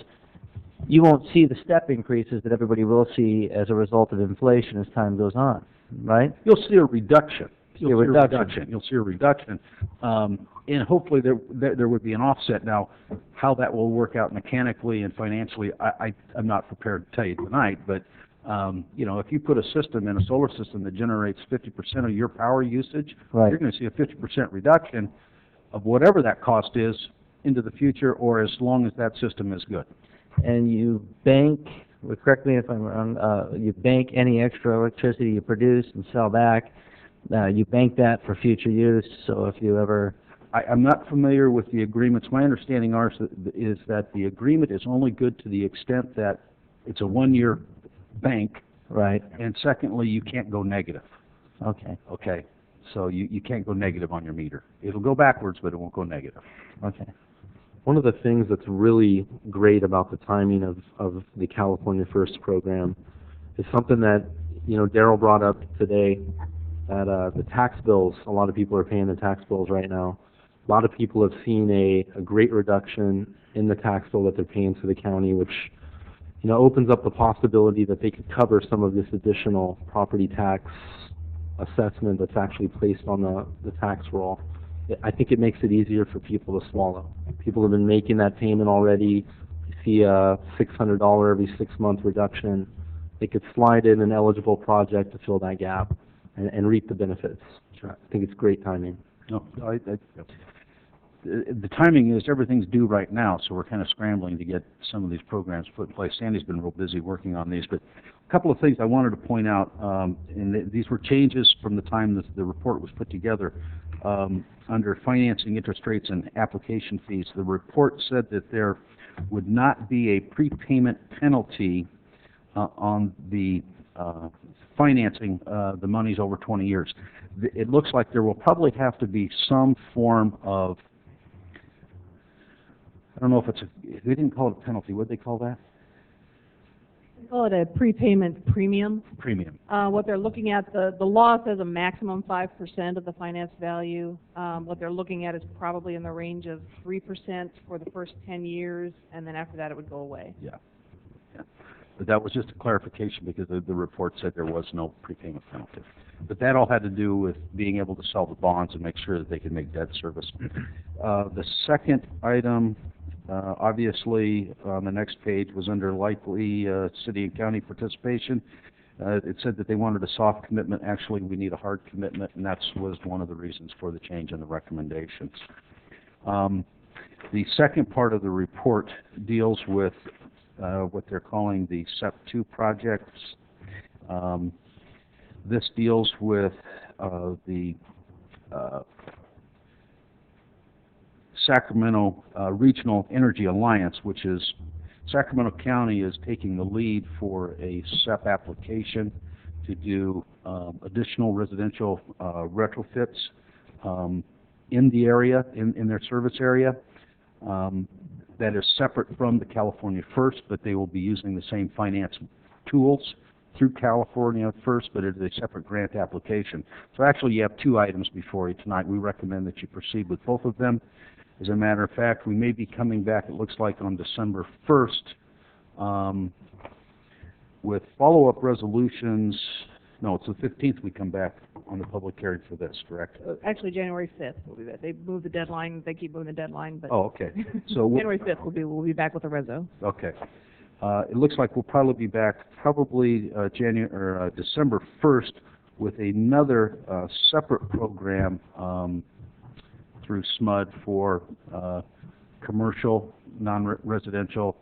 you won't see the step increases that everybody will see as a result of inflation as time goes on, right? You'll see a reduction. You'll see a reduction. And hopefully there would be an offset. Now, how that will work out mechanically and financially, I'm not prepared to tell you tonight, but you know, if you put a system in a solar system that generates 50% of your power usage, right, you're going to see a 50% reduction of whatever that cost is into the future, or as long as that system is good. And you bank, well, correct me if I'm wrong, you bank any extra electricity you produce and sell back. You bank that for future use, so if you ever... I'm not familiar with the agreements. My understanding is that the agreement is only good to the extent that it's a one-year bank. Right. And secondly, you can't go negative. Okay. Okay. So you can't go negative on your meter. It'll go backwards, but it won't go negative. Okay. One of the things that's really great about the timing of the California First program is something that, you know, Daryl brought up today, that the tax bills, a lot of people are paying the tax bills right now. A lot of people have seen a great reduction in the tax bill that they're paying to the county, which, you know, opens up the possibility that they could cover some of this additional property tax assessment that's actually placed on the tax roll. I think it makes it easier for people to swallow. People have been making that payment already. You see a $600 every 6-month reduction. They could slide in an eligible project to fill that gap and reap the benefits. Sure. I think it's great timing. No, the timing is everything's due right now, so we're kind of scrambling to get some of these programs put in place. Sandy's been real busy working on these, but a couple of things I wanted to point out, and these were changes from the time the report was put together. Under financing interest rates and application fees, the report said that there would not be a prepayment penalty on the financing the monies over 20 years. It looks like there will probably have to be some form of, I don't know if it's they didn't call it a penalty. What did they call that? We call it a prepayment premium. Premium. What they're looking at, the law says a maximum 5% of the finance value. What they're looking at is probably in the range of 3% for the first 10 years, and then after that it would go away. Yeah. But that was just a clarification because the report said there was no prepayment penalty. But that all had to do with being able to sell the bonds and make sure that they could make debt service. The second item, obviously, on the next page was under likely city and county participation. It said that they wanted a soft commitment. Actually, we need a hard commitment, and that was one of the reasons for the change in the recommendations. The second part of the report deals with what they're calling the SEP 2 projects. This deals with the Sacramento Regional Energy Alliance, which is Sacramento County is taking the lead for a SEP application to do additional residential retrofits in the area, in their service area. That is separate from the California First, but they will be using the same finance tools through California First, but it is a separate grant application. So actually you have two items before you tonight. We recommend that you proceed with both of them. As a matter of fact, we may be coming back, it looks like, on December 1st with follow-up resolutions. No, it's the 15th we come back on the public hearing for this, correct? Actually, January 5th will be back. They moved the deadline. They keep moving the deadline, but oh, okay. So January 5th we'll be back with a reso. Okay. It looks like we'll probably be back December 1st with another separate program through SMUD for commercial, non-residential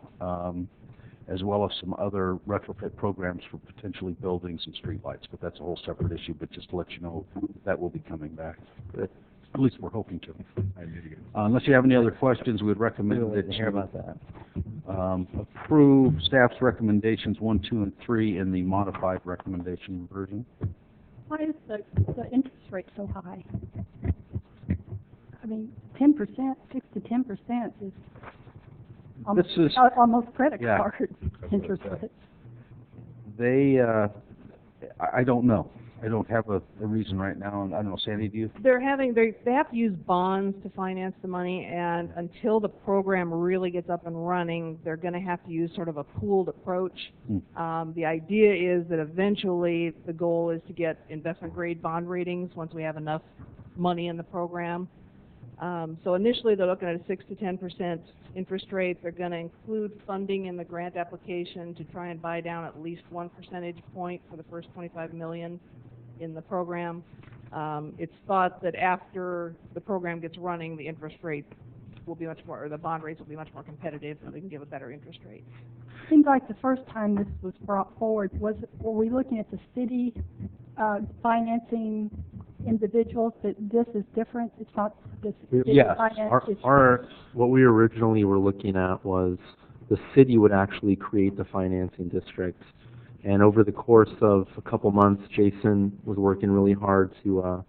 as well as some other retrofit programs for potentially buildings and streetlights, but that's a whole separate issue, but just to let you know, that will be coming back. At least we're hoping to. Unless you have any other questions, we would recommend that hear about that. approve staff's recommendations 1, 2, and 3 in the modified recommendation version. Why is the interest rate so high? I mean, 10%, 6 to 10% is almost, This is- almost credit yeah. card interest rates. They, I don't know. I don't have a reason right now, and I don't know, Sandy, do you? They have to use bonds to finance the money, and until the program really gets up and running, they're going to have to use sort of a pooled approach. The idea is that eventually the goal is to get investment grade bond ratings once we have enough money in the program. So initially they're looking at a 6 to 10% interest rate. They're going to include funding in the grant application to try and buy down at least 1 percentage point for the first $25 million in the program. It's thought that after the program gets running, the interest rate will be much more, or the bond rates will be much more competitive, so they can give a better interest rate. Seems like the first time this was brought forward, were we looking at the city financing individuals, that this is different? It's not this city Yes, finance, it's what we originally were looking at was the city would actually create the financing district. And over the course of a couple months, Jason was working really hard to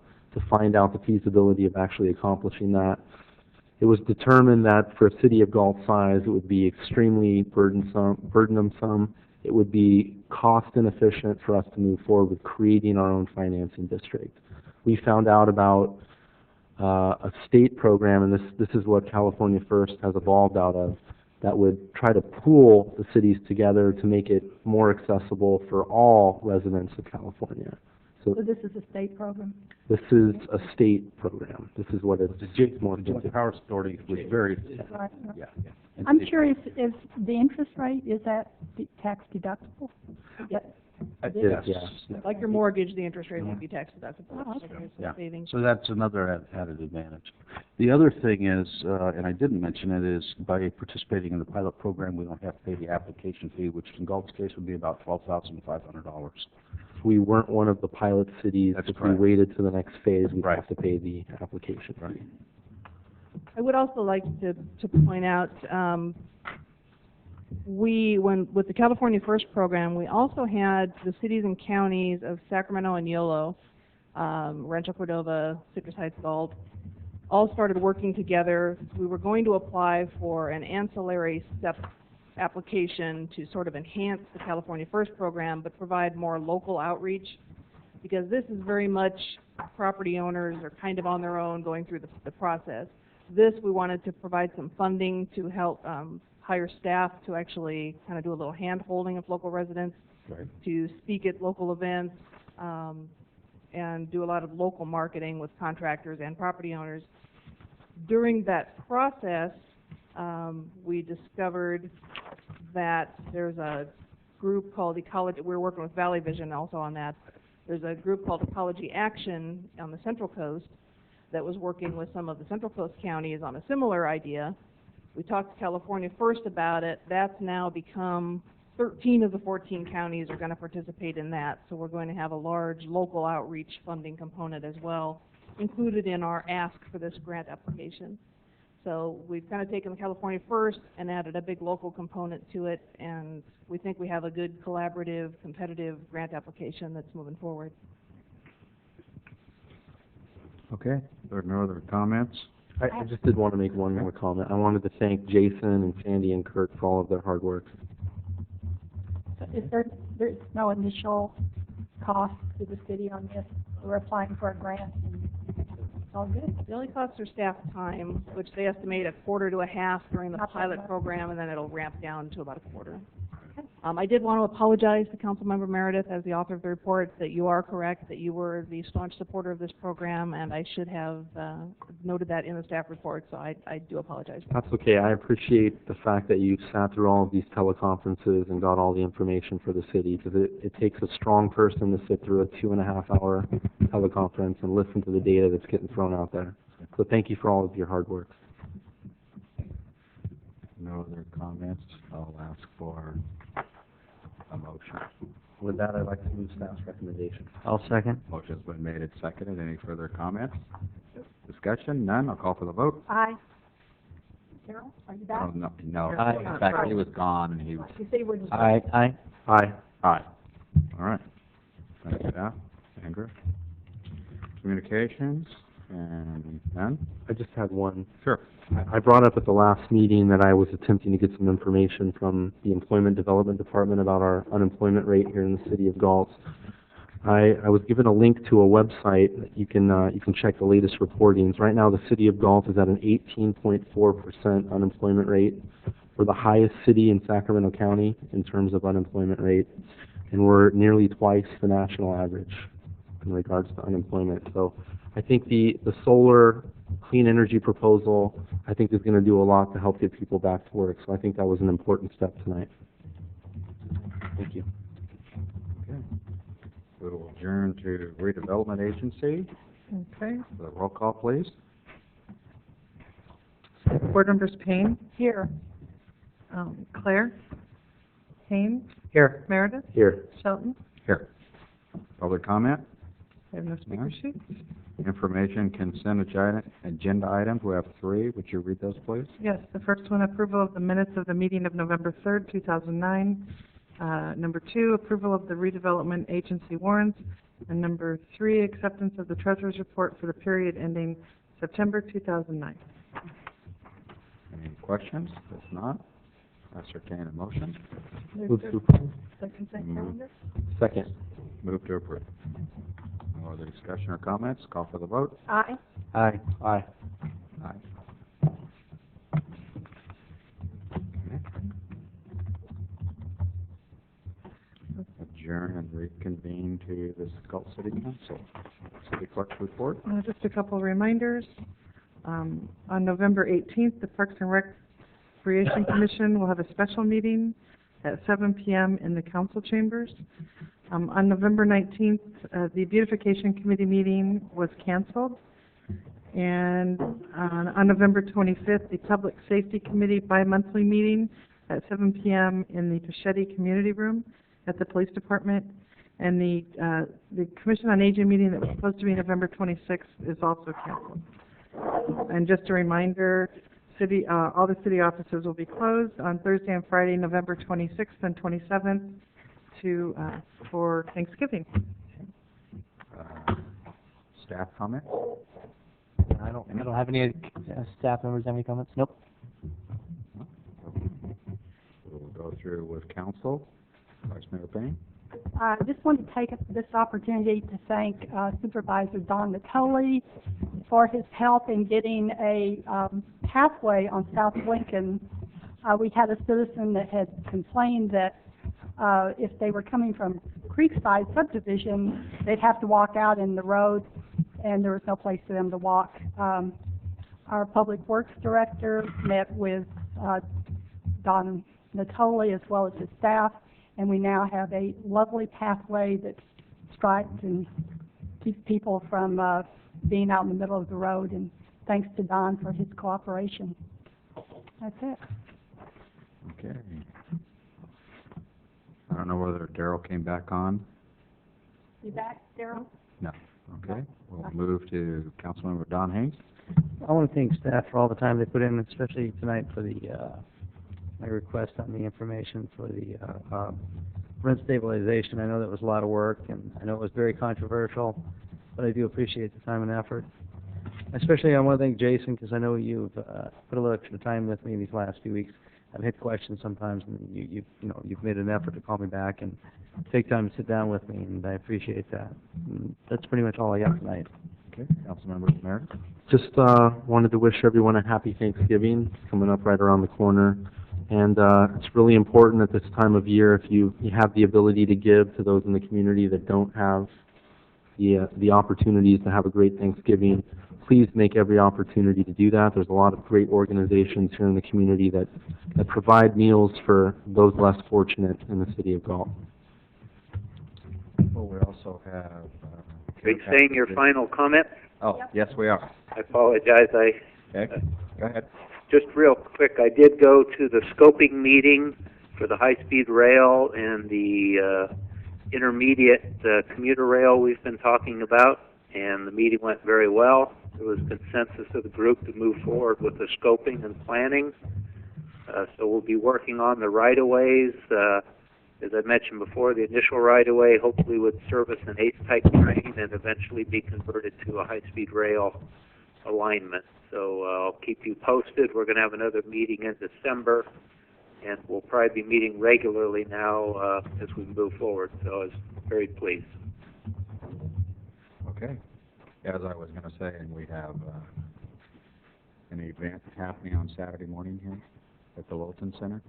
find out the feasibility of actually accomplishing that. It was determined that for a city of Galt size, it would be extremely burdensome. It would be cost inefficient for us to move forward with creating our own financing district. We found out about a state program, and this is what California First has evolved out of, that would try to pool the cities together to make it more accessible for all residents of California. so this is a state program? This is a state program. This is what it's more Joint Powers Authority was very, Right. yeah. I'm curious if the interest rate, is that tax deductible? Yes. Like your mortgage, the interest rate won't be tax deductible. Oh, So there's some Yeah, savings. so that's another added advantage. The other thing is, and I didn't mention it, is by participating in the pilot program, we don't have to pay the application fee, which in Galt's case would be about $12,500. If we weren't one of the pilot cities, That's if correct. we waited to the next phase, we'd Right. have to pay the application. Right. I would also like to point out, with the California First program, we also had the cities and counties of Sacramento and Yolo, Rancho Cordova, Citrus Heights, Galt, all started working together. We were going to apply for an ancillary step application to sort of enhance the California First program, but provide more local outreach, because this is very much property owners are kind of on their own going through the process. This, we wanted to provide some funding to help hire staff to actually kind of do a little hand-holding of local residents, Right. to speak at local events, and do a lot of local marketing with contractors and property owners. During that process, we discovered that there's a group called Ecology. We're working with Valley Vision also on that. There's a group called Ecology Action on the Central Coast that was working with some of the Central Coast counties on a similar idea. We talked to California First about it. That's now become 13 of the 14 counties are going to participate in that. So we're going to have a large local outreach funding component as well, included in our ask for this grant application. So we've kind of taken the California First and added a big local component to it, and we think we have a good collaborative, competitive grant application that's moving forward. Okay, there are no other comments? I just did want to make one more comment. I wanted to thank Jason and Sandy and Kurt for all of their hard work. Is there's no initial cost to the city on this? We're applying for a grant and it's all good? The only costs are staff time, which they estimate a quarter to a half during the Not that pilot much. program, and then it'll ramp down to about a quarter. I did want to apologize to Councilmember Meredith, as the author of the report, that you are correct, that you were the staunch supporter of this program, and I should have noted that in the staff report, so I do apologize. That's okay. I appreciate the fact that you sat through all of these teleconferences and got all the information for the city, because it takes a strong person to sit through a 2.5-hour teleconference and listen to the data that's getting thrown out there. So thank you for all of your hard work. no other comments, I'll ask for a motion. With that, I'd like to move staff's recommendation. I'll second. Motion's been made and seconded. Any further comments? Discussion? None? I'll call for the vote. Aye. Carol, are you back? Oh, no, no. Aye. In fact, he was gone and he was... You say we're just... Aye. Aye. Aye. Aye. All right. Thank you, Al. Andrew? Communications? And none? I just had one. Sure. I brought up at the last meeting that I was attempting to get some information from the Employment Development Department about our unemployment rate here in the city of Galt. I was given a link to a website that you can check the latest reportings. Right now, the city of Galt is at an 18.4% unemployment rate. We're the highest city in Sacramento County in terms of unemployment rate, and we're nearly twice the national average in regards to unemployment. So I think the solar clean energy proposal, I think, is going to do a lot to help get people back to work. So I think that was an important step tonight. Thank you. Okay. We will adjourn to Redevelopment Agency. Okay. The roll call, please. Board members Payne, Here. Claire, Haynes, Here. Meredith, Here. Shelton. Here. Public comment? I have no speaker No. sheets. Information consent agenda items. We have 3. Would you read those, please? Yes, the first one, approval of the minutes of the meeting of November 3rd, 2009. Number 2, approval of the redevelopment agency warrants. And number 3, acceptance of the treasurer's report for the period ending September 2009. Any questions? If not, ascertain a motion. Move to approve. The consent Move. calendar? Second. Move to approve. No other discussion or comments? Call for the vote. Aye. Aye. Aye. Aye. Adjourn and reconvene to the Galt City Council. City Clerk's report. Just a couple reminders. On November 18th, the Parks and Recreation Commission will have a special meeting at 7 p.m. in the council chambers. On November 19th, the Beautification Committee meeting was canceled. And on November 25th, the Public Safety Committee bi-monthly meeting at 7 p.m. in the Pachetti Community Room at the Police Department. And the Commission on Aging meeting that was supposed to be November 26th is also canceled. And just a reminder, all the city offices will be closed on Thursday and Friday, November 26th and 27th for Thanksgiving. Staff comment? I don't have any staff members have any comments? Nope. We'll go through with council. Vice Mayor Payne. I just want to take this opportunity to thank Supervisor Don Natoli for his help in getting a pathway on South Lincoln. We had a citizen that had complained that if they were coming from Creekside subdivision, they'd have to walk out in the road, and there was no place for them to walk. Our Public Works Director met with Don Natoli as well as his staff, and we now have a lovely pathway that's striped and keeps people from being out in the middle of the road, and thanks to Don for his cooperation. That's it. Okay. I don't know whether Darrell came back on. You back, Darrell? No. Okay. We'll move to Councilmember Don Haynes. I want to thank staff for all the time they put in, especially tonight for the my request on the information for the rent stabilization. I know that was a lot of work, and I know it was very controversial, but I do appreciate the time and effort. Especially I want to thank Jason, because I know you've put a little extra time with me these last few weeks. I've had questions sometimes, and you've made an effort to call me back and take time to sit down with me, and I appreciate that. And that's pretty much all I got tonight. Okay. Councilmember Meredith. Just wanted to wish everyone a happy Thanksgiving. It's coming up right around the corner. And it's really important at this time of year, if you have the ability to give to those in the community that don't have the opportunities to have a great Thanksgiving, please make every opportunity to do that. There's a lot of great organizations here in the community that provide meals for those less fortunate in the city of Galt. Well, we also have... Are you saying your final comment? Oh, yes, we are. I apologize. Okay. Go ahead. just real quick, I did go to the scoping meeting for the high-speed rail and the intermediate commuter rail we've been talking about, and the meeting went very well. There was consensus of the group to move forward with the scoping and planning. So we'll be working on the right-of-ways. As I mentioned before, the initial right-of-way hopefully would service an ACE-type train and eventually be converted to a high-speed rail alignment. So I'll keep you posted. We're going to have another meeting in December, and we'll probably be meeting regularly now as we move forward. So I was very pleased. Okay. As I was going to say, and we have an event happening on Saturday morning here at the Lowton Center.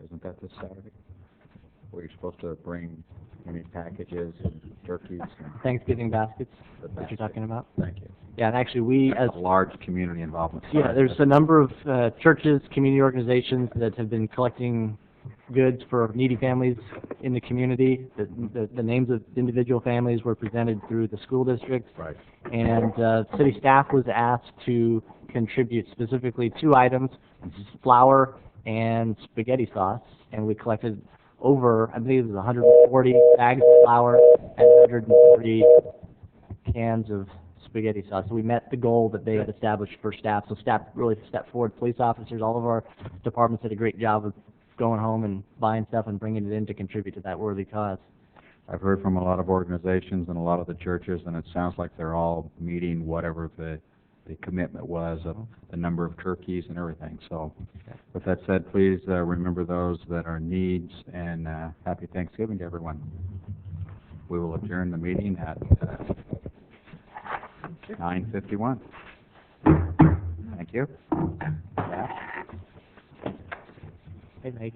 Isn't that this Saturday? Were you supposed to bring any packages and turkeys? And Thanksgiving baskets the that you're talking about? Thank you. Yeah, and actually we as That's a large community involvement. yeah, there's a number of churches, community organizations that have been collecting goods for needy families in the community. The names of individual families were presented through the school district. Right. And city staff was asked to contribute specifically 2 items, flour and spaghetti sauce, and we collected over, I believe it was 140 bags of flour and 140 cans of spaghetti sauce. So we met the goal that they had established for staff. So staff really stepped forward. Police officers, all of our departments did a great job of going home and buying stuff and bringing it in to contribute to that worthy cause. I've heard from a lot of organizations and a lot of the churches, and it sounds like they're all meeting whatever the commitment was of the number of turkeys and everything. So with that said, please remember those that are in needs, and happy Thanksgiving to everyone. We will adjourn the meeting at 9:51. Thank you. Yeah. Hey, Maggie.